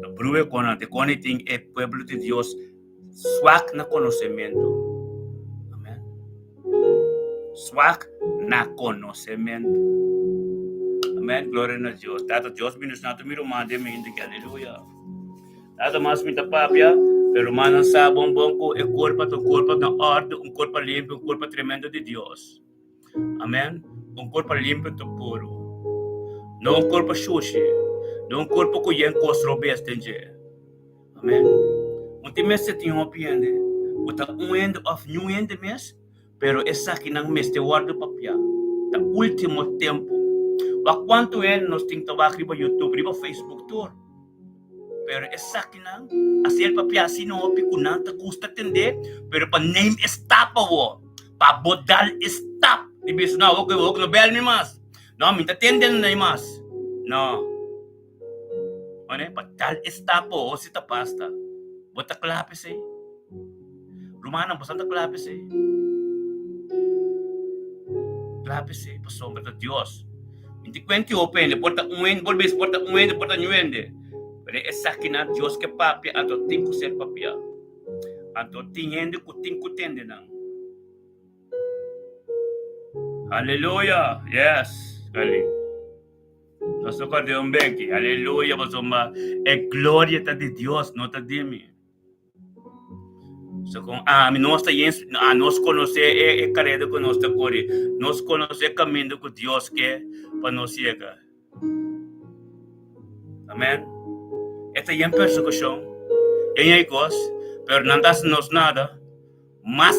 na prove ko na te connecting e pueblo de Dios swak na conocimiento. Amen. Swak na conocimiento. Amen. Gloria na Dios. Tato Dios binus na tumiro mande me hindi hallelujah. Tato mas minta papia pero manan sabon ko e culpa na arte, un culpa limpio, un culpa tremendo de Dios. Amen. Un culpa limpio to puro. No un corpo sushi, no un corpo que yen costro bestenge. Amen. Unti mes se tinha opiende, uta end of new end mes, pero essa que não mes te guardo papia. Ta último tempo. Wa quanto nos ting tabak riba YouTube, riba Facebook tour. Pero essa que não, assim papia sino opi kunan ta custa tende, pero pa name stop wo, pa bodal stop. Ibis na wag no bel mi mas. No, minta tenden na imas. No. Ano patal estapo o si tapasta. Bota klapes Rumana basta klapes Klapes pasombra ta Dios. Hindi kwenti open, porta volves porta nuende. Pero esa kina Dios que papia ato tinko ser papia. Ato tingende ku tinko tende nang. Hallelujah. Yes. Gali. Nosso Deus bem, aleluia, basomba, é glória de Deus, não tá de mim. So kung nós conhecer é carreira com nós cori, nós conhecer caminho com Deus que para nós chega. Amém. Esta é persecução, é coisa, pero não dá nos nada. Mas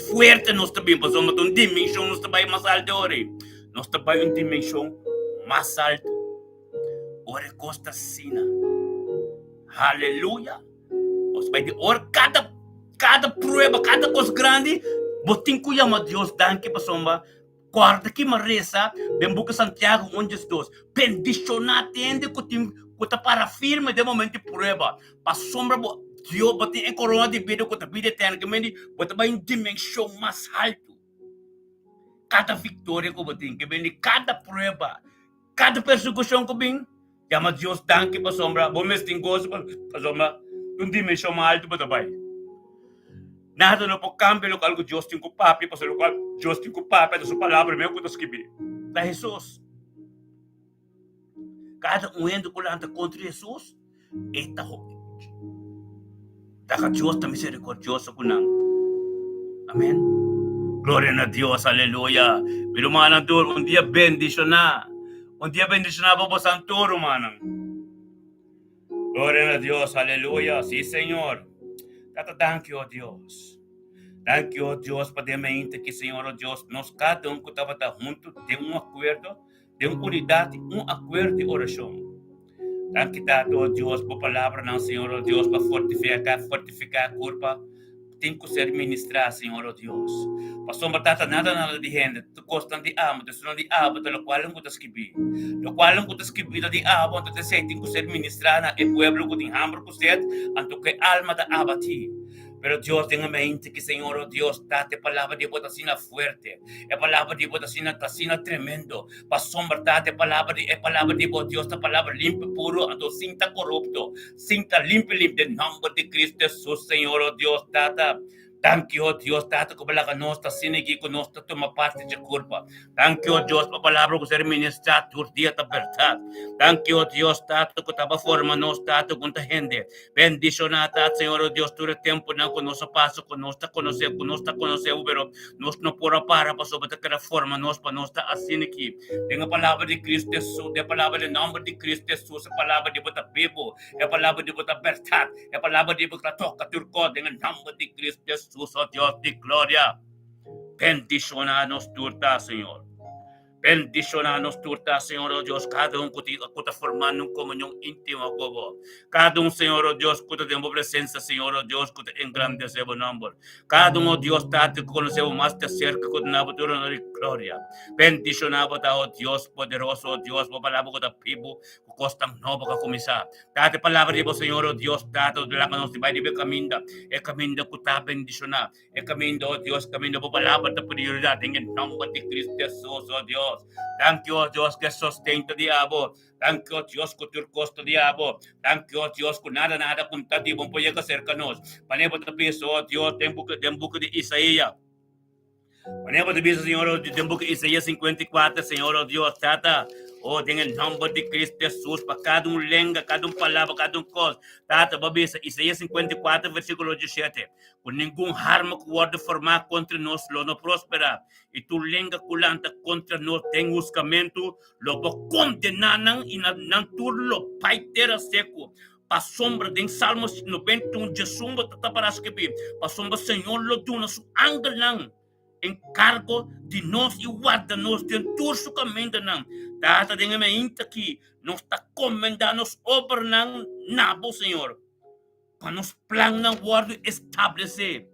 fuerte nós também, basomba, uma dimensão nós também mais alta ori. Nós trabalhamos em dimensão mais alta. Ora costa sina. Aleluia. Nós vai de ora cada prova, cada coisa grande, botin ku yama Deus danke pasomba. Guarda que maresa, bem boca Santiago 1:2. Bendicionar tende que para firme de momento de prova. Pasomba Deus botin em corona de vida que vida eterna que mendi, bota vai em dimensão mais alta. Cada vitória que eu tenho, que vem cada prova, cada persecução que vem, chama Deus danke para sombra, bom mês tem gozo para sombra, um dimensão mais alto para trabalhar. Nada não pode cambiar o que Deus tem com o papi, para o qual Deus tem com o papi, da sua palavra, meu que eu escrevi. Da Jesus. Cada anda contra Jesus, está roubo. Da Deus está misericordioso com nós. Amém. Gloria a Dios, aleluya. Pero manang tur, un dia bendicionar. Un dia bendicionar po sa turo manang. Gloria a Dios, aleluya. Sí, Señor. Thank you, Dios. Thank you, Dios, para mente que, Señor, Dios, nos cada que estava junto de acordo, de unidade, acordo de oração. Thank you, Dios, por palavra, não, Senhor, Dios, para fortificar a culpa. Tem que ser ministrar, Senhor, Deus. Pastor, batata nada de gente. Tu costan de amo, tu sono de amo, lo qual não te escrevi. Lo qual não te escrevi de amo, tu te sei, tem que ser ministrar na e pueblo que tem hambre com sede, anto que alma da abati. Pero Dios tenga mente que, Señor, Dios, date palabra de botasina fuerte, palabra de botasina tasina tremendo, pasombra date palabra de Dios, ta palabra limpio, puro, ando cinta corrupto, cinta limpio, de nombre de Cristo Jesús, Señor, Dios, data Thank you, oh Dios, tato ko pala ka nosta, sinigi ko nosta tumapasti sa kurpa. Thank you, oh Dios, papalabro ko sa ministra, turdia ta verdad. Thank you, oh Dios, tato ko taba forma nos, tato kung tahende. Bendicionata, Señor, oh Dios, tu tempo na ko nosa paso, ko nosta conoce, pero nos no pura para paso, bata ka forma nos pa nosta asiniki. Dengan palavra de Cristo Jesus, de palavra de nombre de Cristo Jesus, a palavra de bota vivo, a palavra de bota verdad, a palavra de bota toca turco, dengan nombre de Cristo Jesus, oh Dios de gloria. Bendicionanos turta, Señor. Bendicionanos turta, Señor, oh Dios, cada um que está formando uma comunhão íntima com vos. Cada um, Senhor, oh Deus, que está tendo presença, Senhor, oh Deus, que está engrandecendo o nome. Cada um, oh Deus, está te conhecendo mais de cerca com a natura de glória. Bendicionado, oh Deus, poderoso, oh Deus, por palavra que está vivo, que costa nova para começar. Date palavra de vos, Senhor, oh Deus, date de lá que nós vai de caminho, é caminho que está bendicionado, é caminho, oh Deus, caminho por palavra da prioridade, em nome de Cristo Jesus, oh Deus. Thank you, oh Dios, que sustenta diabo. Thank you, oh Dios, que tu costo diabo. Thank you, oh Dios, que nada kung tatibong pwede ka cerca nos. Panebo ta piso, oh Dios, tempo de Isaías. Panebo ta piso, Señor, tempo de Isaías 54, Señor, oh Dios, tata. Oh, en el nombre de Cristo Jesús, para cada lenga, cada palabra, cada cosa. Tata, babisa, Isaías 54, versículo 17. Con ningún arma que guarde formar contra nós, lo no prospera. Y tu lenga culanta contra nós, ten buscamento, lo va condenanan y nan tu lo paitera seco. Pa sombra de Salmos 91, Jesus, tataparas que pi. Pa sombra, Senhor, lo duna su angelang. Encargo de nós e guarda-nos dentro do caminho não. Tata de mente aqui, nós está comendando nos obras não nabo, Senhor. Para nos planos não guarda estabelecer.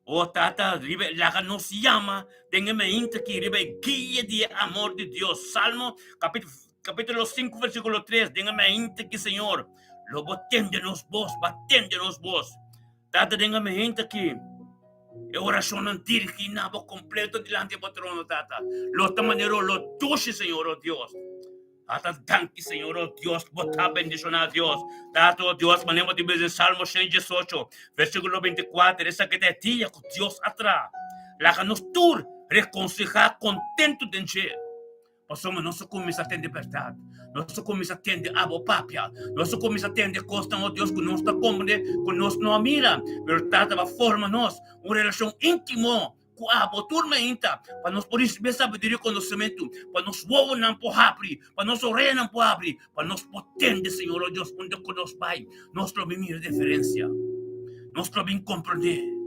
O Tata, ribe lá nos chama de mente aqui, ribe guia de amor de Deus. Salmo capítulo 5 versículo 3, de mente aqui, Senhor. Lobo tende-nos vos, batende-nos vos. Tata de mente aqui. E oração não tira que nabo completo diante do patrono, Tata. Lota maneiro, lo doce, Senhor, oh Deus. Tata, danke, Senhor, oh Deus, botar bendicionar, Deus. Tata, oh Deus, manemos de vez em Salmo 118, versículo 24, essa que te tia com Deus atrás. Lá que nos tur reconciliar contento de encher. Passamos, nós começamos a ter verdade. Nós começamos a ter abo papia. Nós começamos a ter costa, oh Deus, que nós está cômodo, que nós não mira. Mas Tata vai formar nós uma relação íntima com a turma inta. Para nós por isso sabedoria e conhecimento. Para nós voar não por abrir. Para nós orar não por abrir. Para nós potente, Senhor, oh Deus, onde que nós vai. Nós não vimos diferença. Nós não vimos compreender.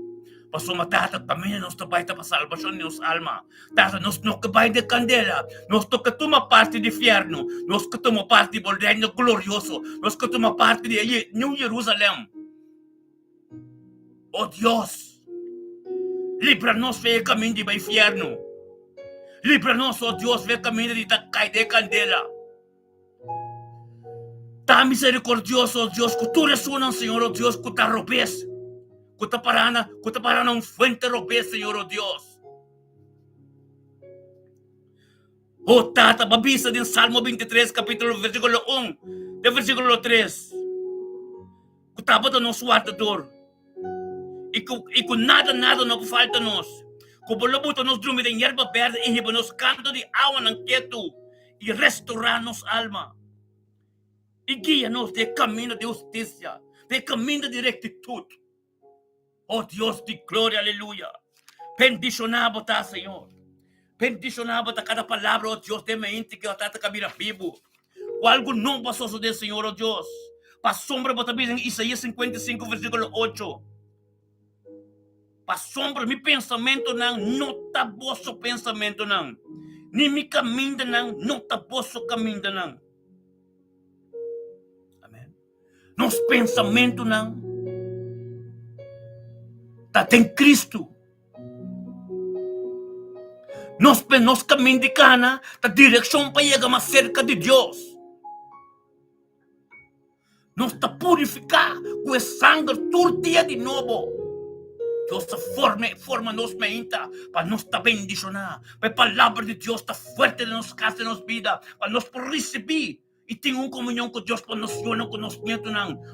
Pasó matata también nos toca para salvación de nuestra alma. Tata nos no que va de candela, nos toca tomar parte de infierno, nos que toma parte del reino glorioso, nos que toma parte de New Jerusalén. Oh Dios, líbranos del camino del infierno. Líbranos, oh Dios, del camino de candela. Tan misericordioso, oh Dios, que tú resuenas, Señor, oh Dios, que te rompes. Kuta parana un fuente robe, Señor, oh Dios. Oh, Tata, babisa din Salmo 23, capítulo, versículo 1, de versículo 3. Kutaba da nos guardador. E com nada não falta nos. Com bolobuto nos dormir em erva verde e riba nos canto de água ng quieto e restaurar nos alma. E guia-nos de caminho de justiça, de caminho de rectitude. Oh Dios de gloria, aleluya. Bendicionado está, Señor. Bendicionado está cada palabra, oh Dios, de mente que está camino vivo. O algo não passou de Senhor, oh Deus. Para sombra, bota em Isaías 55, versículo 8. Para sombra, meu pensamento não está bom pensamento não. Nem meu caminho não está bom caminho não. Amém. Nosso pensamento não. Está em Cristo. Nos caminho de cana, a direção para chegar mais cerca de Deus. Nos está purificar com o sangue todo dia de novo. Deus forma nos mente para nos bendicionar. Para a palavra de Deus está forte de nos casa, de nos vida, para nos receber E tem comunhão com Deus para nos dar conhecimento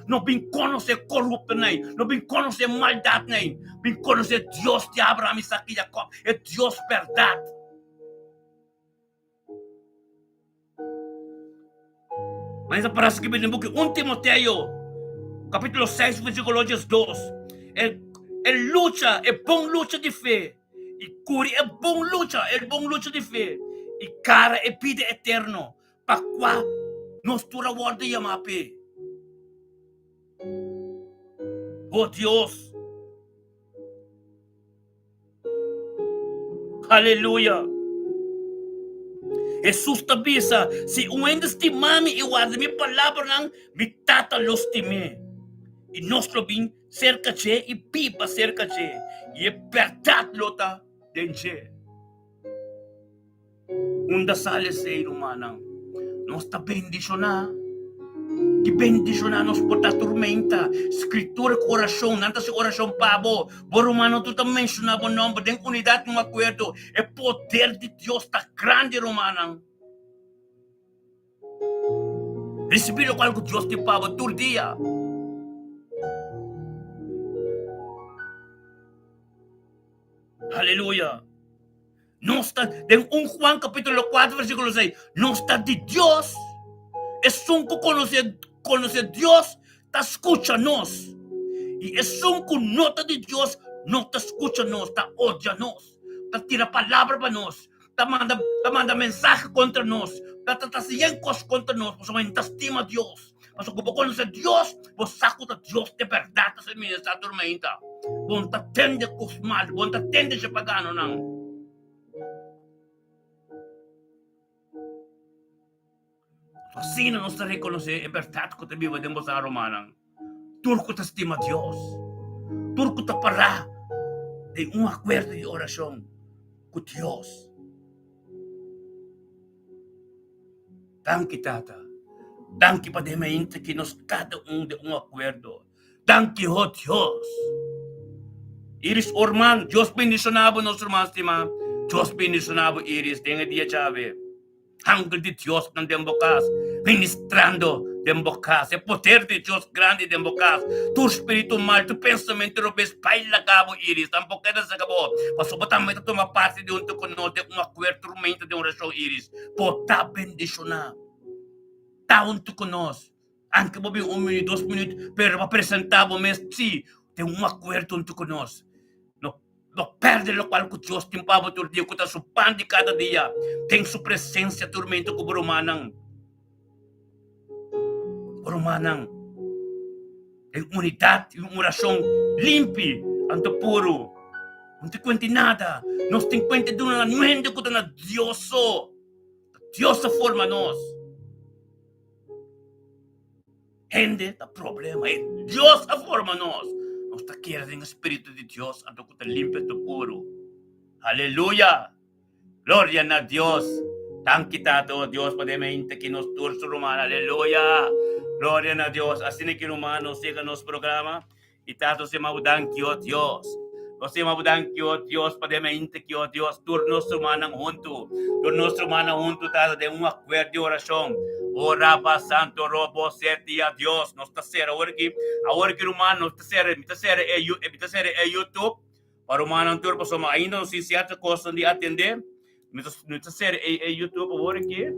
não vem conhecer corrupto não vem conhecer maldade vem conhecer Deus de Abraão, Isaac e Jacob, é Deus verdade. Mas a parece que vem no book 1 Timoteo, capítulo 6, versículo 2. Luta, é bom luta de fé. E curi é bom luta de fé. E cara é vida eterno. Para qual nós tura guarda e amape. Oh Deus. Aleluia. Jesus tabisa, se uendes ti mami e guarda mi palavra nang mi tatalos ti me. E nós lobin cerca de e pipa cerca de. E é verdade lota denche. Dasal ser humano. Nós está bendicionar. Que bendicionar nos por a tormenta. Escritura coração, nada se oração pabo. Por humano tu também mencionava o nome, tem unidade no acordo. É poder de Deus está grande, romano. Receber o qual que Deus te pabo todo dia. Aleluia. Não está, tem Juan capítulo 4, versículo 6. Não está de Deus. Es un que conoce Dios, te escucha nos. Y es un que no está de Dios, no te escucha nos, te odia nos. Te tira palabra para nos. Te manda mensaje contra nos. Te siguen cosas contra nos. Pues te estima Dios. Mas como conoce Dios, vos saco de Dios de verdad se me está tormenta. Vos te tende cos mal, vos te tende se pagano nang. Assim não se reconhece a verdade que te vive dentro da romana. Turco te estima Deus. Turco te para de acordo de oração com Deus. Danke, Tata. Danke para mente que nós cada de acordo. Danke, oh Deus. Iris orman, Deus bendicionava nosso irmão estima. Deus bendicionava Iris, tenha dia chave. Hangul de Deus não tem bocas, ministrando tem bocas, é poder de Deus grande tem bocas. Tu espírito mal, tu pensamento não ves pai lagabo Iris, tampouco é dessa acabou. Mas o botar muito toma parte de tu conote uma cobertura de oração Iris, pota bendicionar. Tá tu conosco. Anche bobi 1 minuto, 2 minutos per apresentar o mês, sim, tem acordo tu conosco. Não perde o qual que Deus tem para todo dia, que está supando cada dia. Tem sua presença, tormento com o Romanang. Romanang. Tem unidade, uma oração limpa, ante puro. Não te conta nada. Nós tem conta de uma nuende que está na Deus. Deus forma nós. Gente, tá problema. Deus forma nós. Nós queremos o Espírito de Deus, ato que está limpo e puro. Aleluia! Glória a Deus! Thank you, Deus, para mente que nos turso romano. Aleluia! Glória a Deus! Assim que romano siga nosso programa. E tato se maudan que Deus. Você maudan que Deus, para mente que Deus, turnos romano junto. Turnos romano junto, tato de acordo de oração. Orava santo robo sete a Deus. Nós está ser agora que romano está ser YouTube. Para romano tur paso ainda não se certa coisa de atender. Nós está ser YouTube agora que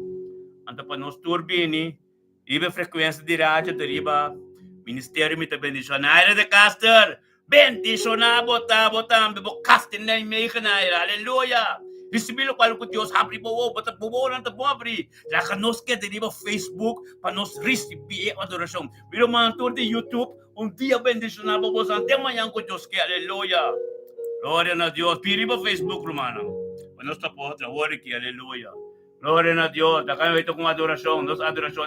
anta para nós tur bem riba frequência de rádio deriva ministério mita bendicionário de caster bendicionar botar bibo caster na meio canal. Aleluia. Recibir o qual que Deus abre boa, bota boa não tá bom abrir. Já que nós que deriva Facebook para nós receber a adoração. Vira mantur de YouTube, dia bendicionar para você até amanhã com Deus que aleluia. Glória a Deus. Piriba Facebook romano. Para nós tá por outra hora que aleluia. Glória a Deus. Da kami ito kong adoração, nos adoração